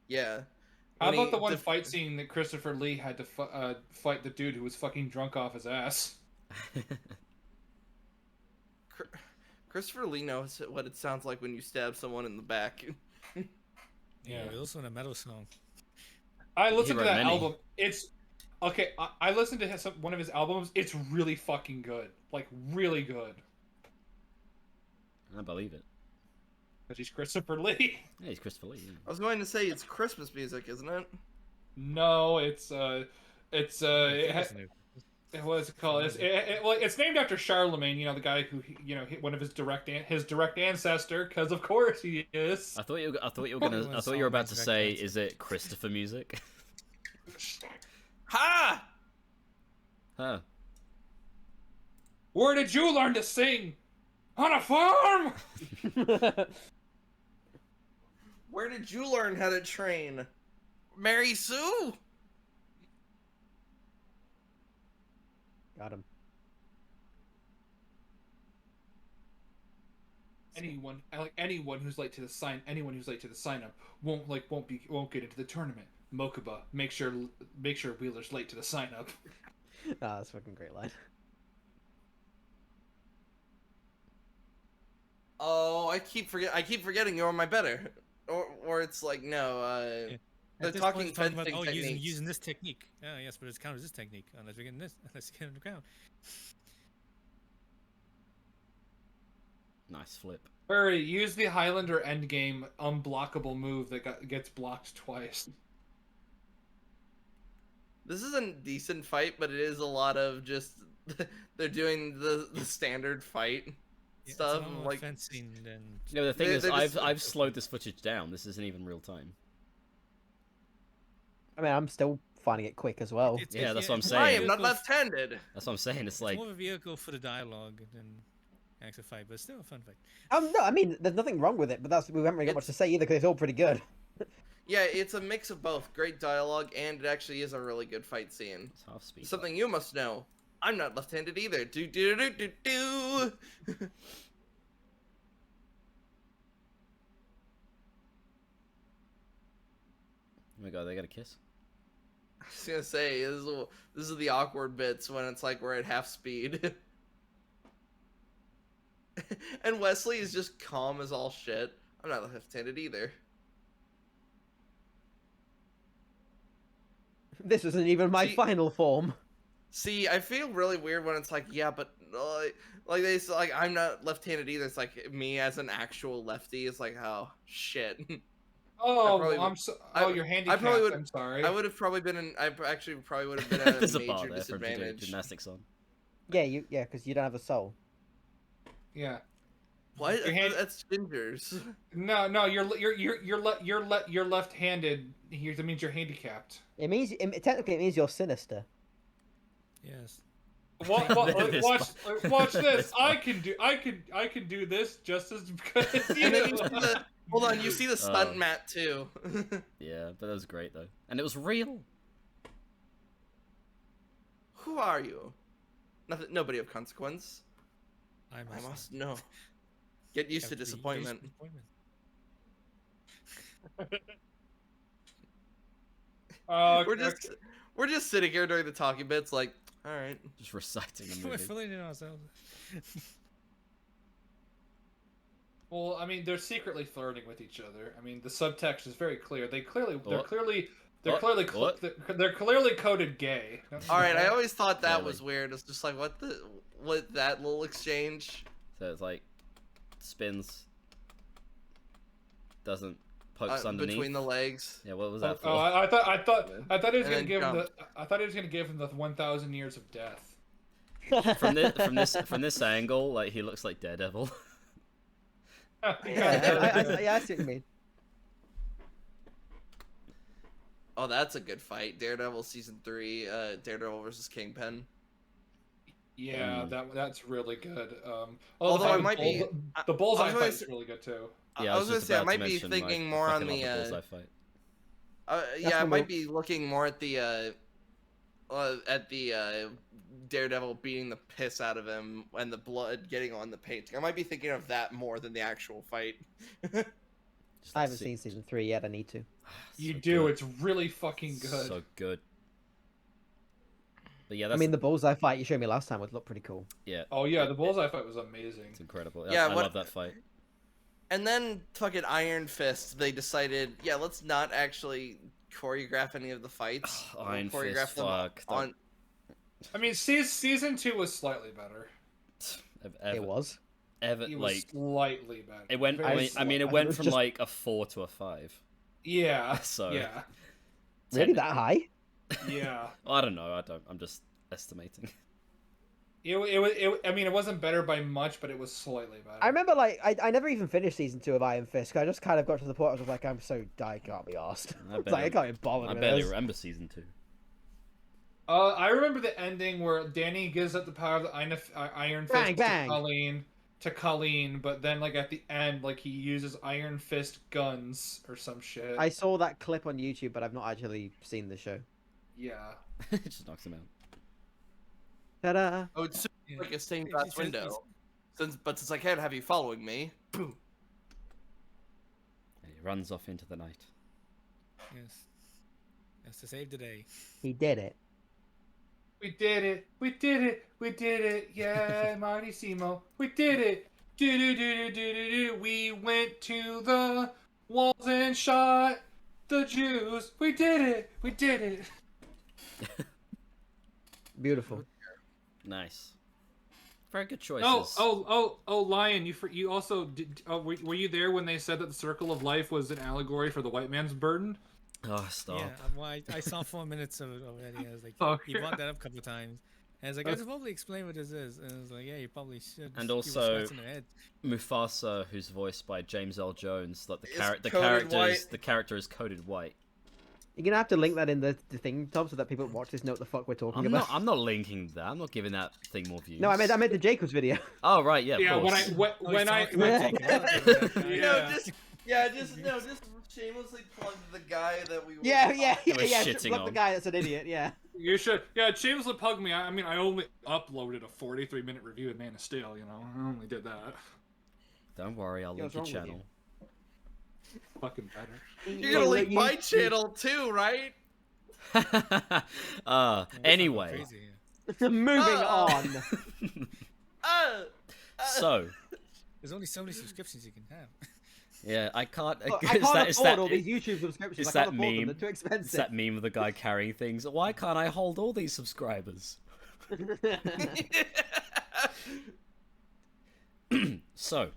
Yeah. How about the one fight scene that Christopher Lee had to fight the dude who was fucking drunk off his ass? Christopher Lee knows what it sounds like when you stab someone in the back. Yeah, it was in a metal song. I listened to that album. It's okay. I listened to one of his albums. It's really fucking good. Like really good. I believe it. Because he's Christopher Lee. Yeah, he's Christopher Lee. Yeah. I was going to say it's Christmas music, isn't it? No, it's what is it called? It's named after Charlemagne. You know, the guy who one of his direct ancestor. Because of course he is. I thought you were about to say, is it Christopher music? Ha! Huh. Where did you learn to sing? On a farm. Where did you learn how to train? Mary Sue? Got him. Anyone who's late to the sign up won't get into the tournament. Mokuba, make sure Wheeler's late to the sign up. That's a fucking great line. Oh, I keep forgetting you're my better. Or it's like no, they're talking fencing about, techniques. using this technique. Yes, but it's counted this technique. Unless we get in this, unless you get in the ground. Nice flip. Hurry, use the Highlander endgame unblockable move that gets blocked twice. This is a decent fight, but it is a lot of just they're doing the standard fight stuff like fencing. And yeah, the thing is, I've slowed this footage down. This isn't even real time. I mean, I'm still finding it quick as well. Yeah, that's what I'm saying. I am not left-handed. That's what I'm saying. It's like more of a vehicle for the dialogue than actual fight, but still a fun fight. No, I mean, there's nothing wrong with it, but we haven't really got much to say either because it's all pretty good. Yeah, it's a mix of both. Great dialogue, and it actually is a really good fight scene. it's half speed. Something you must know. I'm not left-handed either. Do do do do do. Oh my god, they got a kiss. I was gonna say this is the awkward bits when it's like we're at half speed. And Wesley is just calm as all shit. I'm not left-handed either. This isn't even my See- final form. See, I feel really weird when it's like, yeah, but like they say, like I'm not left-handed either. It's like me as an actual lefty. It's like, oh shit. Oh, probably I'm would- so. I- Oh, you're handicapped. probably would- I'm sorry. I would have probably been in. I actually probably would have been at a There's a major bar there for him to do disadvantage. gymnastics on. Yeah, because you don't have a soul. Yeah. What? Your hand- That's gingers. No, you're left-handed. Here, that means you're handicapped. Technically it means you're sinister. Yes. This Watch this. I can do this just as good as you. And then you see the, hold on, you see the stunt Oh. mat too. Yeah, but that was great though, and it was real. Who are you? Nothing. Nobody of consequence. I I must, must know. Get used to have the disappointment. We're just sitting here during the talking bits, like, all right. Just reciting the We're movie. filling in ourselves. Well, I mean, they're secretly flirting with each other. I mean, the subtext is very clear. They're What? clearly What? they're clearly coded gay. All right. I always thought that Really? was weird. It's just like, what that little exchange? So it's like spins, doesn't pokes underneath. Between the legs. Yeah, what was that for? Oh, I thought he was And gonna then give him jump. I thought he was gonna give him the 1,000 years of death. From this angle, like he looks like Daredevil. Yeah, I see what you mean. Oh, that's a good fight. Daredevil season 3. Daredevil versus Kingpin. Yeah, Mm. that's really good. Although I the might be- the bullseye I was gonna fight's say- really good too. Yeah, I was gonna just say I about might to be mention, thinking like, more I on fucking the. love the bullseye fight. Yeah, I from might the- be looking more at the Daredevil beating the piss out of him and the blood getting on the painting. I might be thinking of that more than the actual fight. Just I like haven't seen season 3 yet. I need to. You So do. good. It's really fucking good. So good. But yeah, I that's mean, the bullseye fight you showed me last time would look pretty cool. yeah, Oh yeah, the bullseye fight was amazing. it's incredible. Yeah, I what- love that fight. And then fucking Iron Fist, they decided, yeah, let's not actually choreograph any of the fights. We'll Iron choreograph Fist, them fuck. on. I mean, season 2 was slightly better. It was. Ever It was like slightly better. it went. Very I mean, it I went was from just- like a 4 to a 5. Yeah. So Yeah. Really that high? Yeah. I don't know. I'm just estimating. I mean, it wasn't better by much, but it was slightly better. I remember, like, I never even finished season 2 of Iron Fist. 'Cause I just kind of got to the point where I was like, I'm so I can't be arsed. I It's like, I can't be bothered I with barely this. remember season 2. I remember the ending where Danny gives up the power of the Iron Fist Bang, bang. to Colleen, but then like at the end, like he uses Iron Fist guns or some shit. I saw that clip on YouTube, but I've not actually seen the show. Yeah. It just knocks him out. Ta-da! Oh, it's Yeah. like a stained It's glass just- window. Since I can't have you following me. Boom. And he runs off into the night. Yes. Yes, to save the day. He did it. We did it. We did it. We did it. Yeah, Marty Simo. We did it. Do do do do do do do. We went to the walls and shot the Jews. We did it. We did it. Beautiful. Nice. Very good choices. Oh, Lion, you also did. Oh, were you there when they said that the circle of life was an allegory for the white man's burden? Oh, stop. Yeah, well, I saw 4 minutes of it already. I was like, Oh, he yeah. brought that up a couple of times. And I was like, I should probably explain what this is. And I was like, yeah, you probably should. And People also- scratching their head. Mufasa, who's voiced by James L. Jones, like the Is character, coded white. the character is coded white. You're gonna have to link that in the thing, Tom, so that people watch this know what the fuck we're talking about. I'm not linking that. I'm not giving that thing more views. No, I meant the Jacobs video. Oh right, yeah. Of Yeah, course. when I talking about taking out. Yeah. Just shamelessly plug the guy that we. Yeah. was shitting Look, the on. guy that's an idiot. Yeah. You should. Yeah, shamelessly plug me. I mean, I only uploaded a 43-minute review of Man of Steel. You know, I only did that. Don't worry, I'll Yeah, link what's your wrong with channel. Fucking better. You're gonna link my channel too, right? Anyway. Crazy, yeah. Moving on. So, There's only so many subscriptions you can have. yeah, I can't. Look, I can't afford all these YouTube subscriptions. It's I can't that afford them. meme. They're too It's expensive. that meme of the guy carrying things. Why can't I hold all these subscribers? So,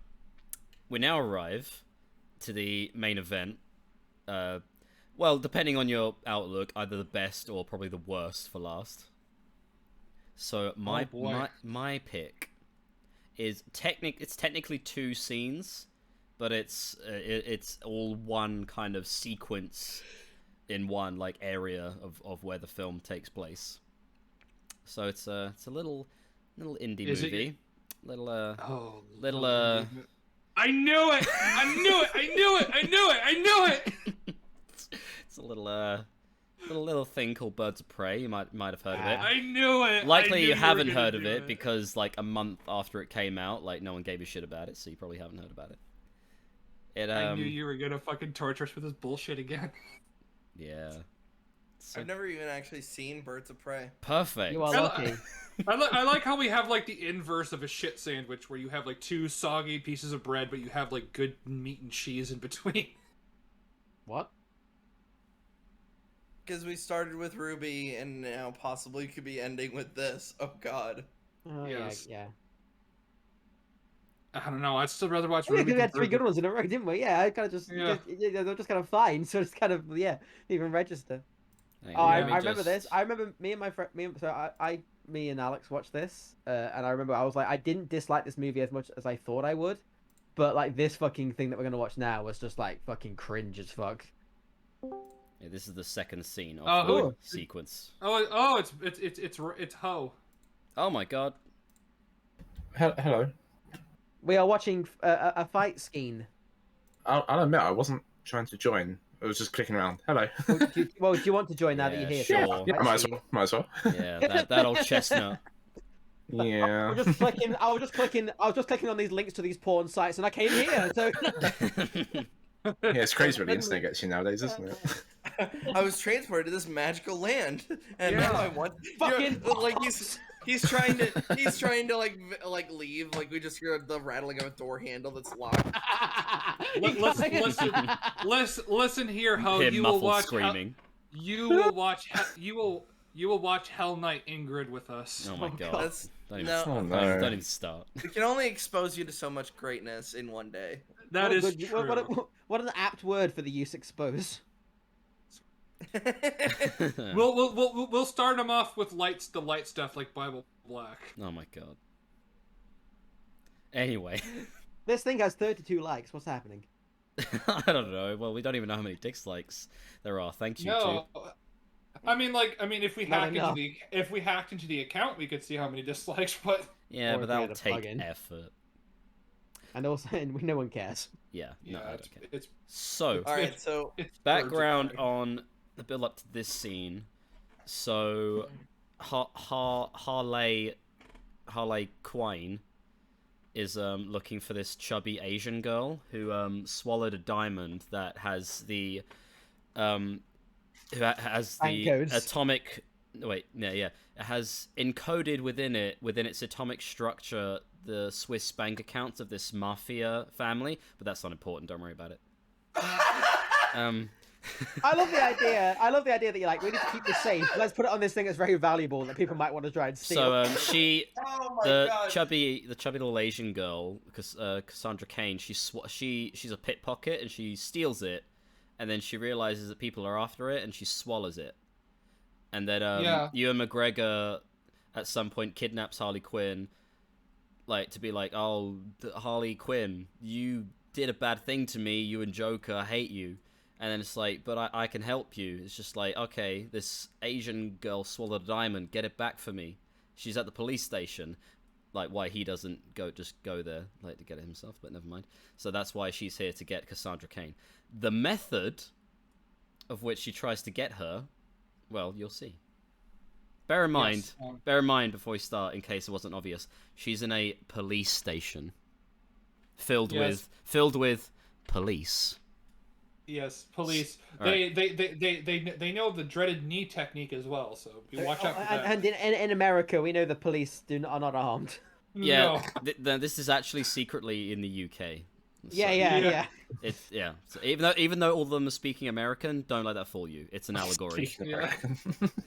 we now arrive to the main event. Well, depending on your outlook, either the best or probably the worst for last. So my pick is it's technically two scenes, but it's all one kind of sequence in one like area of where the film takes place. So it's a little indie movie. Little I knew it! I knew it! It's a little thing called Birds of Prey. You might have heard of it. I knew it! Likely you haven't were heard gonna of do it because like a month after it came out, like no one gave a shit about it, so you probably haven't heard about it. I knew you were gonna fucking torture us with this bullshit again. Yeah. I've never even actually seen Birds of Prey. Perfect. You are lucky. I like how we have like the inverse of a shit sandwich where you have like two soggy pieces of bread, but you have like good meat and cheese in between. What? Because we started with Ruby and now possibly could be ending with this. Oh god. Oh, Yes. yeah. I don't know. I'd still rather watch Yeah, Ruby. because we had than three Burger. good ones in a row, didn't we? Yeah, I kind of just, Yeah. they're just kind of fine, so it's kind of, yeah, even register. Hang Oh, on, I let me remember this. just- I remember me and Alex watched this, and I remember I was like, I didn't dislike this movie as much as I thought I would, but like this fucking thing that we're gonna watch now was just like fucking cringe as fuck. Yeah, this is the second scene of Oh, the sequence. It's Ho. Oh my god. Hello. We are watching a fight scene. I'll admit I wasn't trying to join. I was just clicking around. Hello. Well, do you want to join now that Yeah, you're here? sure. Phil? Yeah, Fight might as scene. well. Might as well. Yeah, that old chestnut. Yeah. I was just clicking on these links to these porn sites, and I came here. So Yeah, it's crazy what the internet gets you nowadays, isn't it? I was transported to this magical land, and now I want Fucking like he's trying to like leave. Like we just hear the rattling of a door handle that's locked. Listen here, Ho. Him You will muffled watch. screaming. You will watch. You will watch Hell Knight Ingrid with us. Oh my Oh, god. God. That's Don't even, no. Oh, don't no. don't even start. We can only expose you to so much greatness in one day. That is true. What an apt word for the use expose. We'll start them off with the light stuff like Bible Black. Oh my god. Anyway. This thing has 32 likes. What's happening? I don't know. Well, we don't even know how many dislikes there are. Thank you No, I mean, if we Not hacked enough. into the account, we could see how many dislikes. But Yeah, Or but if we that'll had a take plugin. effort. And also, no one cares. Yeah, no, I it's, don't care. it's So, All right, so it's background Birds of on the build up to this scene. So, Harley Quinn is looking for this chubby Asian girl who swallowed a diamond that has the Bank codes. atomic. Wait, yeah. It has encoded within its atomic structure the Swiss bank accounts of this mafia family, but that's not important. Don't worry about it. I love the idea. I love the idea that you're like, we need to keep this safe. Let's put it on this thing that's very valuable that people might want to try and steal. So oh my the god. chubby little Asian girl, Cassandra Cain, she's a pickpocket and she steals it, and then she realizes that people are after it and she swallows it, and then Ewan McGregor at some point kidnaps Harley Quinn, like to be like, oh, Harley Quinn, you did a bad thing to me, you and Joker, I hate you. And then it's like, but I can help you. It's just like, okay, this Asian girl swallowed a diamond, get it back for me. She's at the police station. Like, why he doesn't just go there, like, to get it himself, but never mind. So that's why she's here to get Cassandra Cain. The method of which she tries to get her, well, you'll see. Bear in mind before we start, in case it wasn't obvious, she's in a police station. Filled with police. Yes, police. All right. They know the dreaded knee technique as well, so you watch out for that. And in America, we know the police are not armed. Yeah, No. this is actually secretly in the UK. Yeah, So Yeah. It's So even though all of them are speaking American, don't let that fool you. It's an allegory. Speaking Yeah. American.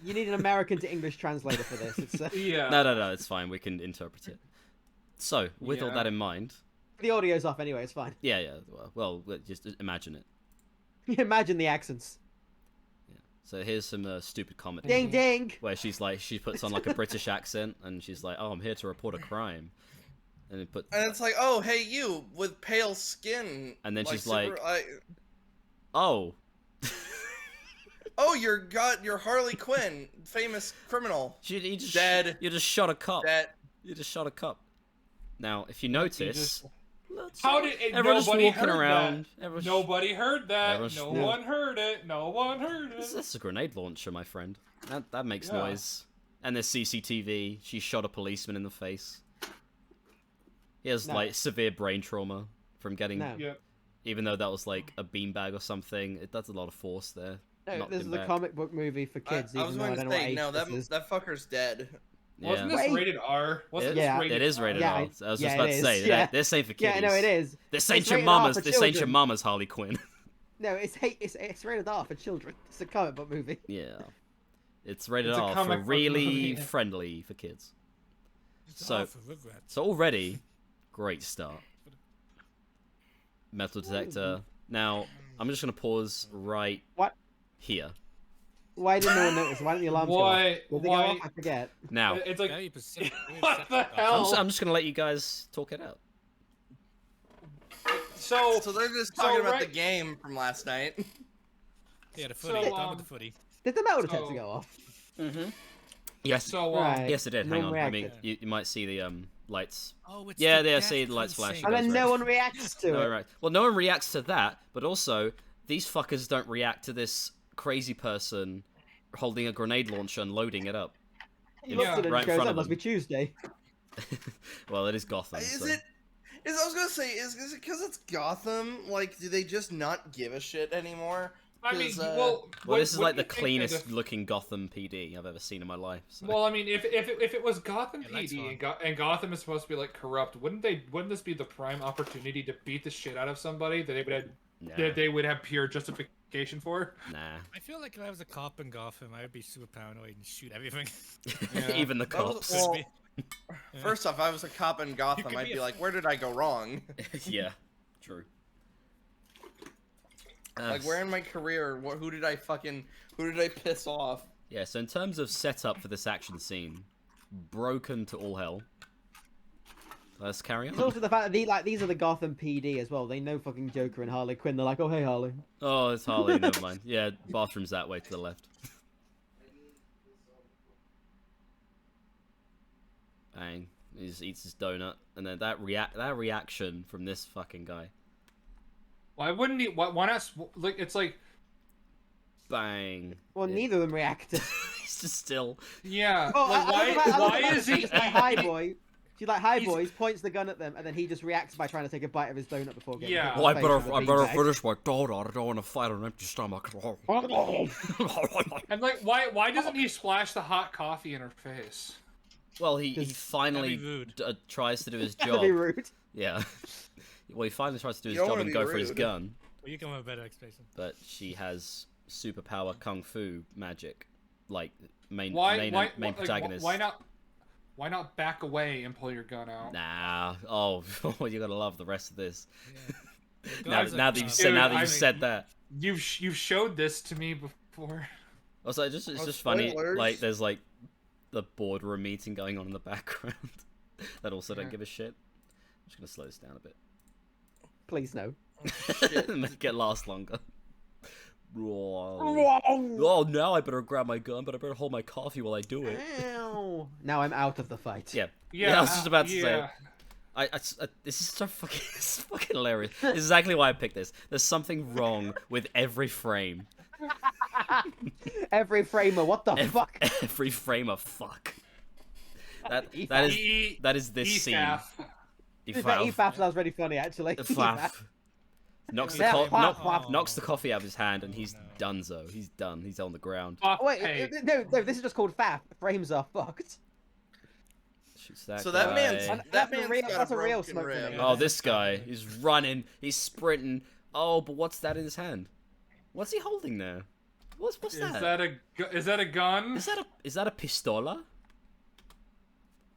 You need an American to English translator for this. It's Yeah. No, it's fine. We can interpret it. So, with all Yeah. that in mind, the audio's off anyway. It's fine. yeah. Well, just imagine it. Imagine the accents. So here's some stupid comedy Ding ding. where she puts on like a British accent and she's like, "Oh, I'm here to report a crime," and then And it's like, oh, hey, you with pale skin. And then she's super- "Oh, oh, you're Harley Quinn, famous criminal. you just Dead. You just shot a cop. That You just shot a cop." Now, if you notice, How did everyone's nobody walking heard around. that? Everyone's... Nobody heard that. Everyone's- No No. one heard it. No one heard it. This is a grenade launcher, my friend. That makes Yeah. noise. And there's CCTV. She shot a policeman in the face. He has No. like severe brain trauma from getting, No. Yeah. even though that was like a beanbag or something. That's a lot of force there. No, Knocked this him is a back. comic book movie for kids. I was even though going I to don't know what say, age no, this is. that fucker's dead. Wasn't Yeah. this Wait. rated R? Wasn't Yeah. this rated It is R? rated Yeah, R. I was yeah, just it about to is, say yeah. this ain't for Yeah, kiddies. no, it is. This ain't It's your rated R mama's. for This ain't your children. mama's Harley Quinn. No, it's rated R for children. It's a comic book movie. Yeah, it's rated It's a R for comic book really movie. friendly for kids. It's So- all for Rugrats. So already, great start. Metal detector. Now, I'm just gonna pause right What? here. Why didn't no one notice? Why didn't the alarms go off? Why? Did they go Why? off? I forget. Now, It's like, 30%. what the hell? I'm just gonna let you guys talk it out. So So they're just So, talking about the right- game from last night. Yeah, the footy. So, Talk about um, the footy. Did the metal detector So- go off? Yes. so Right. Yes, it did. No Hang one on. I mean, reacted. you might see the lights. Oh, it's Yeah, the there, I death see the lights precinct. flashing. And then goes no red. one reacts to No, it. right. Well, no one reacts to that, but also these fuckers don't react to this crazy person holding a grenade launcher and loading it up. He looks Yeah. at it Right and in goes, front "That of must be them. Tuesday." Well, it is Gotham. Is so. it? I was gonna say, is it because it's Gotham? Like, do they just not give a shit anymore? I mean, 'Cause, well, Well, this is what like do the you think cleanest of looking Gotham PD I've ever seen in my life. So. Well, I mean, if it was Gotham Yeah, that's PD and Gotham is supposed to be like corrupt, wouldn't this be the prime opportunity to beat the shit out of somebody that they would have pure justification for? Nah. I feel like if I was a cop in Gotham, I would be super paranoid and shoot everything. Yeah. Even the That was- cops. well, me. First off, if I was a cop in Gotham, could I'd be be a- like, where did I go wrong? Yeah, true. Like, where in my career, who did I piss off? Yeah, so in terms of setup for this action scene, broken to all hell. Let's carry It's on. also the fact that these are the Gotham PD as well. They know fucking Joker and Harley Quinn. They're like, "Oh, hey, Harley." Oh, it's Harley, never mind. Yeah, bathroom's that way to the left. Bang. He just eats his donut, and then that reaction from this fucking guy. Why wouldn't he? Why not? Like, it's like, Bang. Well, Yeah. neither of them reacted. He's just still. yeah. Oh, like, I love why the fact is that he? she's like, "Hi, boy." She's like, "Hi, He's- boys." Points the gun at them, and then he just reacts by trying to take a bite of his donut before getting. Yeah. hit in the Oh, I face better with a beanbag. finish my donut. I don't want to fight on an empty stomach. And like, why doesn't he splash the hot coffee in her face? Well, he Just- finally That'd be rude. tries to do his That'd be job. rude. Yeah. Well, he finally tries to do his You don't job wanna and be go for his rude. gun, Well, you come up with a better explanation. but she has superpower kung fu magic, like main Like, protagonist. Why not back away and pull your gun out? Nah. Oh, you gotta love the rest of this. Yeah. Now that you've said, Dude, now that I you've mean- said that. You've showed this to me before. Also, it's Oh, just funny. spoilers. Like, there's like the boardroom meeting going on in the background that also don't Yeah. give a shit. I'm just gonna slow this down a bit. Please no. Make it last longer. Oh, now I better grab my gun, but I better hold my coffee while I do it. Ow. Now I'm out of the fight. Yeah. Yeah, I was just about to say. yeah. This is so fucking, it's fucking hilarious. This is exactly why I picked this. There's something wrong with every frame. Every framer, what the fuck? Every frame of fuck. That is this scene. EFAF. That EFAF sounds really funny, actually. Faff. Knocks the Yeah, knocks the coffee out of his hand, and he's no. donezo. He's done. He's on the ground. Fuck, Oh, wait, hey. no, this is just called FAP. Frames are fucked. Shoots that So guy. that man's And that that's a man's real- got that's a a real broken smoke rib. grenade. Oh, this guy. He's running. He's sprinting. Oh, but what's that in his hand? What's he holding there? What's Is that? that a gun? Is that a pistola?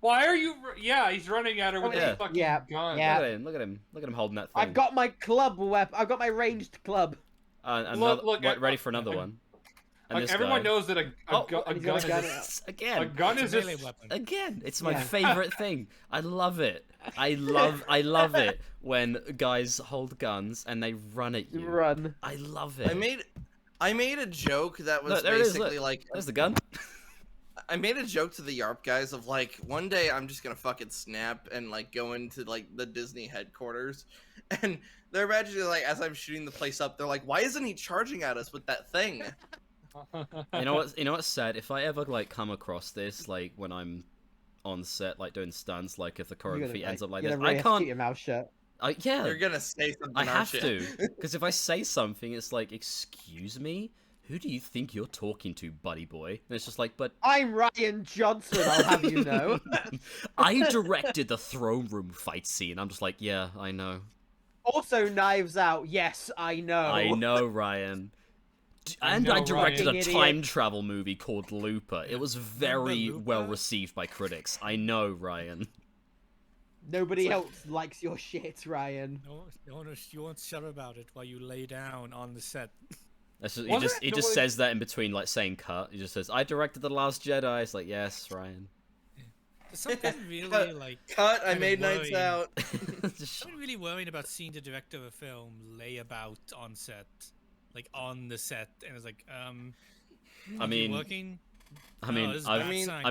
Why are you? Yeah, he's running at her with Yeah. his fucking Yeah, gun. yeah. Look at him. Look at him holding that thing. I've got my club weapon. I've got my ranged club. Another, Look, ready for another one. And Like, this everyone guy. knows that a Oh, gun he's got is a gun. a Again. gun It's is a melee just weapon. Again, it's my Yeah. favorite thing. I love it. I love it when guys hold guns and they run at you. Run. I love it. I made a joke that was Look, there it is, basically look. like There's the gun. I made a joke to the Y.A.R.P guys of like one day I'm just gonna fucking snap and like go into like the Disney headquarters, and they're imagining like as I'm shooting the place up, they're like, why isn't he charging at us with that thing? You know what? You know what's sad? If I ever like come across this, like when I'm on set, like doing stunts, like if the choreography ends up like this, you're I gonna really can't. keep your mouth shut. Yeah, You're gonna say something. I have aren't to, you? because if I say something, it's like, excuse me, who do you think you're talking to, buddy boy? And it's just like, but I'm Ryan Johnson. I'll have you know. I directed the throne room fight scene. I'm just like, yeah, I know. Also, Knives Out. Yes, I know. I know, Ryan. I And know, I directed Ryan. a time travel movie called Looper. It was very Looper? well received by critics. I know, Ryan. Nobody else likes your shit, Ryan. You won't shut about it while you lay down on the set. That's just, Was he it? just Was- says that in between, like saying cut. He just says, "I directed the Last Jedi." It's like, yes, Ryan. There's something really like Cut. I Kind of made Nights worrying. Out. Just something really worrying about seeing the director of a film lay about on set, like on the set, and it's like, I is it mean, working? I mean, this is a I've, bad sign.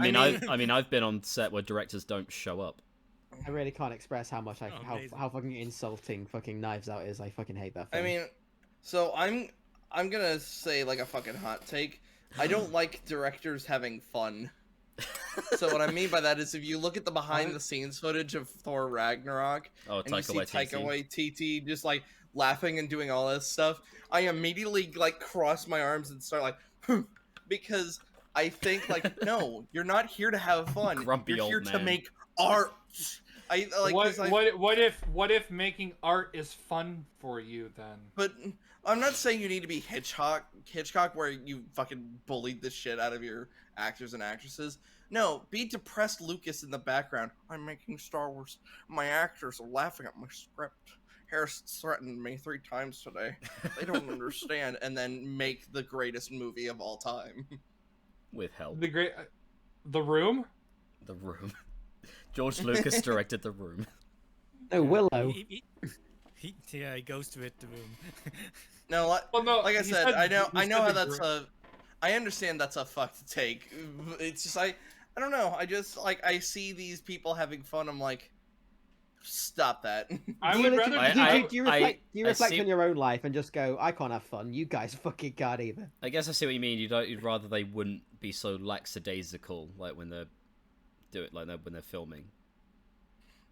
I mean, I've been on set where directors don't show up. I really can't express how much Oh, amazing. how fucking insulting fucking Knives Out is. I fucking hate that I film. mean, so I'm gonna say like a fucking hot take. I don't like directors having fun. So what I mean by that is if you look at the behind the scenes footage of Thor Ragnarok Oh, and you see Taika Taika Waititi. Waititi just like laughing and doing all this stuff, I immediately like cross my arms and start like because I think like no, you're not here to have fun. Grumpy you're old here to man. make art. I like 'cause I- what if making art is fun for you then? But I'm not saying you need to be Hitchcock where you fucking bullied the shit out of your actors and actresses. No, be depressed Lucas in the background. I'm making Star Wars. My actors are laughing at my script. Harrison's threatened me 3 times today. They don't understand. And then make the greatest movie of all time. With help. The Room. The Room. George Lucas directed The Room. No, Willow. He goes to it, the room. No, Well, no, like I he said, said- I know he how said that's I understand that's a fucked take. It's just I don't know. I just like I see these people having fun. I'm like, stop that. I Do you would literally- rather. do you reflect, I see- on your own life and just go, I can't have fun. You guys fucking can't either. I guess I see what you mean. You'd rather they wouldn't be so lackadaisical, like when they're when they're filming.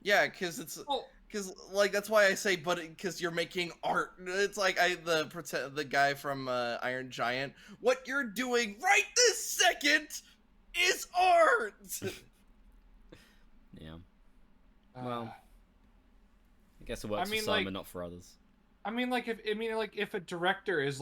Yeah, because it's Well, because like that's why I say, but because you're making art. It's like the guy from Iron Giant. What you're doing right this second is art. Yeah. Well, I guess it works I mean, for some like- and not for others. I mean, like if a director is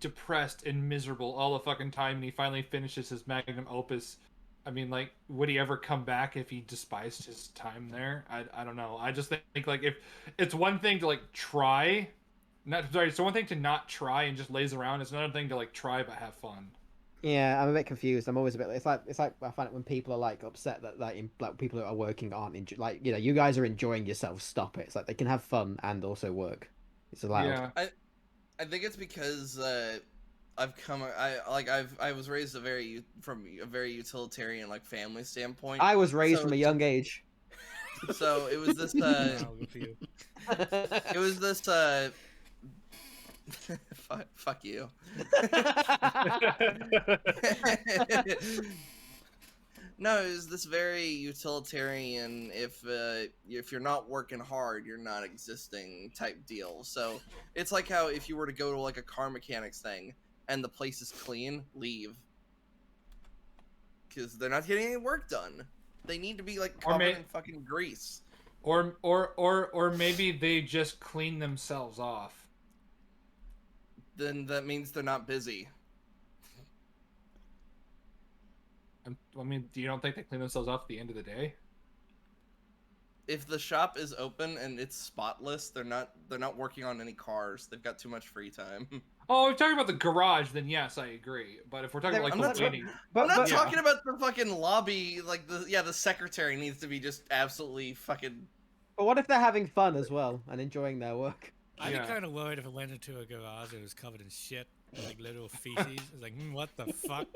depressed and miserable all the fucking time, and he finally finishes his magnum opus, I mean, like, would he ever come back if he despised his time there? I don't know. I just think like if it's one thing to like try, it's one thing to not try and just laze around. It's another thing to like try but have fun. Yeah, I'm a bit confused. I'm always a bit. It's like I find it when people are like upset that like people who are working aren't like you guys are enjoying yourselves. Stop it. It's like they can have fun and also work. It's allowed. Yeah. I think it's because I was raised from a very utilitarian like family standpoint. I was raised So from a young age. So it was this Wow, good for you. it was this fuck you. No, it was this very utilitarian. If you're not working hard, you're not existing type deal. So it's like how if you were to go to like a car mechanics thing and the place is clean, leave, because they're not getting any work done. They need to be like covered in fucking grease. Or maybe they just clean themselves off. Then that means they're not busy. I mean, do you don't think they clean themselves off at the end of the day? If the shop is open and it's spotless, they're not working on any cars. They've got too much free time. Oh, if you're talking about the garage, then yes, I agree. But if we're talking about like cleaning, I'm not talking about the fucking lobby. Like the secretary needs to be just absolutely fucking. But what if they're having fun as well and enjoying their work? I'd be kind of worried if I went into a garage it was covered in shit, like little feces. It's like, what the fuck?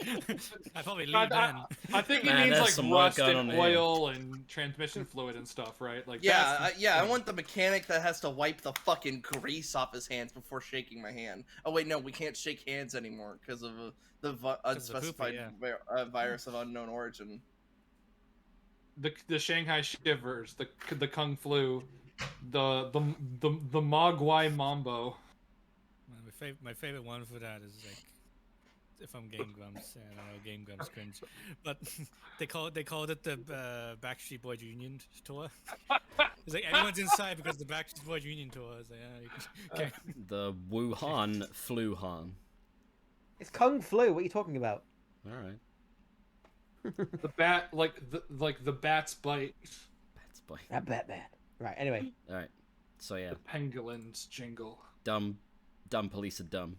I'd probably leave then. I think he means like rust and oil and transmission fluid and stuff, right? Like I want the mechanic that has to wipe the fucking grease off his hands before shaking my hand. Oh wait, no, we can't shake hands anymore because of the unspecified virus of unknown origin. The Shanghai shivers, the Kung flu, the Mogwai Mambo. My favorite one for that is like, if I'm Game Grumps, I don't know, Game Grumps cringe, but they called it the Backstreet Boys Union tour. It's like everyone's inside because the Backstreet Boys Union tour. It's like, okay. The Wuhan Fluhan. It's Kung Flu. What are you talking about? All right. The bat, like the bat's bite. Bat's bite. That bat. Right. Anyway. All right. So yeah. The pangolins jingle. Dumb police are dumb.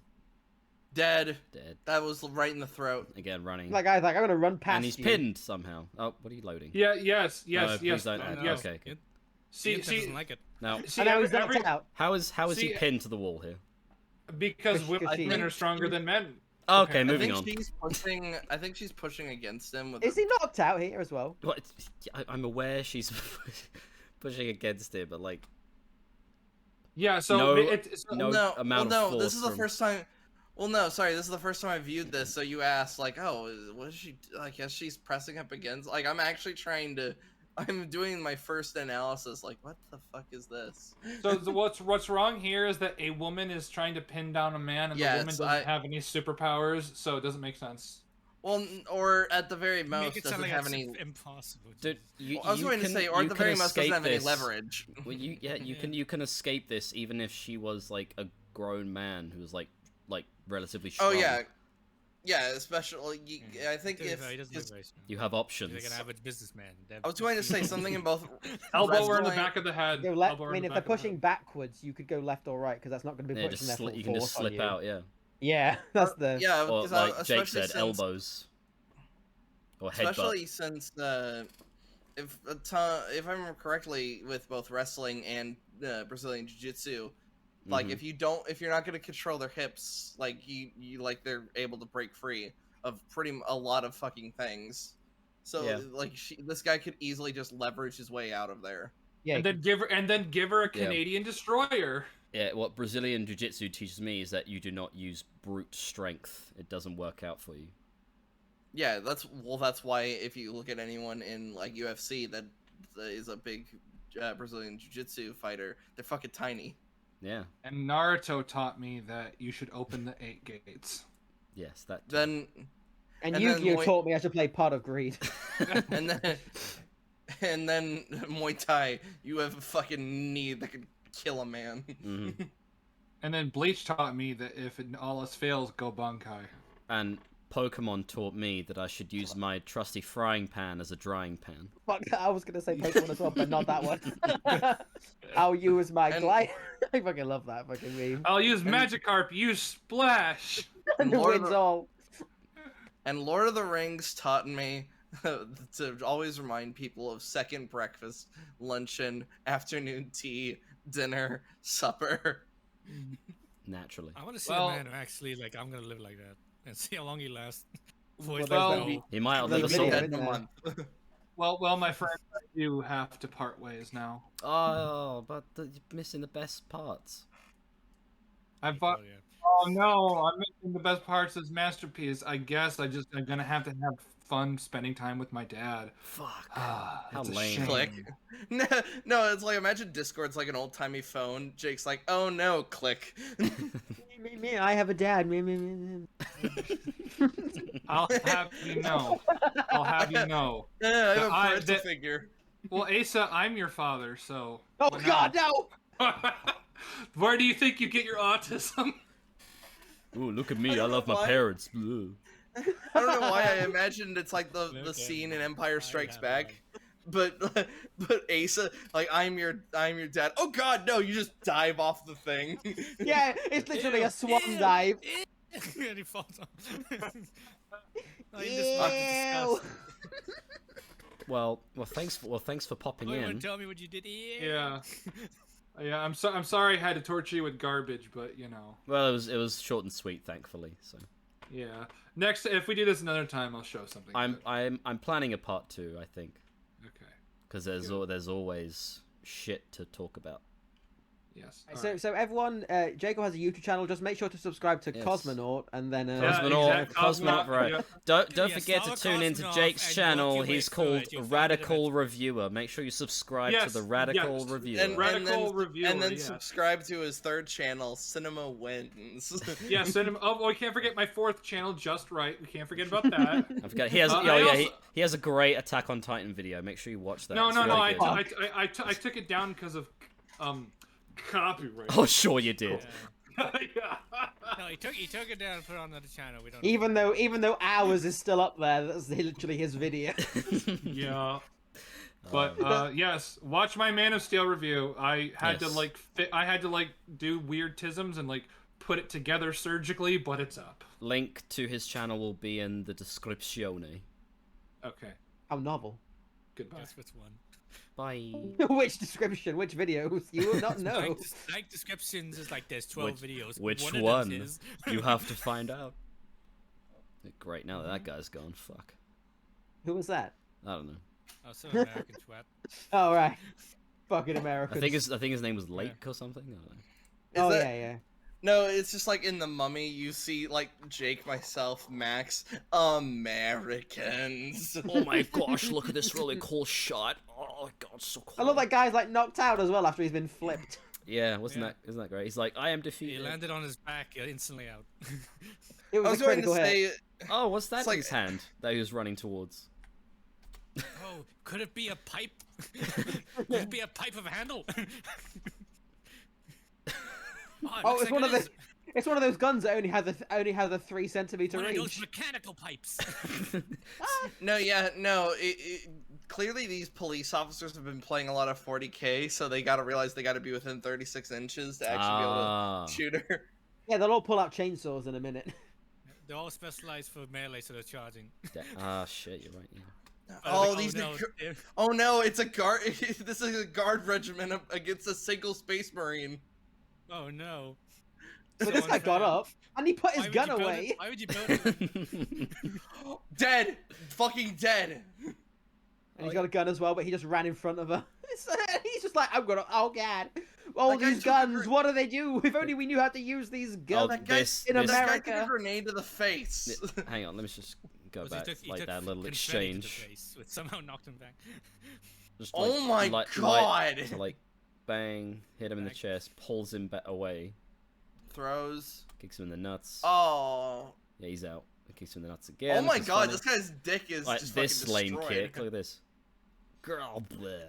Dead. That was right in the throat. Again, running. Like I'm gonna run past. And he's pinned somehow. Oh, what are you loading? Yeah. Yes. Please don't add. Yes. Okay. Good. See, doesn't like it. Now, see, and now he's knocked out. How is he pinned to the wall here? Because women are stronger than men. Oh, okay, moving on. I think she's pushing against him. Is he knocked out here as well? What? I'm aware she's pushing against it, but like. Yeah. So no amount of force. This is the first time. Well, no, sorry. This is the first time I viewed this. So you asked, like, oh, what is she? Like, as she's pressing up against. Like, I'm actually trying to. I'm doing my first analysis. Like, what the fuck is this? So what's wrong here is that a woman is trying to pin down a man, and the woman doesn't have any superpowers, so it doesn't make sense. Well, or at the very most doesn't have any. Impossible. Dude, I was going to say, or at the very most doesn't have any leverage. Well, you can escape this even if she was like a grown man who was like relatively strong. Oh yeah. Yeah, especially, I think if you have options. He's like an average businessman. I was going to say something in both. Elbow or in the back of the head. I mean, if they're pushing backwards, you could go left or right because that's not going to be pushing their full force. You can just slip out, yeah. Yeah, that's the. Yeah, or like Jake said, elbows. Or headbutt. Especially since if I remember correctly, with both wrestling and Brazilian Jiu-Jitsu. Like if you're not gonna control their hips, like you like they're able to break free of a lot of fucking things. So like this guy could easily just leverage his way out of there. Yeah, and then give her a Canadian destroyer. Yeah, what Brazilian Jiu-Jitsu teaches me is that you do not use brute strength. It doesn't work out for you. Yeah, that's why if you look at anyone in like UFC that is a big Brazilian Jiu-Jitsu fighter, they're fucking tiny. Yeah. And Naruto taught me that you should open the 8 gates. Yes, that. Then. And Yu-Gi-Oh taught me I should play Pot of Greed. and then Muay Thai, you have a fucking knee that could kill a man. Mm-hmm. And then Bleach taught me that if all else fails, go Bankai. And Pokemon taught me that I should use my trusty frying pan as a drying pan. Fuck, I was gonna say Pokemon as well, but not that one. I'll use my glide. I fucking love that fucking meme. I'll use Magikarp. Use Splash. And the wins all. And Lord of the Rings taught me to always remind people of second breakfast, luncheon, afternoon tea, dinner, supper. Naturally. I want to see a man who actually like I'm gonna live like that. And see how long he lasts. He might outlive us all. In a month. Well, my friend, you have to part ways now. Oh, but you're missing the best parts. Oh no, I'm missing the best parts of this masterpiece. I guess I'm gonna have to have fun spending time with my dad. Fuck. How lame. Click. No, it's like, imagine Discord's like an old-timey phone. Jake's like, oh no, click. Me, I have a dad. Me. I'll have you know. I'll have you know. Yeah, I have a I- parental that- figure. Well, Asa, I'm your father, so. Oh what God, now? no! Where do you think you get your autism? Ooh, look at me! I I don't love know my why. parents. Blue. I don't know why I imagined it's like the Okay. scene in Empire I Strikes have Back. But Asa, like, I'm your dad. Oh God, no! You just dive off the thing. Yeah, it's literally a swan Ew. dive. And he falls off. Oh, you Ew. just sparked the disgust. Well, thanks for popping Oh, you in. want to tell me what you did? Yeah. Yeah, I'm sorry I had to torture you with garbage, but you know. Well, it was short and sweet, thankfully. So Yeah. Next, if we do this another time, I'll show something. good. I'm planning a part 2, I think, Okay. because there's always shit to talk about. Yes. So everyone, Jacob has a YouTube channel. Just make sure to subscribe to Yes. Cosmonaut, and then Cosmonaut, Cosmonaut, right? yeah. Don't Yeah, forget to follow tune into Cosmonaut Jake's and channel. work your way He's through called it. You'll find it Radical eventually. Reviewer. Make sure you subscribe Yes, to the Radical yes. Reviewer. And Radical then, Reviewer, and then yes. subscribe to his third channel, Cinema Wins. Yeah, send him. Oh, we can't forget my 4th channel, Just Right. We can't forget about that. I forgot he has. I also- he has a great Attack on Titan video. Make sure you watch that. No, It's no, no. really I good. took it down because of copyright. Oh, sure you did. Yeah. No, he took it down and put it on another channel. We don't. even though ours is still up there, that's literally his video. Yeah. But yes, watch my Man of Steel review. I had to Yes. do weird tisms and put it together surgically, but it's up. Link to his channel will be in the description. Okay. How novel. Goodbye. That's what's one. Bye. Which description? Which videos? You will not know. Like descriptions is like there's 12 videos. Which one? Of one? them is... You have to find out. Great, now that guy's gone. Fuck. Who was that? I don't know. Oh, some American twat. Oh right. Fucking Americans. I think his name was Lake or something. I don't know. Oh Is that- yeah. No, it's just like in The Mummy, you see like Jake, myself, Max, Americans. Oh my gosh! Look at this really cool shot. Oh god, so cool. I love that guy's like knocked out as well after he's been flipped. Yeah, isn't that great? He's like, I am He defeated. landed on his back, instantly out. It I was was a going to critical hit. say, Oh, what's that It's in like- his hand that he was running towards? Oh, could it be a pipe? Could it be a pipe of a handle? Oh, it's one of the. It's one of those guns that only has a 3 centimeter one of those range. mechanical pipes. no. Clearly, these police officers have been playing a lot of 40K, so they gotta realize they gotta be within 36 inches to actually be able to shoot her. Yeah, they'll all pull out chainsaws in a minute. They're all specialized for melee, so they're charging. Shit, you're right. Yeah. Oh, Like, these. no, Oh no, it's a guard. This is a guard regiment against a single space marine. oh no. But So this guy got unfair. up and he put his Why would gun you build away. it? Why would you build it? Dead. Fucking dead. And he's got a gun as well, but he just ran in front of her. He's just like, I'm gonna. Oh god, all That guy these took a guns. What do they do? If only we knew how to use these guns That guy, this- in this- That guy took a America. grenade to the face. Hang on, let me just go Was he back. took Like that little confetti to the exchange. face, which somehow knocked him back. Oh my God. So like, bang, hit him in the Back. chest, pulls him away, Throws. kicks him in the nuts. Oh. Yeah, he's out. Kicks him in the nuts again. Oh my which is God, funny. this guy's dick is Like just this fucking lame destroyed. kick. Look at this. Girl, bleh.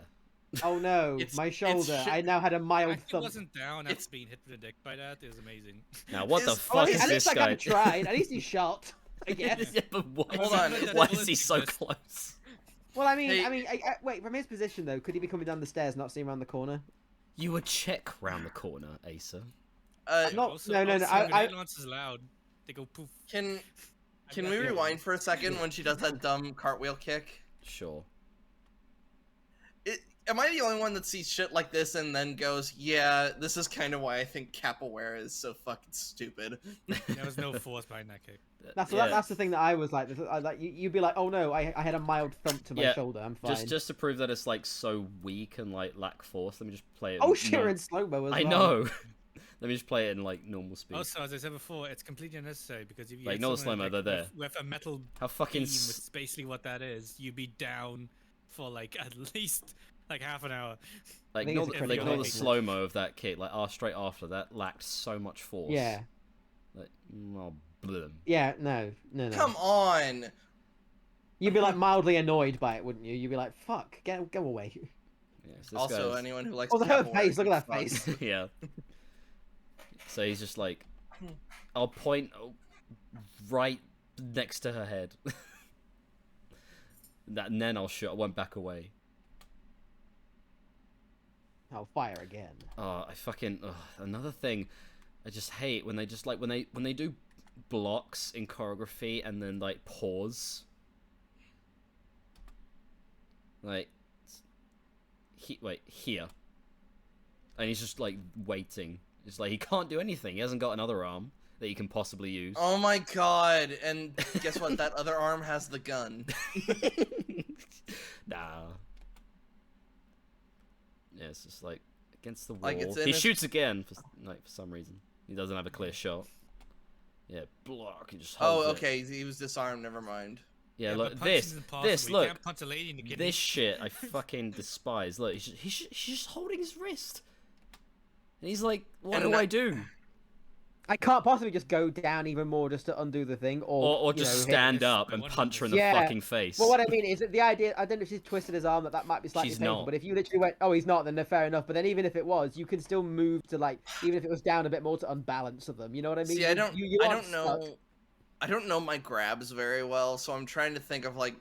Oh no, It's- my it's shoulder. shit- I now had a mild Actually thump. wasn't down It's- after being hit with a dick by that. It was amazing. Now what the It's- Well, fuck at is least this that guy? guy tried. At least he shot. I guess. Yeah, but why, Hold on. why is he so close? Well, I mean, Hey- wait. From his position though, could he be coming down the stairs, not seeing around the corner? You would check round the corner, Asa. Not- Also, no. grenade I launches loud. They go poof. Can got we you. rewind for a second when she does that dumb cartwheel kick? Sure. Am I the only one that sees shit like this and then goes, yeah, this is kind of why I think capoeira is so fucking stupid? There was no force behind that kick. that's Yeah. that's the thing that I was like. You'd be like, oh no, I had a mild thump to my Yeah, shoulder. I'm fine. Just to prove that it's like so weak and like lack force, let me just play it. Oh, sure, in slow mo as well. I know. Let me just play it in like normal speed. Also, as I said before, it's completely unnecessary because if you Like, hit no someone, slow-mo, they're there. with a metal How fucking beam, which is basically what that is, you'd be down for like at least like half an hour. like think ignore it's a the, critical ignore the hit. slow mo of that kick. Like straight after that lacked so much force. Yeah. Like, oh, blum. Yeah. No. No. No. Come on. You'd be like mildly annoyed by it, wouldn't you? You'd be like, "Fuck, go away." Yeah, so this Also, guy's- anyone who likes Oh, her capoeira face! Look at that fuck. face. yeah. So he's just like, I'll point right next to her head. And then I'll shoot. I won't back away. I'll fire again. Oh, I fucking another thing. I just hate when they just like when they do blocks in choreography and then like pause. Like, wait here, and he's just like waiting. It's like he can't do anything. He hasn't got another arm that he can possibly use. Oh my god! And guess what? That other arm has the gun. Nah. Yeah, it's just like against the wall. Like, it's in He his- shoots again for some reason. He doesn't have a clear shot. Yeah, block. He just holds Oh, it. okay. He was disarmed. Never mind. Yeah, but look punching this. is impossible. This You look. can't punch a lady in the kidney. This shit I fucking despise. Look, he's just holding his wrist. And he's like, what And do that- I do? I can't possibly just go down even more just to undo the thing, Or you just know, hit- stand this up by and one of punch her in the Yeah. fucking face. Well, what I mean is that the idea. I don't know if she's twisted his arm. That might be slightly She's painful. not. But if you literally went, "Oh, he's not," then fair enough. But then even if it was, you can still move to like, even if it was down a bit more to unbalance them. You know what I mean? See, I don't. You I aren't don't know. stuck. I don't know my grabs very well, so I'm trying to think of like,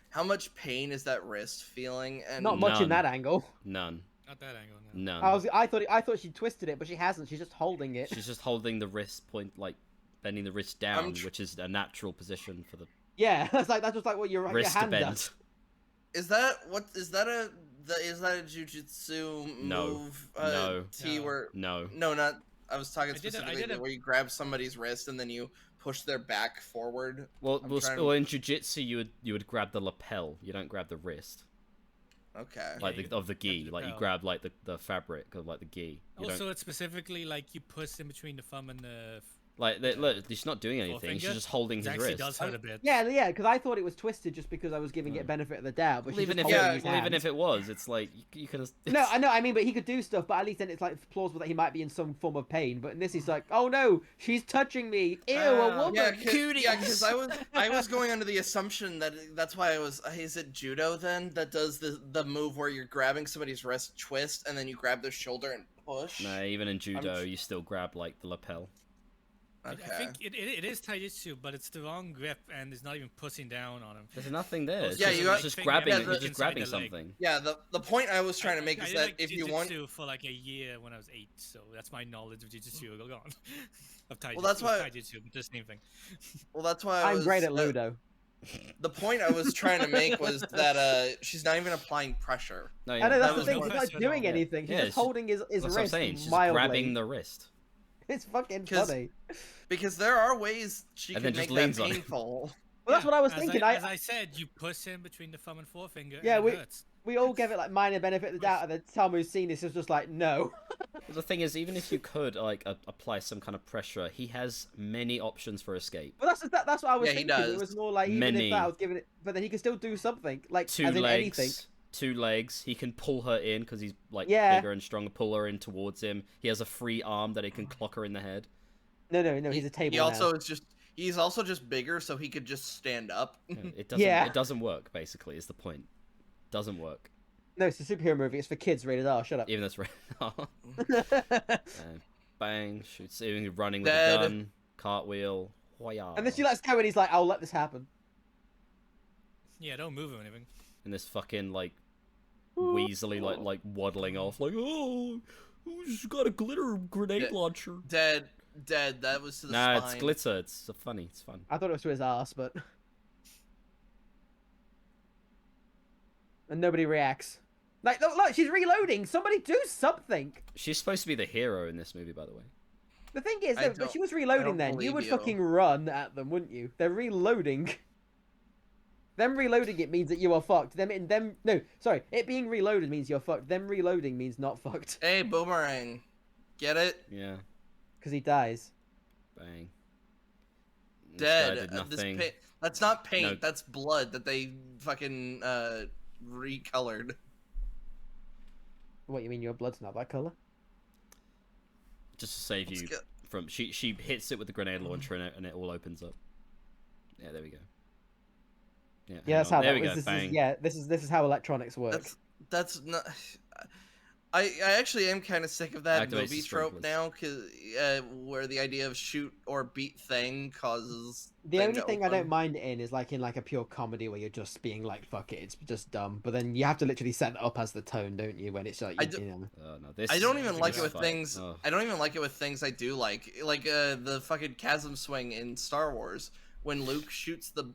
how much pain is that wrist feeling? And Not much in None. that angle. None. Not that angle. No. None. I thought she twisted it, but she hasn't. She's just holding it. She's just holding the wrist point, like bending the wrist down, tr- which is a natural position for the Yeah, that's just like what your wrist to hand bend. does. is that what is that a jujitsu No. move? No. T No. where No. no, not. I was talking I did specifically a- where you grab somebody's wrist and then you push their back forward. Well, I'm trying to- well, in jiu-jitsu you would grab the lapel. You don't grab the wrist, Okay. like you of the gi. grab the Like you lapel. grab like the fabric of like the gi. You Also, don't it's specifically like you push in between the thumb and the. like look. She's not doing anything. She's Forefinger? just holding It his actually wrist. does hurt a bit. Yeah, because I thought it was twisted just because I was giving it benefit of the doubt. But Well, she's even just if holding his even hand. if it was, it's like you could have. No, I know. I mean, but he could do stuff. But at least then it's like plausible that he might be in some form of pain. But in this, he's like, "Oh no, she's touching me! Ew, a woman!" Yeah, Cooties. because I was going under the assumption that that's why I was. Is it judo then that does the move where you're grabbing somebody's wrist, twist, and then you grab their shoulder and push? No, even in judo, tr- you still grab like the lapel. Okay. I think it is taijutsu, but it's the wrong grip and it's not even pushing down on him. There's nothing there. It's Yeah, just, you got- it's just finger grabbing. yeah, You're the- just inside grabbing the leg. something. Yeah, the point I was trying to make I is did, that like, if you want, jujitsu for like a year when I was 8, so that's my knowledge of jujitsu. Go on. Of taijutsu. Well, that's why- taijutsu, but the same thing. well, that's why I I'm was, great at Ludo. The point I was trying to make was that she's not even applying pressure. No, I yeah, know that's that the was thing. no She's pressure not at doing all. anything. She's Yeah, just she's- holding his that's what I'm wrist saying. She's just mildly. grabbing the wrist. It's fucking 'Cause- funny. Because there are ways she And can then make just that leans on it. painful. Well, that's what I was As thinking. As I said, you push in between the thumb and forefinger. Yeah, and it hurts. we all gave it like minor benefit of the doubt, and then Tom who's seen this is just like, no. But the thing is, even if you could like apply some kind of pressure, he has many options for escape. Well, that's what I was Yeah, he thinking. It does. was more like even Many. if that I was giving it, but then he can still do something, like Two as in legs. anything. 2 legs. He can pull her in because he's like Yeah. bigger and stronger. Pull her in towards him. He has a free arm that he can clock her in the head. No, he's a table. He also is just. He's also just bigger, so he could just stand up. Yeah, it doesn't. Yeah. It doesn't work. Basically, is the point. Doesn't work. No, it's a superhero movie. It's for kids, rated R. Shut up. Even that's right. Bang! Shoots. Even running with Dead. a gun. Cartwheel. Y.A.R.P. And then she lets go, and he's like, "I'll let this happen." Yeah, don't move or anything. And this fucking like weaselly like waddling off like she's got a glitter grenade Yeah. launcher. Dead. That was to the Nah, spine. it's glitter. It's funny. It's fun. I thought it was to his ass, but and nobody reacts. Like, look, she's reloading. Somebody do something. She's supposed to be the hero in this movie, by the way. The thing is, I though, but don't- she was I reloading don't then. You believe would you. fucking run at them, wouldn't you? They're reloading. Them reloading it means that you are fucked. It being reloaded means you're fucked. Them reloading means not fucked. Hey, boomerang. Get it? Yeah. because he dies. Bang. This guy Dead. did nothing. That's not paint. No. That's blood that they fucking recolored. What, you mean your blood's not that color? Just to save you from... She hits it with the grenade launcher and it all opens up. Yeah, there we go. Yeah, Yeah, that's how there that we was. go. Bang. This is how electronics work. That's not. I actually am kind of sick of that Activates the movie trope sprinklers. now, where the idea of shoot or beat thing causes. The only thing I open. don't mind it in is like in like a pure comedy where you're just being like, fuck it, it's just dumb. But then you have to literally set it up as the tone, don't you? When it's like, you know. Oh, no, this, I don't even this like it with fight. things. Oh. I don't even like it with things I do like the fucking chasm swing in Star Wars when Luke shoots the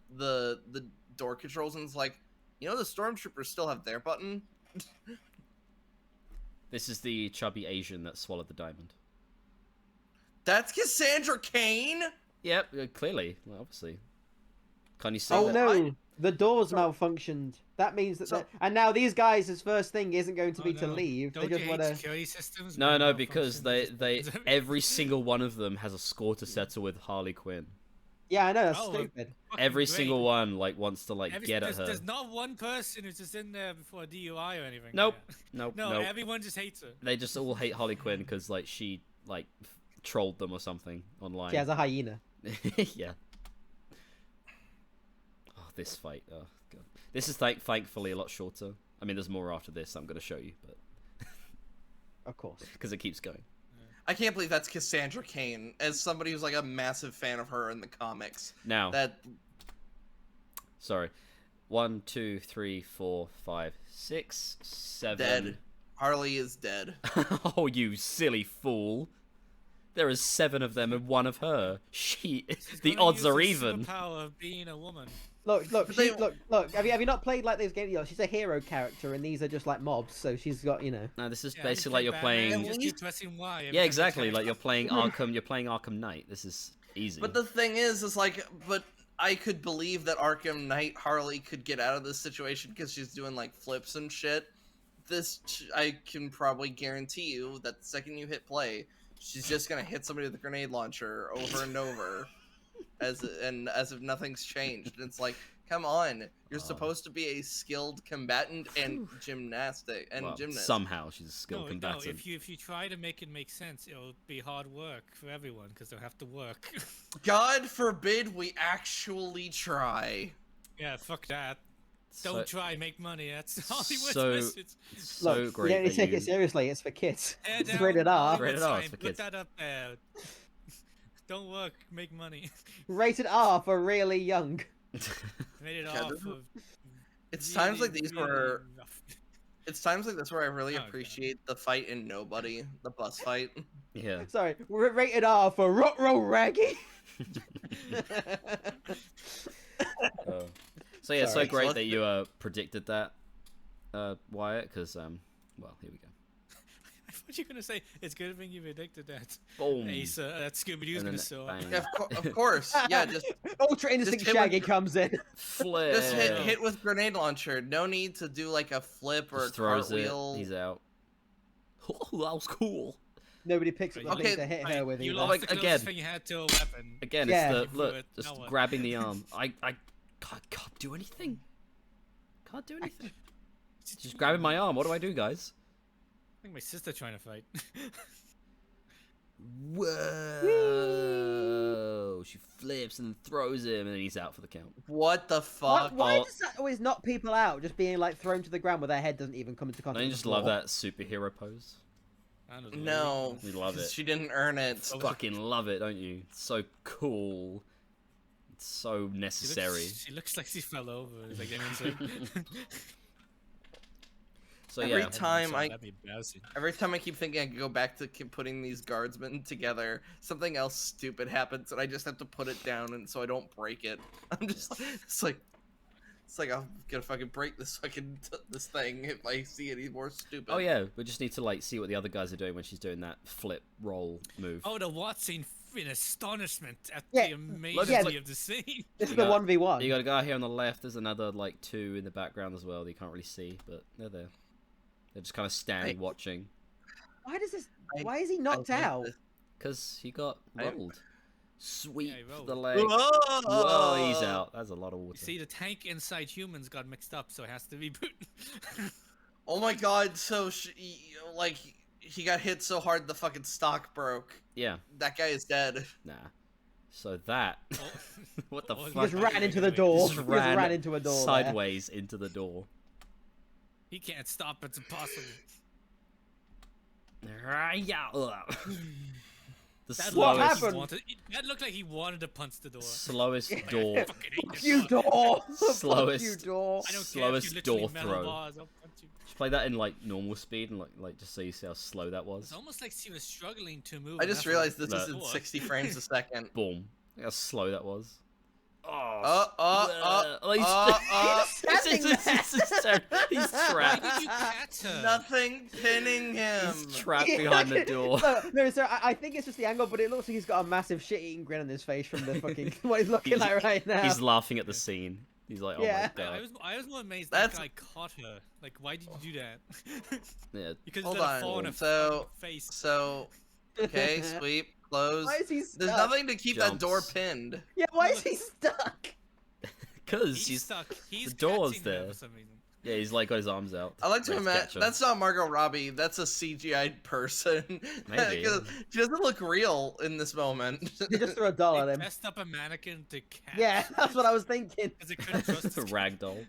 door controls and it's like, the stormtroopers still have their button. This is the chubby Asian that swallowed the diamond. That's Cassandra Cain. Yep, clearly, well, obviously. Can you see Oh that? no, the doors malfunctioned. That means that. And now these guys, his first thing isn't going to be to leave. Don't They just you want hate to. security systems? No, when no, they because malfunction? they every single one of them has a score to settle with Harley Quinn. Yeah, I know that's Oh, stupid. Fucking Every great. single one wants to get at her. There's not one person who's just in there before a DUI or anything. Nope. Yeah. Nope. No, nope. everyone just hates her. They just all hate Harley Quinn because she trolled them or something online. She has a hyena. Yeah. Oh, this fight. Oh god. This is thankfully a lot shorter. I mean, there's more after this I'm going to show you, but Of course. because it keeps going. I can't believe that's Cassandra Cain. As somebody who's like a massive fan of her in the comics, Now, that sorry. 1, 2, 3, 4, 5, 6, 7. dead. Harley is dead. Oh, you silly fool! There is 7 of them and 1 of her. The gonna odds use are the even. Superpower of being a woman. Look. They- Look. Have you not played like these games? She's a hero character, and these are just like mobs. So she's got, No, this is Yeah, basically you like you're play Batman, playing. you just keep pressing Y every Yeah, time you exactly. attack. Like you're playing Arkham. You're playing Arkham Knight. This is easy. But the thing is like, but I could believe that Arkham Knight Harley could get out of this situation because she's doing like flips and shit. I can probably guarantee you that the second you hit play, she's just gonna hit somebody with a grenade launcher over and over, as if nothing's changed. And it's like, come on, you're supposed to be a skilled combatant and gymnast. Somehow she's a skilled No, combatant. if you try to make it make sense, it'll be hard work for everyone because they'll have to work. God forbid we actually try. Yeah, fuck that. So- Don't try, make money. That's Hollywood's so- message. so look. great. You don't need that to take you- it seriously. It's for kids. Tear It's down rated R. Hollywood Rated R, sign, it's for Put kids. that up there. Don't work, make money. Rated R for really young. Made it Yeah, off. this- Of It's times like really, these really where rough. it's times like this where I really Oh, God. appreciate the fight in Nobody, the bus fight. Yeah. Sorry, rated R for Row Raggy. So yeah, Sorry. so great that you predicted that, Wyatt. Because well, here we go. I thought you were gonna say it's good thing you predicted that. Boom. Ace, that Scooby Doo's And gonna then show up. bang. Yeah, of course. Yeah, just Ultra Instinct hit Shaggy with- comes in. Flip. just hit with grenade launcher. No need to do like a flip or Just a throws cartwheel. it. He's out. Oh, that was cool. Nobody picks up the Okay, thing to hit her Right, with you either. lost like, the closest again. thing you had to a weapon. Again, Yeah. it's the look, Now just what? grabbing the arm. I can't do anything. Can't do anything. Just grabbing my arm. What do I do, guys? I think my sister trying to fight. Whoa! She flips and throws him, and then he's out for the count. What the fuck? Why Oh. does that always knock people out? Just being like thrown to the ground where their head doesn't even come into contact. Don't you with just the love floor? that superhero pose? I don't know. No, We love 'cause it. She didn't earn it. Fucking love it, don't you? It's so cool. It's so necessary. She looks like she fell over. It's like everyone's like, So Every yeah, time I- That'd be embarrassing. Every time I keep thinking I could go back to keep putting these guardsmen together, something else stupid happens, and I just have to put it down, and so I don't break it. I'm just, it's like I'm gonna fucking break this this thing if I see any more stupid. oh yeah, we just need to like see what the other guys are doing when she's doing that flip roll move. Oh, the Watt scene in astonishment at Yeah, the look- amazingly of the scene. This is You the got- 1v1. You got a guy here on the left. There's another like 2 in the background as well that you can't really see, but they're there. They're just kind of standing watching. Why does this? I- Why is he I knocked hate out? this. Because he got rolled. Sweep Yeah, he rolled. the leg. Whoa! Whoa, he's out. That's a lot of water. You see, the tank inside humans got mixed up, so it has to reboot. Oh my god, so he got hit so hard the fucking stock broke. Yeah. That guy is dead. Nah. So that. What the Oh, fuck? He just ran into the door. Just He just ran into a door. there. sideways into the door. He can't stop. It's impossible. The That What looked like he happened? that looked like he wanted to punch the door. slowest I door. fucking hate this You door. door. Slowest- Fuck you door. I don't slowest care if you literally door metal throw. bars, I'll punch you. Just play that in like normal speed and like just so you see how slow that was. It's almost like she was struggling to move. I just enough realized of this the is in door. 60 frames a second. Boom. Look how slow that was. He's Why trapped. did you catch her? Nothing pinning him. He's trapped behind the door. No, sir, I think it's just the angle, but it looks like he's got a massive shit-eating grin on his face from the fucking what he's looking like right now. He's laughing at the scene. He's like, oh Yeah. my god. I was more amazed That's- that guy caught her. Like, why did you do that? Yeah. Because Hold let her on, fall on her so- face. So, okay, sweep, close. Why is he stuck? There's nothing to keep that door Jumps. pinned. Yeah, why is he stuck? Because He's he's stuck. He's the door's catching her there. for some reason. yeah, he's like got his arms out. I like to Let's imagine catch her. that's not Margot Robbie. That's a CGI person. Maybe. 'Cause she doesn't look real in this moment. He just threw a doll at They him. dressed up a mannequin to catch. Yeah, that's what I was thinking. Because they couldn't trust It's a this ragdoll.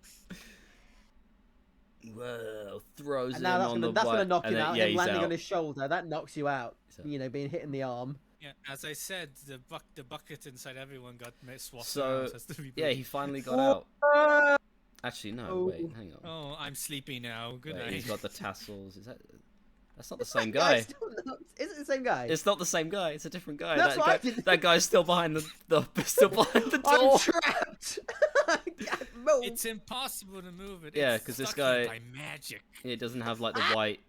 Whoa, throws And him now that's on gonna, the that's gonna butt, knock and him then- out. yeah, Him he's landing out. on his shoulder, that knocks you out. He's out. You know, being hit in the arm. Yeah, as I said, the bucket inside everyone got swapped So, around, so has to be Yeah, broken. he finally got out. Actually, no, Oh. wait, hang on. Oh, I'm sleepy now. Good Wait, night. he's got the tassels. Is that? That's not the same That guy's guy. still not- Is it the same guy? It's not the same guy. It's a different guy. That's that, what I guy did- that guy's still behind the still behind the I'm door. trapped. I can't move. It's impossible to move it. Yeah, It's 'cause this stuck here guy- by magic. It doesn't have like the white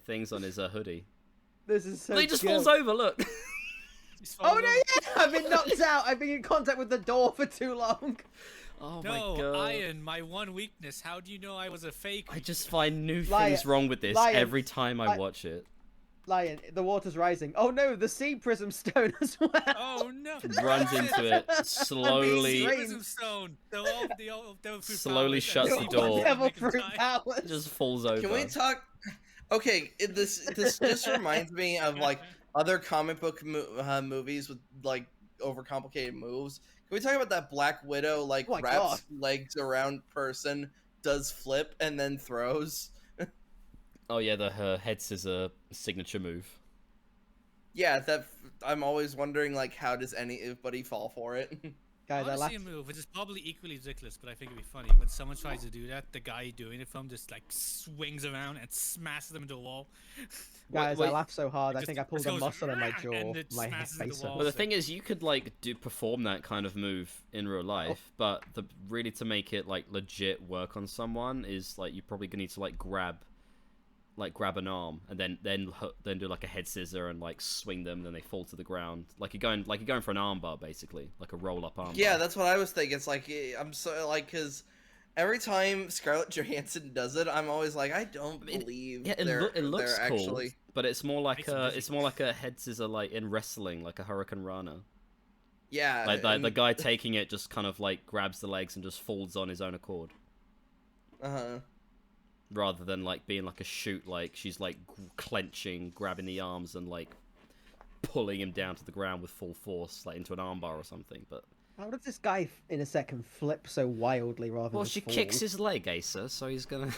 things on his hoodie. This is so. But he just good. falls over. Look. He's Oh falling no! over. Yeah, I've been knocked out. I've been in contact with the door for too long. Oh No, my god. Iron, my one weakness. How do you know I was a fake? I just find new Lion- things wrong with this Lion- every time I Li- watch it. Lion, the water's rising. Oh no, the sea prism stone as well. Oh no! Runs into it slowly. Scream. Prism stone. The old devil fruit Slowly powers shuts and the make door. him Devil die. fruit powers. Just falls over. Can we talk? Okay, this just reminds me of like other comic book movies with like overcomplicated moves. Can we talk about that Black Widow like Oh my wraps legs around person, does flip and then throws? Oh yeah, her head scissor signature move. Yeah, I'm always wondering like how does anybody fall for it? Guys, I I want to laughed. see a move, which is probably equally ridiculous, but I think it'd be funny when someone tries to do that. The guy doing it from just like swings around and smashes them into a wall. Guys, wait. I laughed so hard. I Just- think I pulled just a goes, muscle in my "Rah!" jaw. and it My smashes into face the wall. Well, the Also- thing is, you could like perform that kind of move in real life, but really to make it like legit work on someone is like you're probably gonna need to like grab an arm and then do like a head scissor and like swing them, then they fall to the ground. Like you're going for an arm bar basically, like a roll up arm. Yeah, bar. that's what I was thinking. It's like I'm so like because every time Scarlett Johansson does it, I'm always like I don't believe yeah. It looks they're cool, actually. but it's more like Makes it it's more like a head scissor like in wrestling, like a Hurricane Rana. Yeah, Like the and- guy taking it just kind of like grabs the legs and just falls on his own accord. Uh-huh. Rather than like being like a shoot, like she's like clenching, grabbing the arms and like pulling him down to the ground with full force, like into an armbar or something. But How does this guy in a second flip so wildly rather well, than she fall? kicks his leg, Asa, so he's gonna.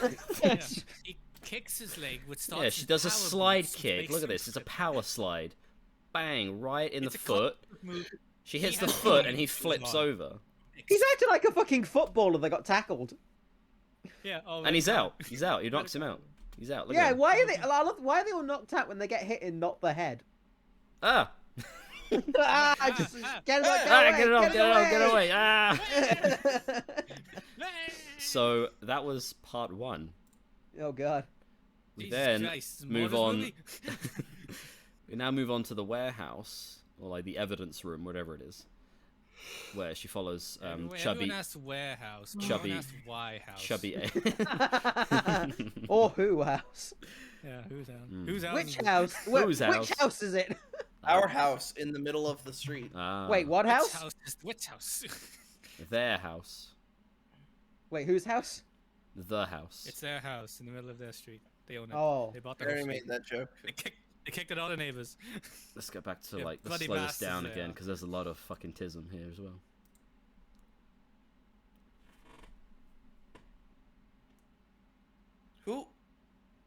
Yeah, he kicks his leg, which starts. Yeah, she his does a power slide boost, which kick. makes Look at him this. It's a flip. power slide. Bang! Right in It's the a foot. comic move. She He hits the has foot to and he use his flips arm. over. He's acting like a fucking footballer that got tackled. Yeah. Oh, And he's right. out. He's out. He knocks him out. He's out. Look Yeah, at him. why are they? Why are they all knocked out when they get hit in not the head? Ah! Just get him, Ah, get it off! away, Get away! Ah! Hey! So that was part one. Oh god. We Jesus then Christ, more move of this on. movie? We now move on to the warehouse, or like the evidence room, whatever it is, where she follows Everyone chubby, asks warehouse. Chubby- Everyone asks why house. chubby. Or who house? Yeah, whose house? Mm. Whose house? Which is it? house? Whose Which house? house is it? Our house in the middle of the street. Ah, Wait, what Which house? house? Which house? Their house. Wait, whose house? The house. It's their house in the middle of their street. They own it. Oh. They bought the I whole already street. made that joke. They kicked it all the neighbors. Let's go back to Yeah, like the bloody slow this bastards down they again are. because there's a lot of fucking tism here as well.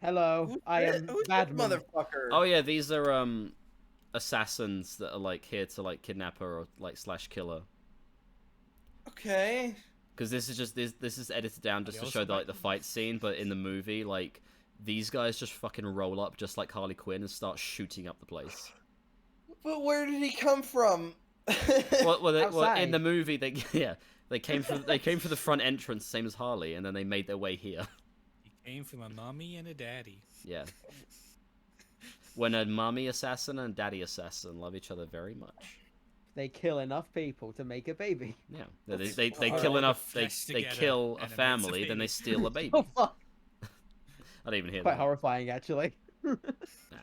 Hello, I am Who's this Badman. motherfucker? Oh yeah, these are assassins that are like here to like kidnap her or like slash kill her. Okay. Because this is just this is edited down just they to show also like the fight scene, but in the movie like these guys just fucking roll up just like Harley Quinn and start shooting up the place. But where did he come from? Well, in Outside. the movie they came from the front entrance same as Harley, and then they made their way here. He came from a mommy and a daddy. Yeah. When a mommy assassin and daddy assassin love each other very much. They kill enough people to make a baby. Yeah, they That's kill wild. enough. They Flesh together, kill a and it makes a family, then they baby. steal a baby. Oh fuck! I didn't even hear Quite that. horrifying, actually. Nah,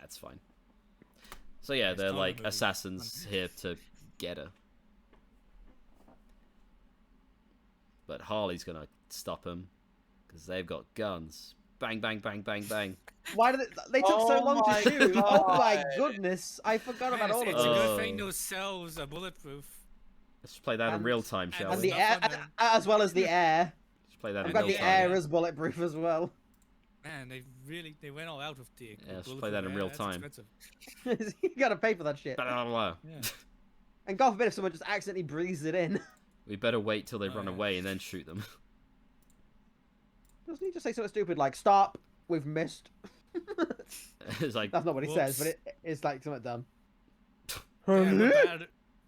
it's fine. So yeah, It's they're not a like movie. assassins here to get her. But Harley's gonna stop them because they've got guns. Bang, bang, bang, bang, bang. Why did they took so Oh long my to shoot? Oh my God. goodness! I forgot about all of It's a this. good thing Oh. those cells are bulletproof. Let's play that in And- real time, shall And we? the There's air, nothing as well as the air. Let's play that I've in got real the time. air as bulletproof as well. Man, they went all out with the. Yeah, let's bulletproof play that in air, real that's time. expensive. You gotta pay for that shit. Blah, blah, blah. Yeah. And God forbid if someone just accidentally breathes it in. We better wait till they Oh, run yeah. away and then shoot them. Doesn't he just say something stupid like "Stop, we've missed"? It's like That's not what he says, but Whoops. it's like something dumb. Yeah, we're bad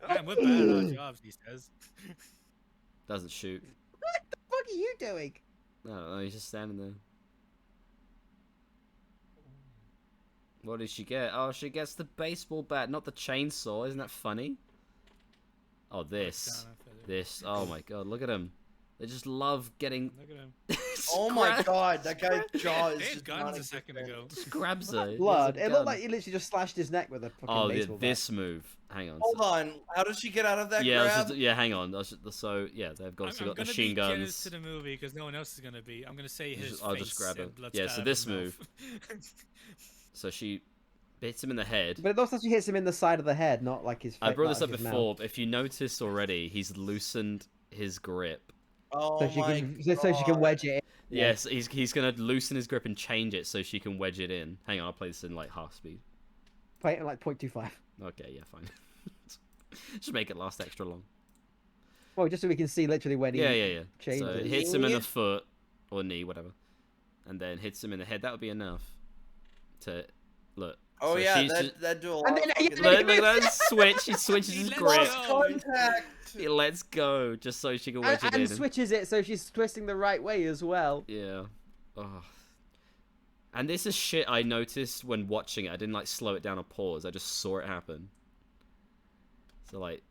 at our jobs, he says. doesn't shoot. What the fuck are you doing? No, he's just standing there. What did she get? Oh, she gets the baseball bat, not the chainsaw. Isn't that funny? Oh, this. This. Oh my god, look at him. They just love getting. Look at him. Oh my god, that guy's jaw is They had just guns a non-existent. second ago. Just grabs her. He has a Blood. It gun. looked like he literally just slashed his neck with a fucking Oh, baseball bat. this move. Hang on. Hold on, how does she get out of that yeah, grab? yeah, hang on. So yeah, they've got, I'm got gonna machine be generous guns. to the movie because no one else is gonna be. I'm gonna say his I'll face. just grab and it. blood Yeah, spat so out this of his move. mouth. So she hits him in the head. But it looks like she hits him in the side of the head, not like his. I brought this not up his mouth. before. If you noticed already, he's loosened his grip. Oh So she my can, so she can God. wedge it. In. Yeah. Yes, he's gonna loosen his grip and change it so she can wedge it in. Hang on, I'll play this in like half speed. Play it at like 0.25. Okay, yeah, fine. Just make it last extra long. Well, just so we can see literally when he. Yeah. So changes. it hits him in the foot or knee, whatever, and then hits him in the head. That would be enough to look. Oh So yeah, she's just- that do a lot. And then- of fucking- Look at that switch. He switches his He grip. lets Lost go. contact. He lets go just so she can wedge it And in. switches it so she's twisting the right way as well. Yeah. Oh. And this is shit I noticed when watching it. I didn't like slow it down or pause. I just saw it happen. So like,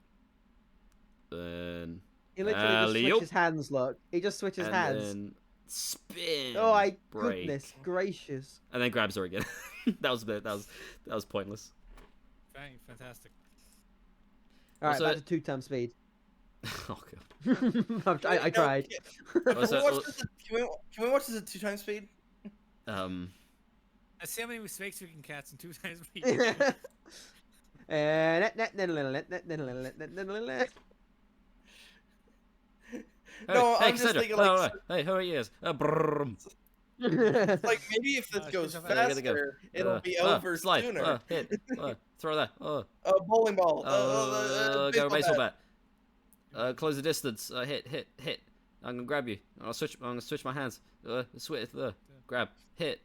then He literally just Alley-oop. switches hands. Look, he just switches and hands. then spin. Oh my break, goodness gracious! And then grabs her again. that was pointless. Fantastic. All right, Also- back to 2 times speed. Oh god. I No, tried. Also- Can we watch this at 2 times speed? Let's see how many mistakes we can catch in 2 times. No, I'm just Cassandra. thinking, No, like, no, hey, who are you? Brrrm. Like maybe if this Oh, goes she's faster, go. it'll be over slide. sooner. Hit. Throw that. Bowling ball. Go baseball bat. Close the distance. Hit. I'm gonna grab you. I'm gonna switch my hands. Switch. Grab. Hit.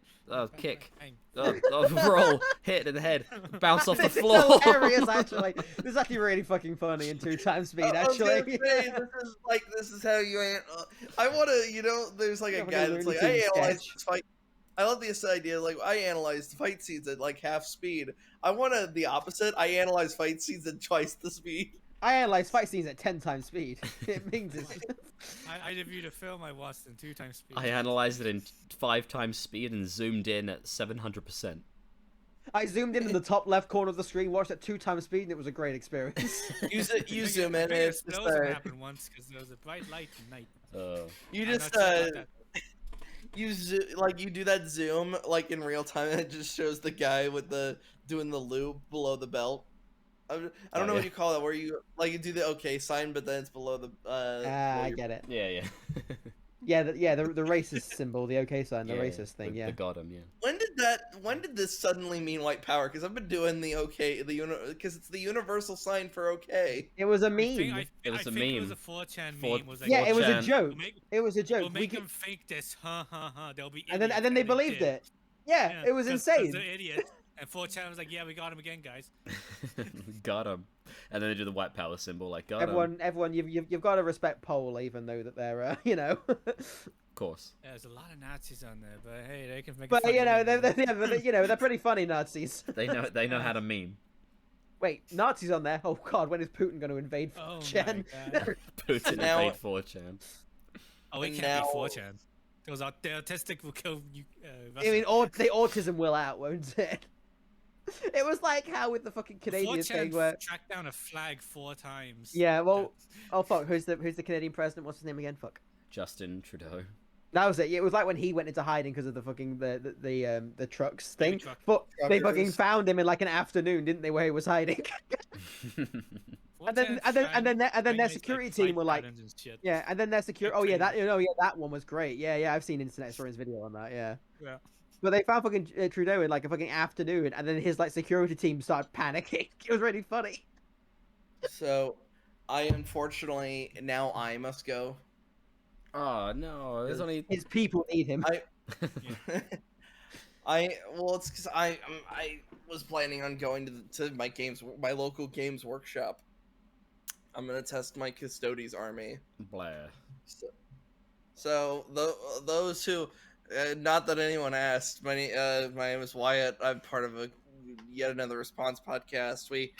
Kick. Roll. Hit in the head. Bounce off the This is floor. hilarious, actually. This is actually really fucking funny in 2 times speed, I was gonna actually. say, this is how you. I want to, there's like a Yeah, guy like a that's like, Looney I Tunes analyzed sketch. this fight. I love this idea. Like, I analyzed fight scenes at like half speed. I want the opposite. I analyze fight scenes at twice the speed. I analyze fight scenes at 10 times speed. It means it's I reviewed a film I watched in 2 times speed. I analyzed it in 5 times speed and zoomed in at 700%. I zoomed in the top left corner of the screen, watched at 2 times speed, and it was a great experience. You zoom in, and An it's just explosion happened once because there was a bright light at night. you I'm just not sure about that. you do that zoom like in real time, and it just shows the guy with doing the loop below the belt. I don't know what you call that, where you you do the okay sign, but then it's below the. I get it. Yeah. Yeah, the racist symbol, the okay sign, the racist thing. The got him, yeah. When did this suddenly mean white power? Because I've been doing the okay, because it's the universal sign for okay. It was a I meme. think It was a It was meme. a 4chan meme. Was like, Yeah, it was a 4chan. joke. We'll make, It was a joke. we'll make We them fake this, They'll be and then idiots, they and believed did. it. Yeah, it was 'cause insane. they're idiots. And 4chan was like, yeah, we got him again, guys. Got him. And then they do the white power symbol, like, got him. Everyone, you've got to respect Pole, even though that they're, Of course. Yeah, there's a lot of Nazis on there, but hey, they can make. But a funny meme. they're pretty funny Nazis. They know how to meme. Wait, Nazis on there? Oh God, when is Putin going to invade Oh Chen? my God. Putin Now- invade 4chan. Oh, it And can't now- be 4chan. Because the autistic will kill you. I mean, the autism will out, won't it? It was like how with the fucking Canadian 4chan thing where. tracked down a flag 4 times. Yeah, well, oh fuck, who's the Canadian president? What's his name again? Fuck. Justin Trudeau. That was it. Yeah, it was like when he went into hiding because of the fucking the trucks thing. truck. But they Truckers. fucking found him in like an afternoon, didn't they? Where he was hiding. And then their security team were like, yeah, and then their security. Oh yeah, that one was great. Yeah, I've seen Internet Stories video on that. Yeah. Yeah. But they found fucking Trudeau in like a fucking afternoon, and then his like security team started panicking. It was really funny. So, I unfortunately now I must go. Oh no, there's only. His people need him. It's because I was planning on going to my local games workshop. I'm gonna test my Custodes army. Blair. So those who, not that anyone asked, my name is Wyatt. I'm part of yet another response podcast. We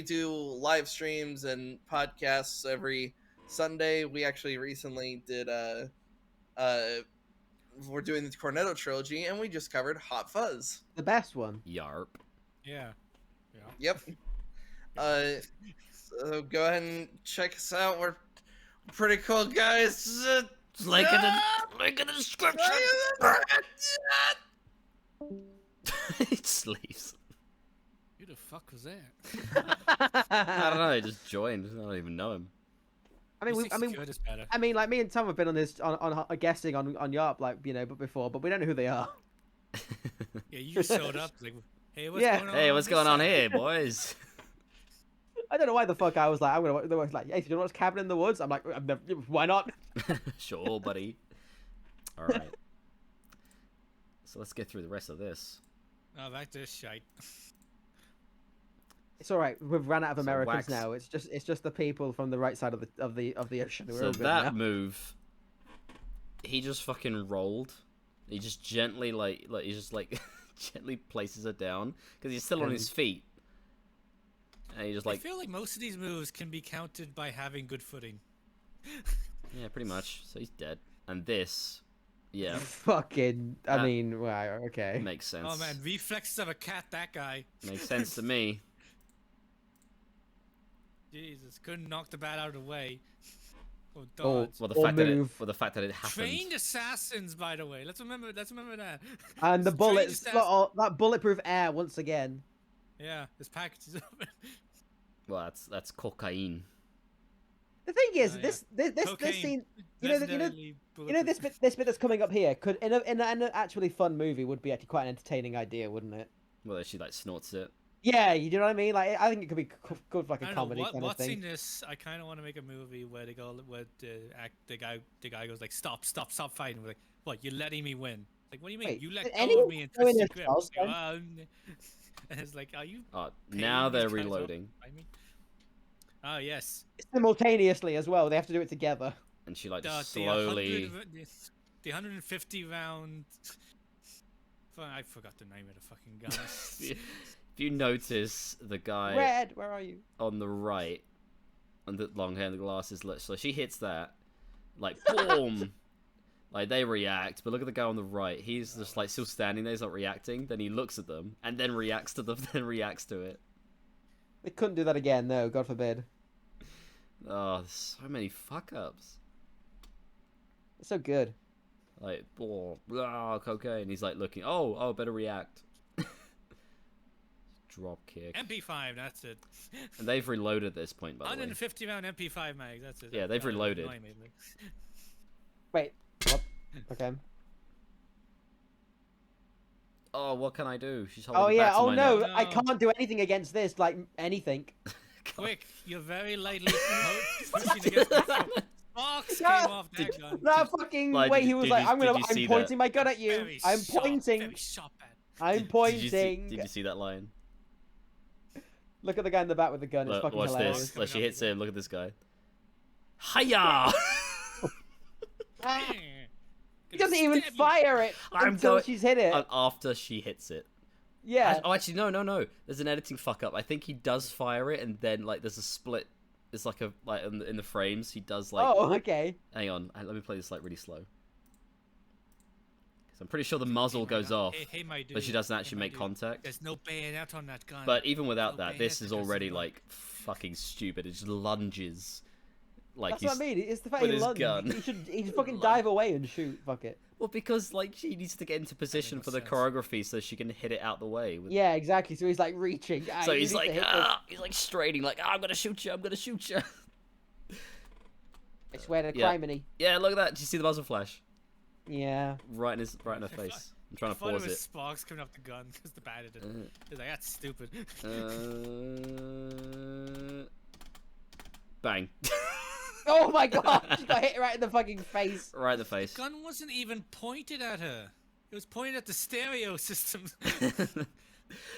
do live streams and podcasts every Sunday. We actually recently did we're doing the Cornetto trilogy, and we just covered Hot Fuzz. The best one. Y.A.R.P. Yeah. Yep. So go ahead and check us out. We're pretty cool guys. Link in the description. It sleeps. Who the fuck was that? I don't know. He just joined. I don't even know him. I mean, like me and Tom have been on this on guessing on Y.A.R.P, like but before, but we don't know who they are. Yeah, you just showed up like, hey, what's going on? Hey, what's this going on side? here, boys? I don't know why the fuck I was like, they were like, hey, do you know what's Cabin in the Woods? I'm like, why not? Sure, buddy. All right. So let's get through the rest of this. Oh, back to this shite. It's all right. We've run out of So Americans Wax- now. It's just the people from the right side of the ocean. We're So all good that now. move, he just fucking rolled. He just gently he just gently places it down because he's still on his feet. And he just I feel like most of these moves can be countered by having good footing. yeah, pretty much. So he's dead. And this, yeah, Fucking. I mean, wow. Okay. makes sense. Oh man, reflexes of a cat, that guy. Makes sense to me. Jesus, couldn't knock the bat out of the way. Or Or- dodge. Well, the Or fact move. that it happened. Trained assassins, by the way. Let's remember that. And the Trained bullets. assassins. That bulletproof air once again. Yeah, this package is open. Well, that's cocaine. The thing is, Oh, yeah. this Cocaine. scene. Legendarily This bit that's coming up here could in an actually fun movie would be actually quite an entertaining idea, wouldn't it? Well, she snorts it. Yeah, you know what I mean. Like, I think it could be good for like I a don't know, comedy kind of watching thing. this, I kind of want to make a movie where the guy goes like, stop fighting. We're like, what? You're letting me win? Like, what do you mean? Wait, You let did go anyone of me and go in twist their your grip. trials Like, then? and it's like, are you? Now paying they're these guys off? reloading, I mean, oh yes. Simultaneously as well. They have to do it together. and she like The, just slowly. the 150 round. I forgot the name of the fucking gun. If you notice the guy Red, where are you? on the right, and the long hair and the glasses. So she hits that, like boom. Like they react, but look at the guy on the right. He's just like still standing there. He's not reacting. Then he looks at them and then reacts to them. Then reacts to it. They couldn't do that again. No, God forbid. Oh, there's so many fuck ups. It's so good. Like, blah, cocaine. He's like looking. Oh, better react. Drop kick. MP5, that's it. And they've reloaded at this point, by the way. 150 round MP5 mag, that's it. Yeah, they've reloaded. Wait. What? Okay. Oh, what can I do? She's holding Oh the yeah. bat to Oh my no, neck. I can't do anything against this. Like anything. Quick, you're very lightly pushing against the sparks came off that gun. That fucking Like, way did he you- was did like, you- I'm did you see pointing that? my gun at you. Very I'm sharp, pointing. Very sharp at. I'm Did pointing. you see that line? Look at the guy in the back with the gun. It's Look, fucking watch hilarious. this. Like, she hits him. Look at this guy. Hiya! He doesn't even fire it I'm until going- she's hit it. After she hits it. Yeah. Oh, actually, no. There's an editing fuck up. I think he does fire it, and then like there's a split. It's like in the frames. He does like. Oh, okay. Hang on. Let me play this like really slow. I'm pretty sure the muzzle goes off, Hey, my dude. but she doesn't actually Hey, my make dude. contact. There's no bayonet on that gun. But even without No that, this bayonet is because already of- like fucking stupid. It just lunges. Like That's he's what I mean. It's the fact with he his lunged. gun. He should fucking dive away and shoot. Fuck it. well because like she needs to get into position no for the sense. choreography so she can hit it out the way. With... Yeah, exactly. So he's like reaching. So you he's need to like hit this. he's like straining like I'm gonna shoot you. I'm gonna shoot you. I swear to Yeah. criminy. Yeah, look at that. Did you see the muzzle flash? Yeah. Right in her face. I'm trying I to thought it pause was it. sparks coming off the gun because the bat did it. Uh, He's like, that's stupid. Bang. Oh my god! She got hit right in the fucking face. Right in the face. Gun wasn't even pointed at her. It was pointed at the stereo system.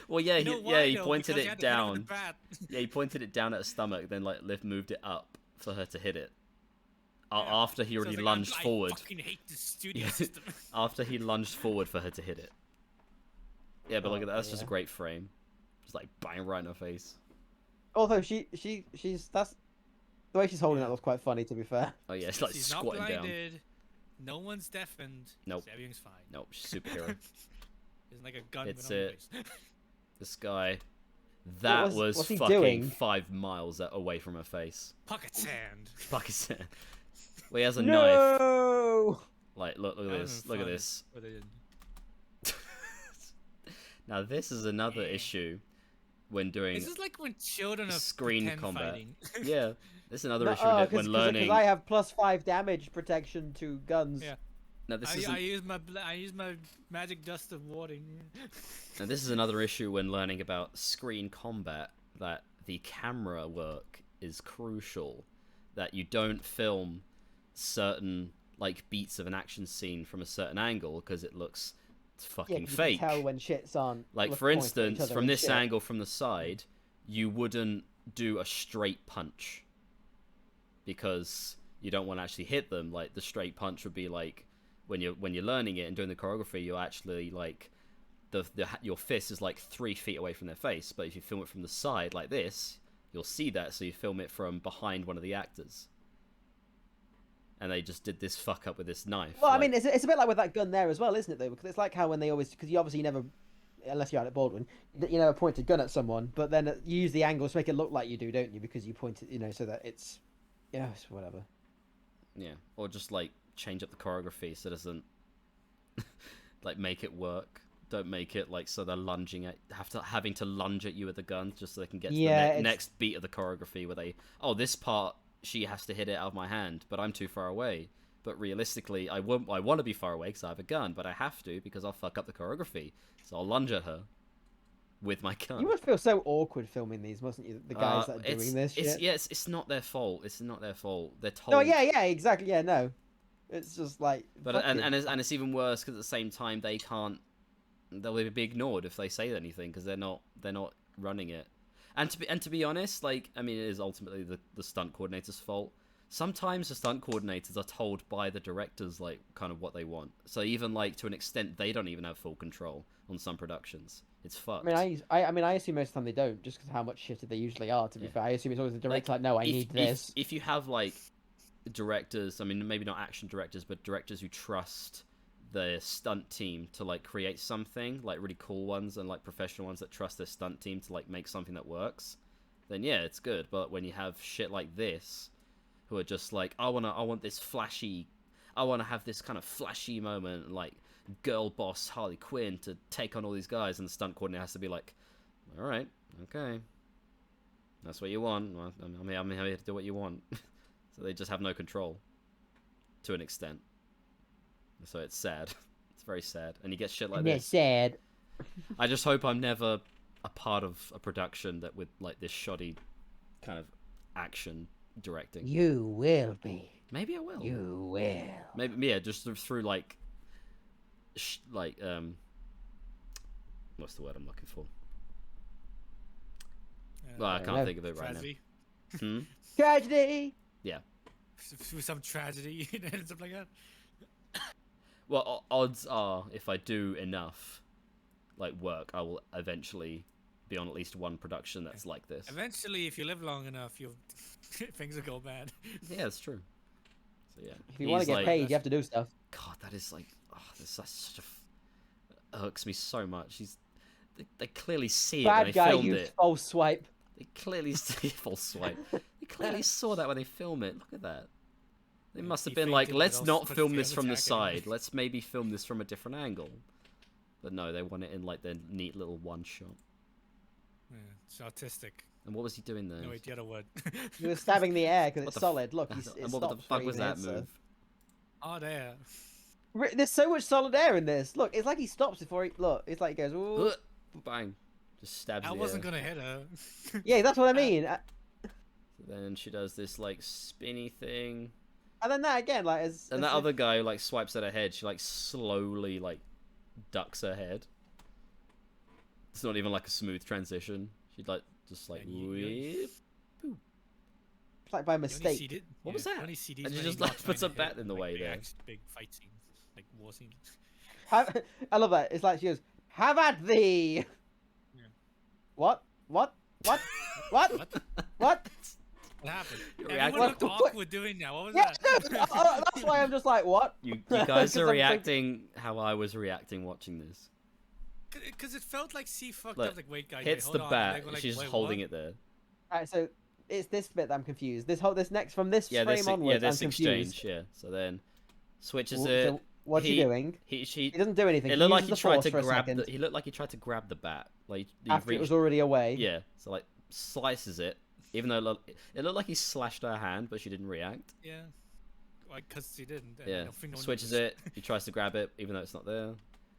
Well, yeah, You know he why, though? pointed Because you it had to hit her with down. the bat. Yeah, he pointed it down at her stomach, then like moved it up for her to hit it. Yeah. After he So I already was like, lunged I forward. fucking hate this studio Yeah. system. After he lunged forward for her to hit it. Yeah, but look Oh, at that. That's just a dear. great frame. Just like bang right in her face. Although she's that's the way she's holding that was quite funny, to be fair. Oh yeah, it's like She's not squatting down. blinded. No one's deafened. Nope. Everything's fine. Nope, she's superhero. It's like a gun. It's with on the it. face. This guy. That was what's he fucking doing? 5 miles away from her face. Pocket sand. Fucking sad. Well, he has a knife. No. Like, look at That this. was Look at fun. this. But they didn't. Now, this is another Yeah. issue when doing. This is like when children are Screen pretend combat. fighting. Yeah, this is another No, issue when because learning. I have +5 damage protection to guns. Yeah. Now, this is I use my magic dust of warding. now, this is another issue when learning about screen combat. That the camera work is crucial. That you don't film certain like beats of an action scene from a certain angle because it looks Yeah, fucking 'cause you fake. can tell when shit's on. Like look for pointing at each instance, other from and this shit. angle from the side, you wouldn't do a straight punch because you don't want to actually hit them. Like the straight punch would be like when you're learning it and doing the choreography, you're actually like your fist is like 3 feet away from their face. But if you film it from the side like this, you'll see that. So you film it from behind one of the actors. And they just did this fuck up with this knife. Well, I like- mean, it's a bit like with that gun there as well, isn't it? Though, because it's like how when they always, because you obviously never, unless you're Alec Baldwin, you never point a gun at someone, but then you use the angles to make it look like you do, don't you? Because you point it, so that it's, it's whatever. Yeah, or just like change up the choreography so it doesn't like make it work. Don't make it like so they're lunging at having to lunge at you with the gun just so they can get to Yeah, the it's- next beat of the choreography where this part she has to hit it out of my hand, but I'm too far away. But realistically, I want to be far away because I have a gun, but I have to because I'll fuck up the choreography. So I'll lunge at her with my gun. You must feel so awkward filming these, mustn't you? The guys that are doing this shit. It's not their fault. It's not their fault. They're told. No, yeah, exactly. Yeah, no. It's just like. But fuck and you. it's even worse because at the same time they can't. They'll be ignored if they say anything because they're not running it. And to be honest, like I mean, it is ultimately the stunt coordinator's fault. Sometimes the stunt coordinators are told by the directors like kind of what they want. So even like to an extent, they don't even have full control on some productions. it's fucked. I mean, I assume most of the time they don't, just because how much shitter they usually are. To be Yeah. fair, I assume it's always the director like, no, I need this. If you have like directors, I mean, maybe not action directors, but directors who trust the stunt team to like create something, like really cool ones and like professional ones that trust their stunt team to like make something that works, then yeah, it's good. But when you have shit like this, who are just like, I want this flashy, I want to have this kind of flashy moment, like girl boss Harley Quinn to take on all these guys, and the stunt coordinator has to be like, all right, okay, that's what you want. Well, I'm here to do what you want. So they just have no control, to an extent. So it's sad. It's very sad, and you get shit like this. It's sad. I just hope I'm never a part of a production that with like this shoddy kind of action directing. You will be. Maybe I will. You will. Maybe, yeah, just through like what's the word I'm looking for? Well, I can't think of it right tragedy. now. Tragedy. Yeah. Some tragedy and stuff like that. Well, odds are, if I do enough, like work, I will eventually be on at least one production that's like this. Eventually, if you live long enough, you'll things will go bad. Yeah, it's true. So yeah. If you want to get paid, you have to do stuff. God, that is like, oh, that's such a irks me so much. They clearly see it when Bad they guy filmed used it. false swipe. They clearly see false swipe. They clearly saw that when they film it. Look at that. They must have He been like, faked it, let's but also not put film the this from the attack anyway. side. Let's maybe film this from a different angle. But no, they want it in like their neat little one shot. Yeah, it's autistic. And what was he doing there? No, wait, the other word. He was stabbing the air because What it's the solid. Look, he's, And what the fuck was that move? Oh, there. There's so much solid air in this. Look, it's like he stops before he... Look, it's like he goes... Ooh. Bang. Just stabs I the wasn't air. gonna hit her. Yeah, that's what I mean. Then she does this like spinny thing. And then that again, like as... And that other guy like swipes at her head. She like slowly like ducks her head. It's not even like a smooth transition. She'd like just like whip. It's like by mistake. What was that? Only see these And she when just he's like not puts a trying to bat hit, in the like, way big there. big fight scenes, like war scenes. I love that. It's like she goes, "Have at thee." Yeah. What? What? What? What? What? What? What happened? You're Everyone reacting- looked awkward doing that. What was Yeah, that? no, that's why I'm just like, what? You guys 'Cause are I'm reacting how I was reacting watching this. Because it felt like she fucked Look, up. Like, wait, guys, hits wait, the hold on. bat. And they go like, She's just wait, holding what? it there. Alright, so it's this bit that I'm confused. This next from this Yeah, frame this onwards, this I'm confused. exchange. Yeah. So then switches So it. what's he doing? He He doesn't do anything. It He looked like uses he the tried force to for a grab. second He looked like he tried to grab the bat. Like he after it reached. was already away. Yeah. So like slices it. Even though it looked like he slashed her hand, but she didn't react. Yeah. Like, because she didn't. and Yeah. I think no one Switches noticed. it. He tries to grab it, even though it's not there.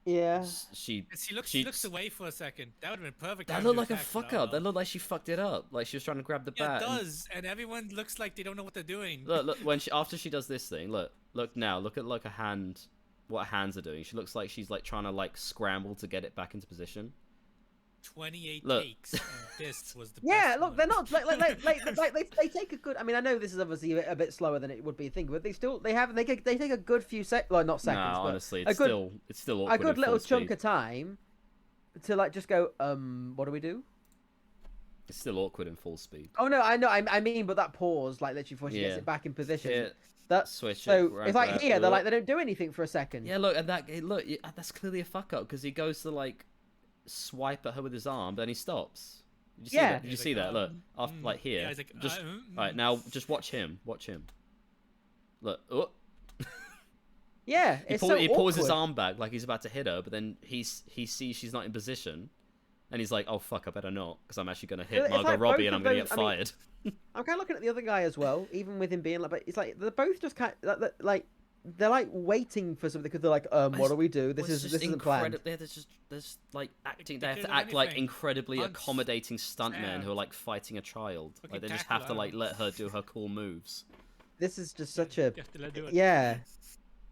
Yeah. She. She looks away for a second. That would have been perfect. That time looked to like a attack, fuck though. up. That looked like she fucked it up. Like she was trying to grab the Yeah, bat. it and- does, and everyone looks like they don't know what they're doing. Look, when after she does this thing, look now, look at like a hand, what her hands are doing. She looks like she's like trying to like scramble to get it back into position. 28 Look. takes. And this was the Yeah, best look, one. they're not they take a good. I mean, I know this is obviously a bit slower than it would be thinking, but they take a good few not seconds. No, but honestly, a it's good, still a awkward. good in little full chunk speed. of time to like just go. What do we do? It's still awkward in full speed. Oh no, I know. I mean, but that pause, like literally before she gets Yeah. it back in position. Hit, That's switch so. it, grab It's like that, here, they're look. like they don't do anything for a second. Yeah, look, and that's clearly a fuck up because he goes to like swipe at her with his arm, but then he stops. Did you see Yeah. that? Did you He's see like, that? Look, after, like here. Yeah, he's like, just alright, now just watch him. Watch him. Look, oh. Yeah, He, it's pull, so he pulls his awkward. arm back like he's about to hit her, but then he sees she's not in position, and he's like, "Oh fuck, I better not, because I'm actually gonna hit It's Margot like Robbie both and of I'm gonna those- get I mean, fired." I'm kind of looking at the other guy as well, even with him being like, but it's like they're both just kind of like they're like waiting for something because they're like, what do we do? This isn't planned. There's like acting. They They have could to do act like anything. incredibly Punch, accommodating stuntmen stab. who are like fighting a child. Fucking Like they just tackle have to like her. let her do her cool moves. This is just such a You have to let her do it. yeah.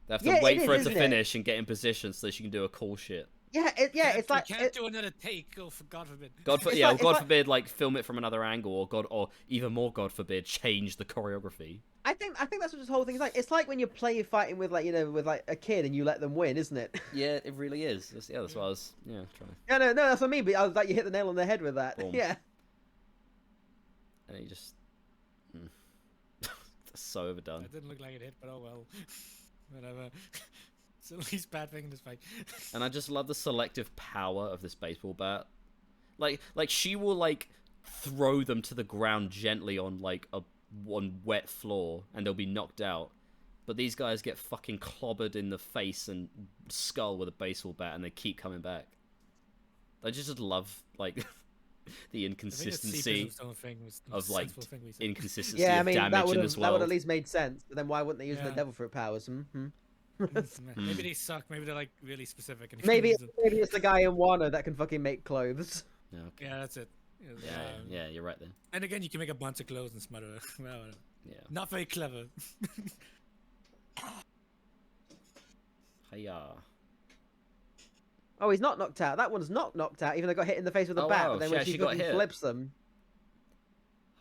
They have to Yeah, wait it for is, her to isn't it? finish and get in position so she can do a cool shit. It's like you can't do another take. Oh, for God forbid. God, It's yeah, like- God it's like- forbid, like film it from another angle, or even more, God forbid, change the choreography. I think that's what this whole thing is like. It's like when you're fighting with with like a kid and you let them win, isn't it? Yeah, it really is. That's what I was trying. Yeah, no, that's what I mean. But I was like, you hit the nail on the head with that. Boom. Yeah. And he just that's so overdone. It didn't look like it hit, but oh well. Whatever. It's the least bad thing in this fight. And I just love the selective power of this baseball bat. Like she will like throw them to the ground gently on like one wet floor and they'll be knocked out. But these guys get fucking clobbered in the face and skull with a baseball bat and they keep coming back. I just love like the inconsistency of like inconsistency Yeah, I of mean damage in this that would world. at least made sense. But then why wouldn't they use the Yeah. devil fruit powers? Mm-hmm. Maybe they suck. Maybe they're like really specific. And Maybe it's the guy in Wano that can fucking make clothes. Yeah, okay. Yeah, that's it. Yeah, you're right there. And again, you can make a bunch of clothes and smother it. Well, Yeah. not very clever. Hiya. Oh, he's not knocked out. That one's not knocked out, even though got hit in the face with a Oh, bat. wow, But then she when she actually got fucking hit. flips them,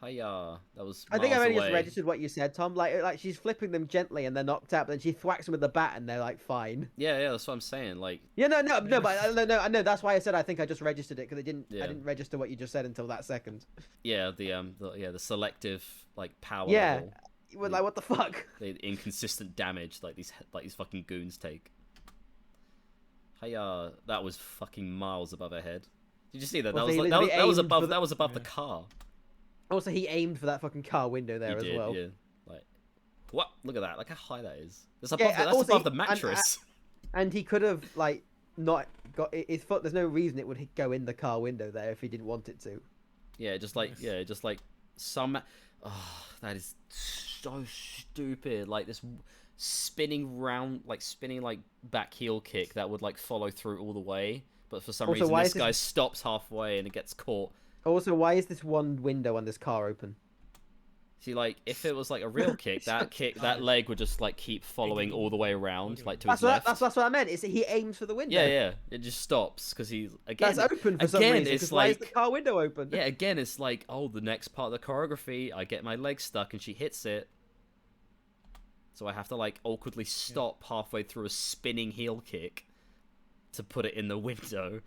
Hiya. That was I think I've miles only just away. registered what you said, Tom. Like she's flipping them gently and they're knocked out, but then she thwacks them with the bat and they're like fine. Yeah, that's what I'm saying. Like, Yeah, no, but I know that's why I said I think I just registered it because I Yeah. didn't register what you just said until that second. yeah, the selective like power Yeah. level, We're like, what the fuck? the inconsistent damage like these fucking goons take. Hiya. That was fucking miles above her head. Did you see that? Well, That so was he like, literally that was aimed for above the- the car. Also, he aimed for that fucking car window there He as did, well. yeah. Like, what? Look at that! Like how high that is. That's Yeah, above. That's also above he- the mattress. And he could have like not got his foot. There's no reason it would go in the car window there if he didn't want it to. Yeah, just like some. Oh, that is so stupid. Like this spinning back heel kick that would like follow through all the way, but for some Also, reason why this is this- guy stops halfway and it gets caught. Also, why is this one window on this car open? See, like if it was like a real kick, that leg would just like keep following all the way around, like to his left. That's what I meant. It's he aims for the window. Yeah, it just stops because he's again. That's open for some again, reason. it's 'Cause why is like the car window open? yeah, again, it's like oh, the next part of the choreography, I get my leg stuck and she hits it, so I have to like awkwardly stop halfway through a spinning heel kick to put it in the window,